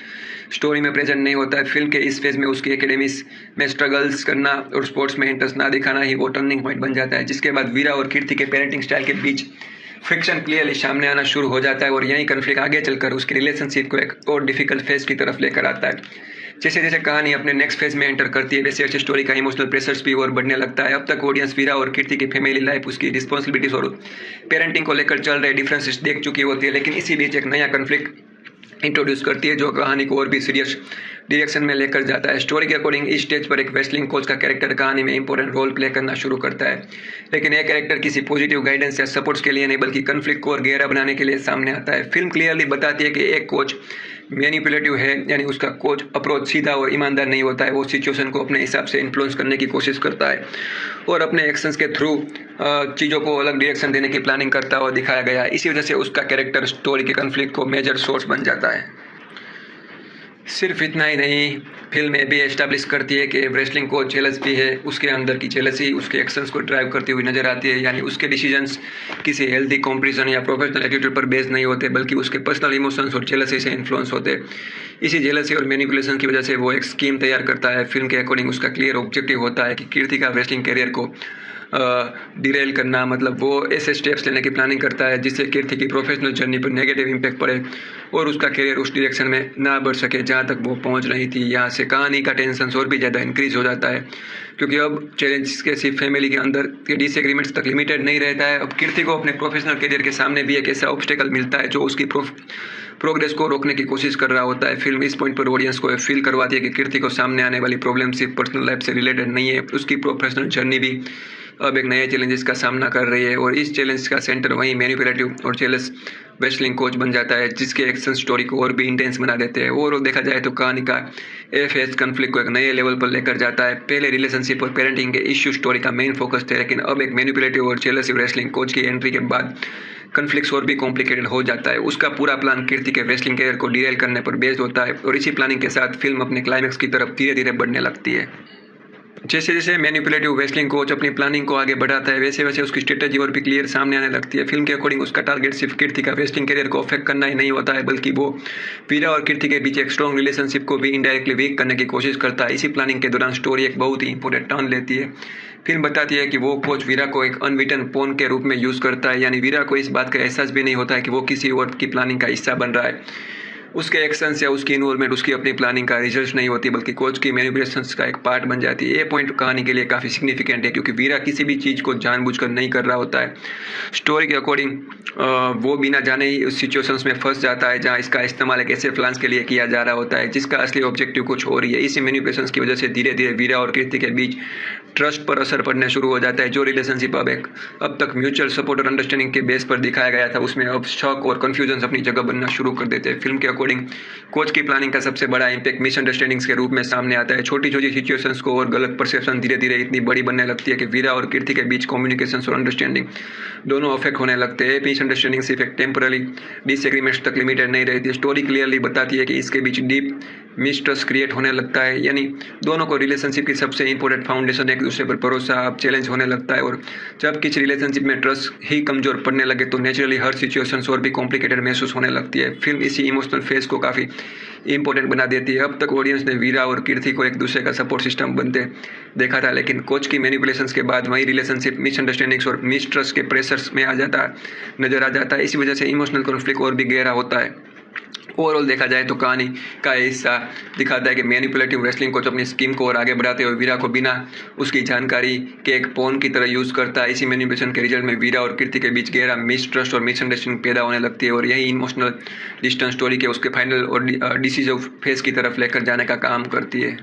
स्टोरी में प्रेजेंट नहीं होता है। फिल्म के इस फेज में उसकी एकेडमिक्स में स्ट्रगल्स करना और स्पोर्ट्स में इंटरेस्ट ना दिखाना ही वो टर्निंग पॉइंट बन जाता है, जिसके बाद वीरा और कीर्ति के पेरेंटिंग स्टाइल के बीच फ्रिक्शन क्लियरली सामने आना शुरू हो जाता है और यही कॉन्फ्लिक्ट आगे चलकर उसकी रिलेशनशिप को एक और डिफिकल्ट फेज की तरफ लेकर आता है। जैसे जैसे कहानी अपने नेक्स्ट फेज में एंटर करती है वैसे वैसे स्टोरी का इमोशनल प्रेशर्स भी और बढ़ने लगता है। अब तक ऑडियंस वीरा और कीर्ति की फैमिली लाइफ, उसकी रिस्पॉन्सिबिलिटीज और पेरेंटिंग को लेकर चल रहे डिफरेंसेस देख चुकी होती है, लेकिन इसी बीच एक नया कॉन्फ्लिक्ट इंट्रोड्यूस करती है जो कहानी को और भी सीरियस डायरेक्शन में लेकर जाता है। स्टोरी के अकॉर्डिंग इस स्टेज पर एक रेसलिंग कोच का कैरेक्टर कहानी में इंपॉर्टेंट रोल प्ले करना शुरू करता है, लेकिन यह कैरेक्टर किसी पॉजिटिव गाइडेंस या सपोर्ट्स के लिए नहीं बल्कि कन्फ्लिक्ट को और गहरा बनाने के लिए सामने आता है। फिल्म क्लियरली बताती है कि एक कोच मैनिपुलेटिव है, यानी उसका कोच अप्रोच सीधा और ईमानदार नहीं होता है। वो सिचुएशन को अपने हिसाब से इन्फ्लुएंस करने की कोशिश करता है और अपने एक्शंस के थ्रू चीज़ों को अलग डायरेक्शन देने की प्लानिंग करता हुआ दिखाया गया है। इसी वजह से उसका कैरेक्टर स्टोरी के कन्फ्लिक्ट को मेजर सोर्स बन जाता है। सिर्फ इतना ही नहीं, फिल्म में भी एस्टैब्लिश करती है कि रेसलिंग कोच जेलस भी है। उसके अंदर की जेलसी उसके एक्शंस को ड्राइव करती हुई नजर आती है, यानी उसके डिसीजंस किसी हेल्दी कॉम्पिटिशन या प्रोफेशनल एटीट्यूड पर बेस्ड नहीं होते बल्कि उसके पर्सनल इमोशंस और जेलसी से इन्फ्लुएंस होते। इसी जेलसी और मैनिपुलेशन की वजह से वो एक स्कीम तैयार करता है। फिल्म के अकॉर्डिंग उसका क्लियर ऑब्जेक्टिव होता है कि कीर्ति का रेसलिंग करियर को डिरेल करना, मतलब वो ऐसे स्टेप्स लेने की प्लानिंग करता है जिससे कीर्ति की प्रोफेशनल जर्नी पर नेगेटिव इम्पैक्ट पड़े और उसका करियर उस डायरेक्शन में ना बढ़ सके जहाँ तक वो पहुँच रही थी। यहाँ से कहानी का टेंशन और भी ज़्यादा इंक्रीज हो जाता है, क्योंकि अब चैलेंज के सिर्फ फैमिली के अंदर के डिसएग्रीमेंट्स तक लिमिटेड नहीं रहता है। अब कीर्ति को अपने प्रोफेशनल करियर के सामने भी एक ऐसा ऑब्स्टेकल मिलता है जो उसकी प्रोग्रेस को रोकने की कोशिश कर रहा होता है। फिल्म इस पॉइंट पर ऑडियंस को फील करवाती है कि कीर्ति को सामने आने वाली प्रॉब्लम सिर्फ पर्सनल लाइफ से रिलेटेड नहीं है, उसकी प्रोफेशनल जर्नी भी अब एक नए चैलेंजेस का सामना कर रही है और इस चैलेंज का सेंटर वहीं मैनिपुलेटिव और जेलस रेसलिंग कोच बन जाता है, जिसके एक्शन स्टोरी को और भी इंटेंस बना देते हैं। और देखा जाए तो कहानी का एफएस कन्फ्लिक्ट को एक नए लेवल पर लेकर जाता है। पहले रिलेशनशिप और पेरेंटिंग के इश्यू स्टोरी का मेन फोकस थे, लेकिन अब एक मैनिपुलेटिव और जेलस रेसलिंग कोच की एंट्री के बाद कन्फ्लिक्ट्स और भी कॉम्प्लिकेटेड हो जाता है। उसका पूरा प्लान कीर्ति के रेसलिंग करियर को डिरेल करने पर बेस्ड होता है और इसी प्लानिंग के साथ फिल्म अपने क्लाइमैक्स की तरफ धीरे धीरे बढ़ने लगती है। जैसे जैसे मैनिपुलेटिव रेसलिंग कोच अपनी प्लानिंग को आगे बढ़ाता है वैसे वैसे उसकी स्ट्रेटेजी और भी क्लियर सामने आने लगती है। फिल्म के अकॉर्डिंग उसका टारगेट सिर्फ कीर्ति का रेसलिंग करियर को अफेक्ट करना ही नहीं होता है, बल्कि वो वीरा और कीर्ति के बीच एक स्ट्रॉन्ग रिलेशनशिप को भी इनडायरेक्टली वीक करने की कोशिश करता है। इसी प्लानिंग के दौरान स्टोरी एक बहुत ही इंपॉर्टेंट टर्न लेती है। फिल्म बताती है कि वो कोच वीरा को एक अनविटन पॉन के रूप में यूज़ करता है, यानी वीरा को इस बात का एहसास भी नहीं होता है कि वो किसी और की प्लानिंग का हिस्सा बन रहा है। उसके एक्शंस या उसकी इन्वॉल्वमेंट उसकी अपनी प्लानिंग का रिजल्ट नहीं होती बल्कि कोच की मैनिपुलेशंस का एक पार्ट बन जाती है। ये पॉइंट कहानी के लिए काफ़ी सिग्निफिकेंट है, क्योंकि वीरा किसी भी चीज़ को जानबूझकर नहीं कर रहा होता है। स्टोरी के अकॉर्डिंग वो बिना जाने ही उस सिचुएशंस में फंस जाता है जहाँ इसका इस्तेमाल एक ऐसे प्लान्स के लिए किया जा रहा होता है जिसका असली ऑब्जेक्टिव कुछ और ही है। इसी मैनिपुलेशंस की वजह से धीरे धीरे वीरा और कीर्ति के बीच ट्रस्ट पर असर पड़ने शुरू हो जाता है। जो रिलेशनशिप अब तक म्यूचुअल सपोर्ट और अंडरस्टैंडिंग के बेस पर दिखाया गया था, उसमें अब शॉक और कन्फ्यूजन अपनी जगह बनना शुरू कर देते हैं। फिल्म के अकॉर्डिंग कोच की प्लानिंग का सबसे बड़ा इंपैक्ट मिसअंडरस्टैंडिंग्स के रूप में सामने आता है। छोटी छोटी सिचुएशंस को और गलत परसेप्शन धीरे धीरे इतनी बड़ी बनने लगती है कि वीरा और कीर्ति के बीच कम्युनिकेशन और अंडरस्टैंडिंग दोनों अफेक्ट होने लगते हैं। मिसअंडरस्टैंडिंग सिर्फ एक टेम्पररी डिसएग्रीमेंट्स तक लिमिटेड नहीं रहती। स्टोरी क्लियरली बताती है कि इसके बीच डीप मिसट्रस्ट क्रिएट होने लगता है, यानी दोनों को रिलेशनशिप की सबसे इंपॉर्टेंट फाउंडेशन एक दूसरे पर भरोसा अब चैलेंज होने लगता है। और जब किसी रिलेशनशिप में ट्रस्ट ही कमजोर पड़ने लगे तो नेचुरली हर सिचुएशंस और भी कॉम्प्लिकेटेड महसूस होने लगती है। फिल्म इसी इमोशनल फेज को काफ़ी इंपॉर्टेंट बना देती है। अब तक ऑडियंस ने वीरा और कीर्ति को एक दूसरे का सपोर्ट सिस्टम बनते देखा था, लेकिन कोच की मैनिपुलेशंस के बाद वही रिलेशनशिप मिसअंडरस्टैंडिंग्स और मिसट्रस्ट के प्रेशर्स में नजर आ जाता है। इसी वजह से इमोशनल कॉन्फ्लिक्ट और भी गहरा होता है। ओवरऑल देखा जाए तो कहानी का हिस्सा दिखाता है कि मैनिपुलेटिव रेसलिंग कोच अपनी स्कीम को और आगे बढ़ाते हुए वीरा को बिना उसकी जानकारी के एक पॉन की तरह यूज़ करता है। इसी मैनिपुलेशन के रिजल्ट में वीरा और कीर्ति के बीच गहरा मिसट्रस्ट और मिसअंडरस्टैंडिंग पैदा होने लगती है और यही इमोशनल डिस्टेंस स्टोरी के उसके फाइनल और डिसीजन फेज की तरफ लेकर जाने का काम करती है।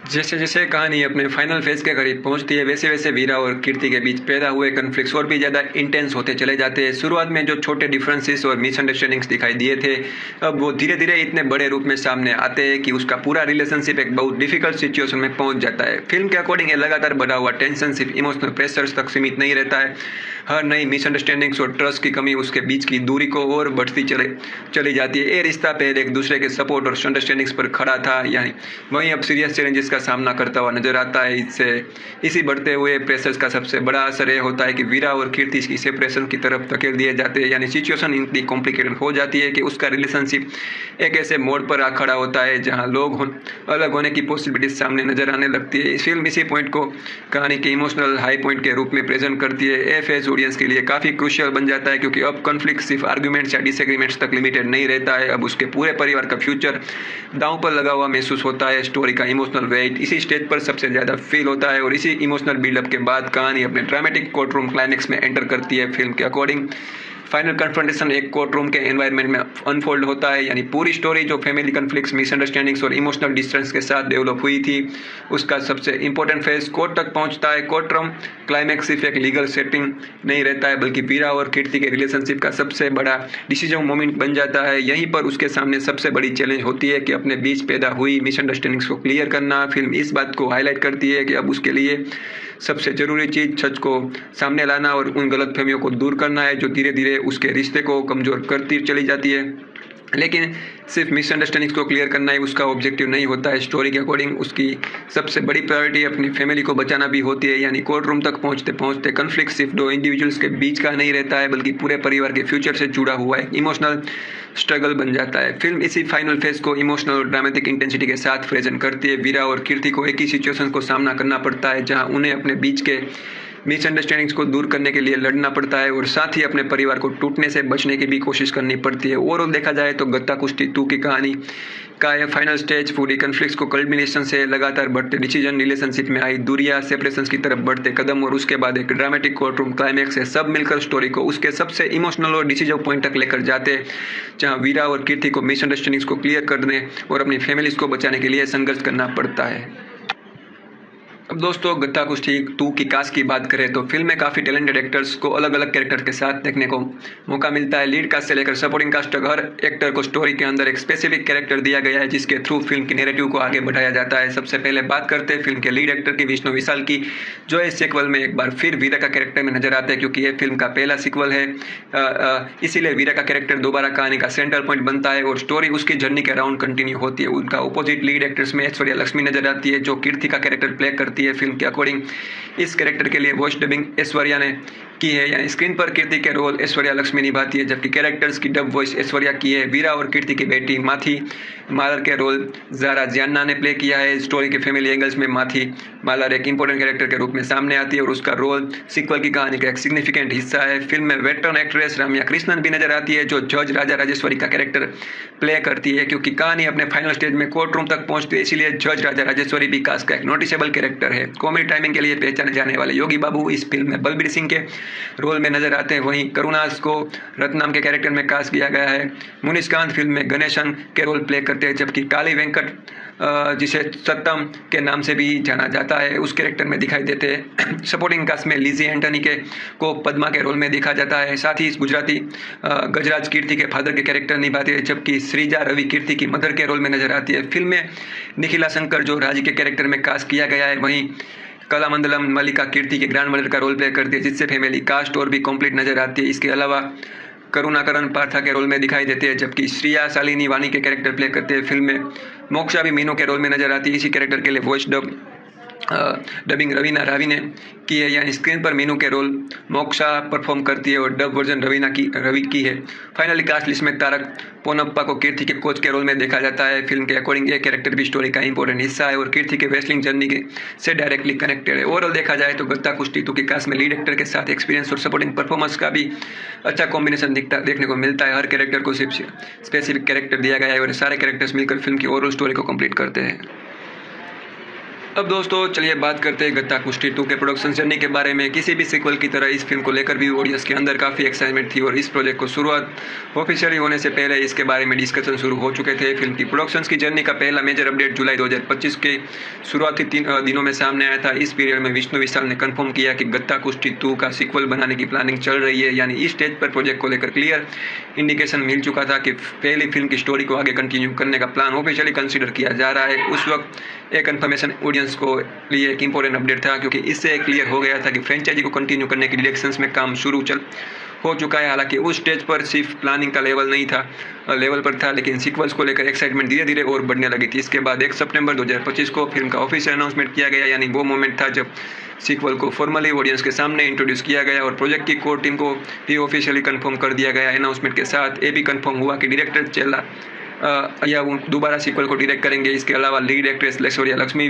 जैसे जैसे कहानी अपने फाइनल फेज के करीब पहुंचती है वैसे वैसे वीरा और कीर्ति के बीच पैदा हुए कन्फ्लिक्ट्स और भी ज़्यादा इंटेंस होते चले जाते हैं। शुरुआत में जो छोटे डिफरेंसेस और मिसअंडरस्टैंडिंग्स दिखाई दिए थे, अब वो धीरे धीरे इतने बड़े रूप में सामने आते हैं कि उसका पूरा रिलेशनशिप एक बहुत डिफिकल्ट सिचुएशन में पहुंच जाता है। फिल्म के अकॉर्डिंग ये लगातार बढ़ा हुआ टेंशन सिर्फ इमोशनल प्रेशर्स तक सीमित नहीं रहता है। हर नई मिसअंडरस्टैंडिंग्स और ट्रस्ट की कमी उसके बीच की दूरी को और बढ़ती चली जाती है। ये रिश्ता पहले एक दूसरे के सपोर्ट और अंडरस्टैंडिंग्स पर खड़ा था, यानी वहीं अब सीरियस चैलेंजेस का सामना करता हुआ नजर आता है। इसी बढ़ते हुए प्रेशर्स का सबसे बड़ा असर ये होता है कि वीरा और कीर्ति की सेपरेशन की तरफ धकेल दिए जाते हैं, यानी सिचुएशन इतनी कॉम्प्लिकेटेड हो जाती है कि उसका रिलेशनशिप एक ऐसे मोड़ पर आ खड़ा होता है जहां लोग अलग होने की पॉसिबिलिटी सामने नजर आने लगती है। इस फिल्म इसी पॉइंट को कहानी के इमोशनल हाई पॉइंट के रूप में प्रेजेंट करती है। ए फेज ऑडियंस के लिए काफ़ी क्रूशियल बन जाता है, क्योंकि अब कॉन्फ्लिक्ट सिर्फ आर्ग्यूमेंट्स या डिसएग्रीमेंट्स तक लिमिटेड नहीं रहता है, अब उसके पूरे परिवार का फ्यूचर दांव पर लगा हुआ महसूस होता है। स्टोरी का इमोशनल वेट इसी स्टेज पर सबसे ज़्यादा फील होता है और इसी इमोशनल बिल्डअप के बाद कहानी अपने ड्रामेटिक कोर्ट रूम क्लाइमेक्स में एंटर करती है। फिल्म के अकॉर्डिंग फाइनल कन्फ्रंटेशन एक कोर्ट रूम के एनवायरनमेंट में अनफोल्ड होता है, यानी पूरी स्टोरी जो फैमिली कन्फ्लिक्ट्स, मिसअंडरस्टैंडिंग्स और इमोशनल डिस्टेंस के साथ डेवलप हुई थी, उसका सबसे इंपॉर्टेंट फेज कोर्ट तक पहुंचता है। कोर्ट रूम क्लाइमैक्स सिर्फ एक लीगल सेटिंग नहीं रहता है, बल्कि वीरा और कीर्ति के रिलेशनशिप का सबसे बड़ा डिसीजन मोमेंट बन जाता है। यहीं पर उसके सामने सबसे बड़ी चैलेंज होती है कि अपने बीच पैदा हुई मिसअंडरस्टैंडिंग्स को क्लियर करना। फिल्म इस बात को हाईलाइट करती है कि अब उसके लिए सबसे जरूरी चीज़ सच को सामने लाना और उन गलतफहमियों को दूर करना है जो धीरे धीरे उसके रिश्ते को कमज़ोर करती चली जाती है। लेकिन सिर्फ मिसअंडरस्टैंडिंग्स को क्लियर करना ही उसका ऑब्जेक्टिव नहीं होता है। स्टोरी के अकॉर्डिंग उसकी सबसे बड़ी प्रायोरिटी अपनी फैमिली को बचाना भी होती है, यानी कोर्ट रूम तक पहुंचते पहुंचते कन्फ्लिक्ट सिर्फ दो इंडिविजुअल्स के बीच का नहीं रहता है, बल्कि पूरे परिवार के फ्यूचर से जुड़ा हुआ एक इमोशनल स्ट्रगल बन जाता है। फिल्म इसी फाइनल फेज को इमोशनल और ड्रामेटिक इंटेंसिटी के साथ प्रेजेंट करती है। वीरा और कीर्ति को एक ही सिचुएशन को सामना करना पड़ता है जहाँ उन्हें अपने बीच के मिसअंडरस्टैंडिंग्स को दूर करने के लिए लड़ना पड़ता है और साथ ही अपने परिवार को टूटने से बचने की भी कोशिश करनी पड़ती है। ओवरऑल देखा जाए तो गत्ता कुश्ती 2 की कहानी का यह फाइनल स्टेज पूरी कन्फ्लिक्ट्स को कल्मिनेशन से लगातार बढ़ते डिसीजन, रिलेशनशिप में आई दूरियां, सेपरेशंस की तरफ बढ़ते कदम और उसके बाद एक ड्रामेटिक कोर्ट रूम क्लाइमैक्स है, सब मिलकर स्टोरी को उसके सबसे इमोशनल और डिसीजन पॉइंट तक लेकर जाते हैं, जहां वीरा और कीर्ति को मिसअंडरस्टैंडिंग्स को क्लियर करने और अपनी फैमिलीज को बचाने के लिए संघर्ष करना पड़ता है। अब दोस्तों गत्ता कुश्ती 2 की कास्ट की बात करें तो फिल्म में काफ़ी टैलेंटेड एक्टर्स को अलग अलग कैरेक्टर के साथ देखने को मौका मिलता है। लीड कास्ट से लेकर सपोर्टिंग कास्ट तक हर एक्टर को स्टोरी के अंदर एक स्पेसिफिक कैरेक्टर दिया गया है, जिसके थ्रू फिल्म की नैरेटिव को आगे बढ़ाया जाता है। सबसे पहले बात करते हैं फिल्म के लीड एक्टर की, विष्णु विशाल की, जो इस सीक्वल में एक बार फिर वीरा का कैरेक्टर में नजर आते हैं, क्योंकि ये फिल्म का पहला सीक्वल है, इसीलिए वीरा का कैरेक्टर दोबारा कहानी का सेंट्रल पॉइंट बनता है और स्टोरी उसकी जर्नी के अराउंड कंटिन्यू होती है। उनका अपोजिट लीड एक्टर्स में ऐश्वर्या लक्ष्मी नजर आती है, जो कीर्ति का कैरेक्टर प्ले करती है। फिल्म के अकॉर्डिंग इस कैरेक्टर के लिए वॉइस डबिंग ऐश्वर्या ने की है, यानी स्क्रीन पर कीर्ति के रोल ऐश्वर्या लक्ष्मी निभाती है, जबकि कैरेक्टर्स की डब वॉइस ऐश्वर्या की है। वीरा और कीर्ति की बेटी माथी मालर के रोल जारा जियान्ना ने प्ले किया है। स्टोरी के फैमिली एंगल्स में माथी मालर एक इंपॉर्टेंट कैरेक्टर के रूप में सामने आती है और उसका रोल सीक्वल की कहानी का एक सिग्निफिकेंट हिस्सा है। फिल्म में वेटरन एक्ट्रेस रम्या कृष्णन भी नजर आती है, जो जज राजा राजेश्वरी का कैरेक्टर प्ले करती है। क्योंकि कहानी अपने फाइनल स्टेज में कोर्ट रूम तक पहुंचती है, इसीलिए जज राजा राजेश्वरी भी कास्ट का एक नोटिसेबल कैरेक्टर है। कॉमेडी टाइमिंग के लिए पहचाने जाने वाले योगी बाबू इस फिल्म में बलबीर सिंह के रोल में नजर आते हैं। वहीं करुणास को रत्नाम के कैरेक्टर में कास्ट किया गया है। मुनिष्कांत फिल्म में गणेशन के रोल प्ले करते हैं, जबकि काली वेंकट जिसे सत्यम के नाम से भी जाना जाता है उस कैरेक्टर में दिखाई देते हैं। सपोर्टिंग कास्ट में लिजी एंटनी को पद्मा के रोल में देखा जाता है। साथ ही गुजराती गजराज कीर्ति के फादर के कैरेक्टर निभाते हैं, जबकि श्रीजा रवि कीर्ति की मदर के रोल में नजर आती है। फिल्म में निखिला शंकर जो राजी के कैरेक्टर में कास्ट किया गया है, वहीं कलामंडलम मल्लिका कीर्ति के ग्रैंड मदर का रोल प्ले करती है, जिससे फैमिली कास्ट और भी कंप्लीट नजर आती है। इसके अलावा करुणाकरण पार्था के रोल में दिखाई देते हैं, जबकि श्रिया शालिनी वानी के कैरेक्टर प्ले करते हैं। फिल्म में मोक्षा भी मीनू के रोल में नजर आती है। इसी कैरेक्टर के लिए वॉइस डबिंग रवीना रावी ने की है, यानी स्क्रीन पर मीनू के रोल मोक्षा परफॉर्म करती है और डब वर्जन रवि की है। फाइनली कास्ट लिस्ट में तारक पोनप्पा को कीर्ति के कोच के रोल में देखा जाता है। फिल्म के अकॉर्डिंग ये कैरेक्टर भी स्टोरी का इंपॉर्टेंट हिस्सा है और कीर्ति के रेसलिंग जर्नी से डायरेक्टली कनेक्टेड है। ओवरऑल देखा जाए तो गत्ता कुश्ती 2 की कास्ट में लीड एक्टर के साथ एक्सपीरियंस और सपोर्टिंग परफॉर्मेंस का भी अच्छा कॉम्बिनेशन देखने को मिलता है। हर कैरेक्टर को सिर्फ स्पेसिफिक कैरेक्टर दिया गया है और सारे कैरेक्टर्स मिलकर फिल्म की ओवरऑल स्टोरी को कंप्लीट करते हैं। अब दोस्तों चलिए बात करते हैं गत्ता कुश्ती 2 के प्रोडक्शन जर्नी के बारे में। किसी भी सीक्वल की तरह इस फिल्म को लेकर भी ऑडियंस के अंदर काफ़ी एक्साइटमेंट थी और इस प्रोजेक्ट को शुरुआत ऑफिशियली होने से पहले इसके बारे में डिस्कशन शुरू हो चुके थे। फिल्म की प्रोडक्शन की जर्नी का पहला मेजर अपडेट जुलाई 2025 के शुरुआती 3 दिनों में सामने आया था। इस पीरियड में विष्णु विशाल ने कंफर्म किया कि गत्ता कुश्ती 2 का सीक्वल बनाने की प्लानिंग चल रही है, यानी इस स्टेज पर प्रोजेक्ट को लेकर क्लियर इंडिकेशन मिल चुका था कि पहली फिल्म की स्टोरी को आगे कंटिन्यू करने का प्लान ऑफिशियली कंसिडर किया जा रहा है। उस वक्त एक कंफर्मेशन ऑडियंस को लिए एक इंपॉर्टेंट अपडेट था, क्योंकि इससे क्लियर हो गया था कि फ्रेंचाइजी को कंटिन्यू करने की डायरेक्शंस में काम शुरू हो चुका है। हालांकि उस स्टेज पर सिर्फ प्लानिंग का लेवल पर था, लेकिन सीक्वल्स को लेकर एक्साइटमेंट धीरे धीरे और बढ़ने लगी थी। इसके बाद 1 सितंबर 2025 को फिल्म का ऑफिशियल अनाउंसमेंट किया गया, यानी वो मोमेंट था जब सीक्वल को फॉर्मली ऑडियंस के सामने इंट्रोड्यूस किया गया और प्रोजेक्ट की कोर टीम को भी ऑफिशियली कंफर्म कर दिया गया। अनाउंसमेंट के साथ ये भी कंफर्म हुआ कि डायरेक्टर चेल्ला या वो दोबारा सीक्वल को डायरेक्ट करेंगे। इसके अलावा लीड एक्ट्रेस ऐश्वर्या लक्ष्मी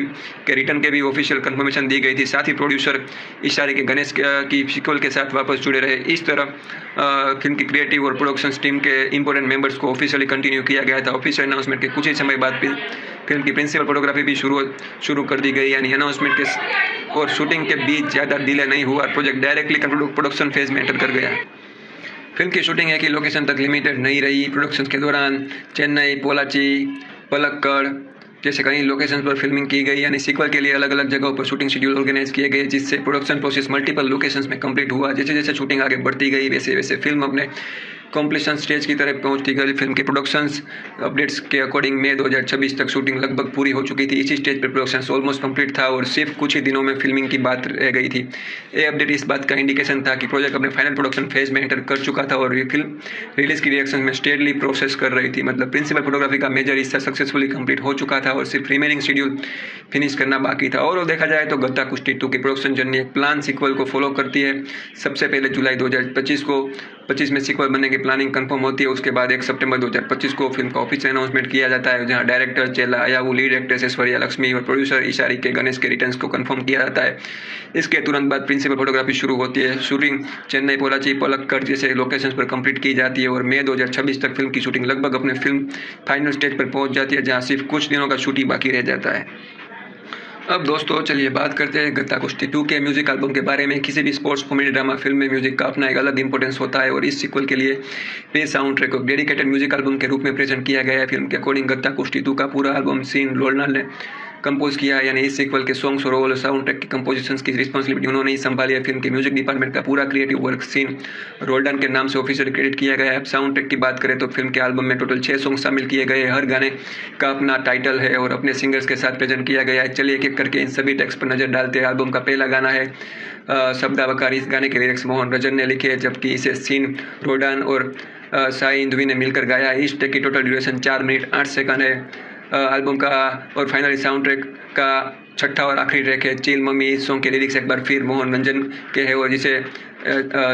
के रिटर्न के भी ऑफिशियल कंफर्मेशन दी गई थी। साथ ही प्रोड्यूसर इशारे के गणेश की सीक्वल के साथ वापस जुड़े रहे। इस तरह फिल्म की क्रिएटिव और प्रोडक्शन टीम के इंपॉर्टेंट मेंबर्स को ऑफिशियली कंटिन्यू किया गया था। ऑफिशियल अनाउंसमेंट के कुछ ही समय बाद फिल्म की प्रिंसिपल फोटोग्राफी भी शुरू कर दी गई, यानी अनाउंसमेंट के और शूटिंग के बीच ज़्यादा डिले नहीं हुआ। प्रोजेक्ट डायरेक्टली प्रोडक्शन फेज में एंटर कर गया। फिल्म की शूटिंग एक ही लोकेशन तक लिमिटेड नहीं रही। प्रोडक्शन के दौरान चेन्नई, पोलाची, पलक्कड़ जैसे कई लोकेशन पर फिल्मिंग की गई, यानी सीक्वल के लिए अलग अलग जगहों पर शूटिंग शेड्यूल ऑर्गेनाइज किए गए, जिससे प्रोडक्शन प्रोसेस मल्टीपल लोकेशंस में कंप्लीट हुआ। जैसे जैसे शूटिंग आगे बढ़ती गई वैसे वैसे फिल्म अपने कॉम्प्लीशन स्टेज की तरफ पहुंचती गई। फिल्म के प्रोडक्शंस अपडेट्स के अकॉर्डिंग मई 2026 तक शूटिंग लगभग पूरी हो चुकी थी। इसी स्टेज पर प्रोडक्शन ऑलमोस्ट कंप्लीट था और सिर्फ कुछ ही दिनों में फिल्मिंग की बात रह गई थी। ये अपडेट इस बात का इंडिकेशन था कि प्रोजेक्ट अपने फाइनल प्रोडक्शन फेज में एंटर कर चुका था और ये फिल्म रिलीज की रिएक्शन में स्टेडली प्रोसेस कर रही थी। मतलब प्रिंसिपल फोटोग्राफी का मेजर हिस्सा सक्सेसफुली कंप्लीट हो चुका था और सिर्फ रिमेनिंग शेड्यूल फिनिश करना बाकी था। और देखा जाए तो गत्ता कुश्ती 2 की प्रोडक्शन जर्नी एक प्लान सीक्वल को फॉलो करती है। सबसे पहले जुलाई 2025 में सीक्वल बनने की प्लानिंग कंफर्म होती है। उसके बाद 1 सितंबर 2025 को फिल्म का ऑफिशियल अनाउंसमेंट किया जाता है, जहां डायरेक्टर चेला अयावु, लीड एक्ट्रेस ऐश्वर्या लक्ष्मी और प्रोड्यूसर ईशारी के गणेश के रिटर्न्स को कंफर्म किया जाता है। इसके तुरंत बाद प्रिंसिपल फोटोग्राफी शुरू होती है। शूटिंग चेन्नई, पोलाची, पलक्कड़ जैसे लोकेशंस पर कंप्लीट की जाती है और मई 2026 तक फिल्म की शूटिंग लगभग अपने फिल्म फाइनल स्टेज पर पहुंच जाती है, जहां सिर्फ कुछ दिनों का शूटिंग बाकी रह जाता है। अब दोस्तों चलिए बात करते हैं गत्ता कुश्ती 2 के म्यूजिक एल्बम के बारे में। किसी भी स्पोर्ट्स कॉमेडी ड्रामा फिल्म में म्यूजिक का अपना एक अलग इंपॉर्टेंस होता है और इस सीक्वल के लिए पे साउंड ट्रैक को डेडिकेटेड म्यूजिक एल्बम के रूप में प्रेजेंट किया गया है। फिल्म के अकॉर्डिंग गत्ता कुश्ती 2 का पूरा एल्बम सीन लोलनाल ने कंपोज किया है, यानी इस सीक्वल के सॉन्ग्स और ओवरऑल साउंड ट्रैक की कंपोजिशंस की रिस्पॉन्सिबिलिटी उन्होंने ही संभाली है। फिल्म के म्यूजिक डिपार्टमेंट का पूरा क्रिएटिव वर्क सीन रोल्डन के नाम से ऑफिशियल क्रेडिट किया गया है। अब साउंड ट्रैक की बात करें तो फिल्म के एल्बम में टोटल 6 सॉन्ग शामिल किए गए हैं। हर गाने का अपना टाइटल है और अपने सिंगर्स के साथ प्रेजेंट किया गया है। चलिए एक एक करके इन सभी टेक्स्ट पर नजर डालते हैं। एल्बम का पहला गाना है शब्दावकार। इस गाने के लिरिक्स मोहन रजन ने लिखे, जबकि इसे सीन रोल्डन और साई इंदुवी ने मिलकर गाया है। इस ट्रैक की टोटल ड्यूरेशन 4 मिनट 8 सेकंड है। एल्बम का और फाइनली साउंड ट्रैक का छठा और आखिरी ट्रैक है चिल मम्मी। इस सॉन्ग के लिरिक्स एक बार फिर मोहन रंजन के हैं और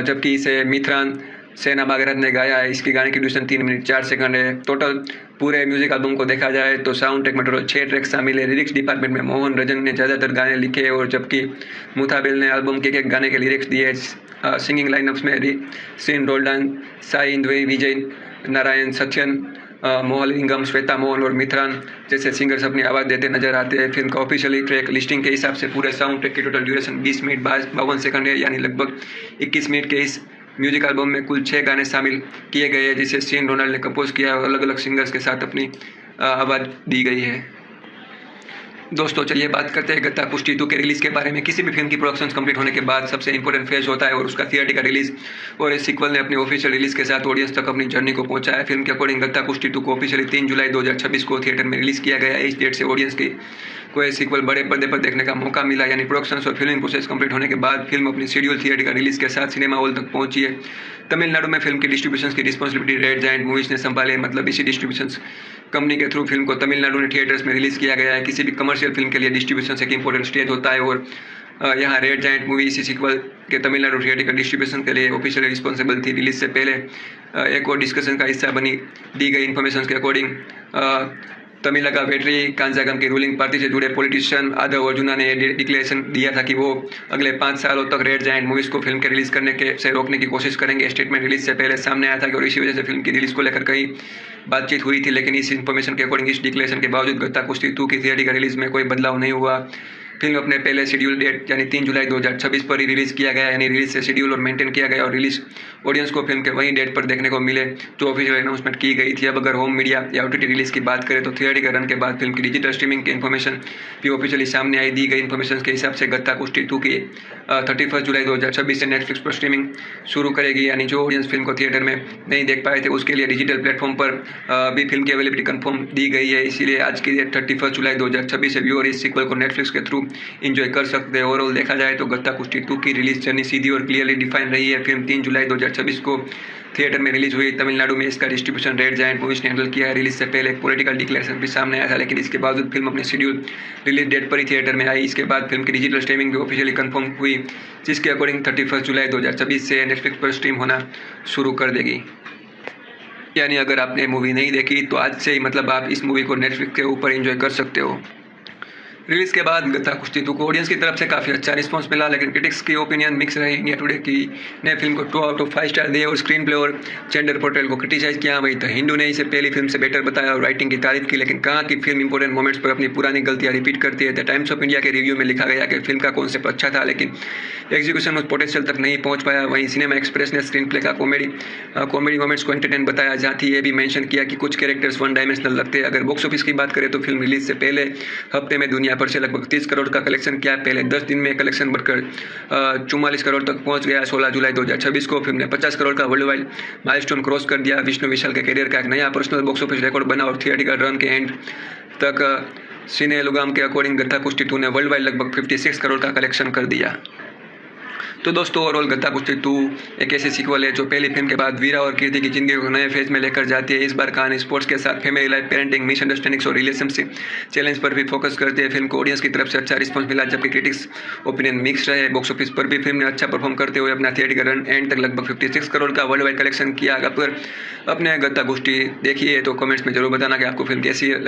जबकि इसे मिथरान सेना बागरत ने गाया है। इसकी गाने की ड्यूरेशन 3 मिनट 4 सेकंड है। टोटल पूरे म्यूजिक एल्बम को देखा जाए तो साउंड ट्रैक में टोटल 6 ट्रैक शामिल है। लिरिक्स डिपार्टमेंट में मोहन रंजन ने ज़्यादातर गाने लिखे और जबकि मुताबिल ने एल्बम के एक गाने के लिरिक्स दिए। सिंगिंग लाइनअप्स में सीन रोल्डन, साई इंदुवी, विजय नारायण, सत्यन मोहलिंगम, श्वेता मोहन और मिथरान जैसे सिंगर्स अपनी आवाज़ देते नजर आते हैं। फिल्म का ऑफिशियली ट्रैक लिस्टिंग के हिसाब से पूरे साउंड ट्रैक की टोटल ड्यूरेशन 20 मिनट 52 सेकंड है, यानी लगभग 21 मिनट के इस म्यूजिक एल्बम में कुल 6 गाने शामिल किए गए हैं, जिसे सीन रोनाल्ड ने कंपोज किया और अलग अलग सिंगर्स के साथ अपनी आवाज़ दी गई है। दोस्तों चलिए बात करते हैं गत्ता कुश्ती 2 के रिलीज़ के बारे में। किसी भी फिल्म की प्रोडक्शन कंप्लीट होने के बाद सबसे इंपॉर्टेंट फेज होता है और उसका थिएटर रिलीज, और इस सीक्वल ने अपनी ऑफिशियल रिलीज के साथ ऑडियंस तक अपनी जर्नी को पहुंचाया। फिल्म के अकॉर्डिंग गत्ता कुश्ती 2 को ऑफिशियली 3 जुलाई 2026 को थिएटर में रिलीज किया गया है। इस डेट से ऑडियंस को यह सीक्वल बड़े पर्दे पर देखने का मौका मिला, यानी प्रोडक्शन और फिल्मिंग प्रोसेस कंप्लीट होने के बाद फिल्म अपनी शेड्यूल थिएटर रिलीज के साथ सिनेमा हॉल तक पहुंची है। तमिलनाडु में फिल्म की डिस्ट्रीब्यूशन की रिस्पॉन्सिबिलिटी रेड जायंट मूवीज ने संभाली है। मतलब इसी डिस्ट्रीब्यूशन कंपनी के थ्रू फिल्म को तमिलनाडु में थिएटर्स में रिलीज किया गया है। किसी भी कमर्शियल फिल्म के लिए डिस्ट्रीब्यूशन एक इंपॉर्टेंट स्टेज होता है और यहाँ रेड जायंट मूवी इसी सीक्वल के तमिलनाडु थिएटर का डिस्ट्रीब्यूशन के लिए ऑफिशियली रिस्पॉन्सिबल थी। रिलीज से पहले एक और डिस्कशन का हिस्सा बनी दी गई इन्फॉर्मेशन के अकॉर्डिंग तमिलका वेट्री कांजागम की रूलिंग पार्टी से जुड़े पॉलिटिशियन आदव अर्जुना ने डिक्लेरेशन दिया था कि वो अगले 5 सालों तक रेड जायंट मूवीज को फिल्म के रिलीज करने से रोकने की कोशिश करेंगे। स्टेटमेंट रिलीज से पहले सामने आया था कि और इसी वजह से फिल्म की रिलीज को लेकर कई बातचीत हुई थी, लेकिन इस इन्फॉर्मेशन के अकॉर्डिंग इस डिक्लेरेशन के बावजूद गत्ता कुश्ती 2 की थिएटर रिलीज में कोई बदलाव नहीं हुआ। फिल्म अपने पहले शेड्यूल डेट यानी 3 जुलाई 2026 पर ही रिलीज किया गया, यानी रिलीज से शेड्यूल और मेंटेन किया गया और रिलीज ऑडियंस को फिल्म के वही डेट पर देखने को मिले जो ऑफिशियल अनाउंसमेंट की गई थी। अब अगर होम मीडिया या OTT रिलीज की बात करें तो थिएटर रन के बाद फिल्म की डिजिटल स्ट्रीमिंग की इन्फॉर्मेशन भी ऑफिशियली सामने आई। दी गई इन्फॉर्मेशन के हिसाब से गत्ता कुश्ती 2 की 31 जुलाई 2026 से नेटफ्लिक्स पर स्ट्रीमिंग शुरू करेगी, यानी जो ऑडियंस फिल्म को थिएटर में नहीं देख पाए थे उसके लिए डिजिटल प्लेटफॉर्म पर भी फिल्म की अवेलेबिलिटी कंफर्म दी गई है। इसीलिए आज की डेट 31 जुलाई 2026 से व्यूअर इस सीक्वल को नेटफ्लिक्स के थ्रू एंजॉय कर सकते हैं। ओवरऑल देखा जाए तो गत्ता कुश्ती 2 की रिलीज जर्नी सीधी और क्लियरली डिफाइन रही है। फिल्म 3 जुलाई 2026 को थिएटर में रिलीज हुई। तमिलनाडु में इसका डिस्ट्रीब्यूशन रेड जायंट मूवीज ने हैंडल किया है। रिलीज से पहले एक पॉलिटिकल डिक्लेरेशन भी सामने आया था, लेकिन इसके बावजूद फिल्म अपने शेड्यूल रिलीज डेट पर ही थिएटर में आई। इसके बाद फिल्म की डिजिटल स्ट्रीमिंग भी ऑफिशियली कंफर्म हुई, जिसके अकॉर्डिंग 31 जुलाई 2026 से नेटफ्लिक्स पर स्ट्रीम होना शुरू कर देगी। यानी अगर आपने मूवी नहीं देखी तो आज से ही मतलब आप इस मूवी को नेटफ्लिक्स के ऊपर एंजॉय कर सकते हो। रिलीज के बाद गत्ता कुश्ती 2 को ऑडियंस की तरफ से काफ़ी अच्छा रिस्पांस मिला, लेकिन क्रिटिक्स की ओपिनियन मिक्स रही। इंडिया टुडे की ने फिल्म को 2 आउट ऑफ 5 स्टार दिए और स्क्रीन प्ले और जेंडर पोर्ट्रेल को क्रिटिसाइज किया। वहीं द हिंदू ने इसे पहली फिल्म से बेटर बताया और राइटिंग की तारीफ की, लेकिन कहा कि फिल्म इंपॉर्टेंट मोमेंट्स पर अपनी पुरानी गलतियां रिपीट करती है। द टाइम्स ऑफ इंडिया के रिव्यू में लिखा गया कि फिल्म का कॉन्सेप्ट अच्छा था, लेकिन एग्जीक्यूशन उस पोटेंशियल तक नहीं पहुंच पाया। वहीं सिनेमा एक्सप्रेस ने स्क्रीन प्ले का कॉमेडी मोमेंट्स को एंटरटेन बताया, जहाँ ये भी मेंशन किया कि कुछ कैरेक्टर्स वन डायमेंशनल लगते हैं। अगर बॉक्स ऑफिस की बात करें तो फिल्म रिलीज से पहले हफ्ते में दुनिया भर से लगभग 30 करोड़ का कलेक्शन किया। पहले 10 दिन में कलेक्शन बढ़कर 44 करोड़ तक पहुंच गया। 16 जुलाई 2026 को फिल्म ने 50 करोड़ का वर्ल्ड वाइड माइलस्टोन क्रॉस कर दिया। विष्णु विशाल के करियर का एक नया पर्सनल बॉक्स ऑफिस रिकॉर्ड बना और थिएटिकल रन के एंड तक सिने लुगाम के अकॉर्डिंग गत्ता कुश्ती 2 ने वर्ल्ड वाइड लगभग 56 करोड़ का कलेक्शन कर दिया। तो दोस्तों ओवरऑल गत्ता कुश्ती 2 एक ऐसी सीक्वल है जो पहली फिल्म के बाद वीरा और कीर्ति की जिंदगी को नए फेज में लेकर जाती है। इस बार कहानी स्पोर्ट्स के साथ फैमिली लाइफ, पेरेंटिंग, मिसअंडरस्टैंडिंग्स और रिलेशनशिप चैलेंज पर भी फोकस करती है। फिल्म को ऑडियंस की तरफ से अच्छा रिस्पांस मिला, जबकि क्रिटिक्स ओपिनियन मिक्स रहे। बॉक्स ऑफिस पर भी फिल्म ने अच्छा परफॉर्म करते हुए अपना थिएटिकल रन एंड तक लगभग 56 करोड़ का वर्ल्ड वाइड कलेक्शन किया। अगर अपने गत्ता कुश्ती देखी है तो कमेंट्स में जरूर बताना कि आपको फिल्म कैसी है।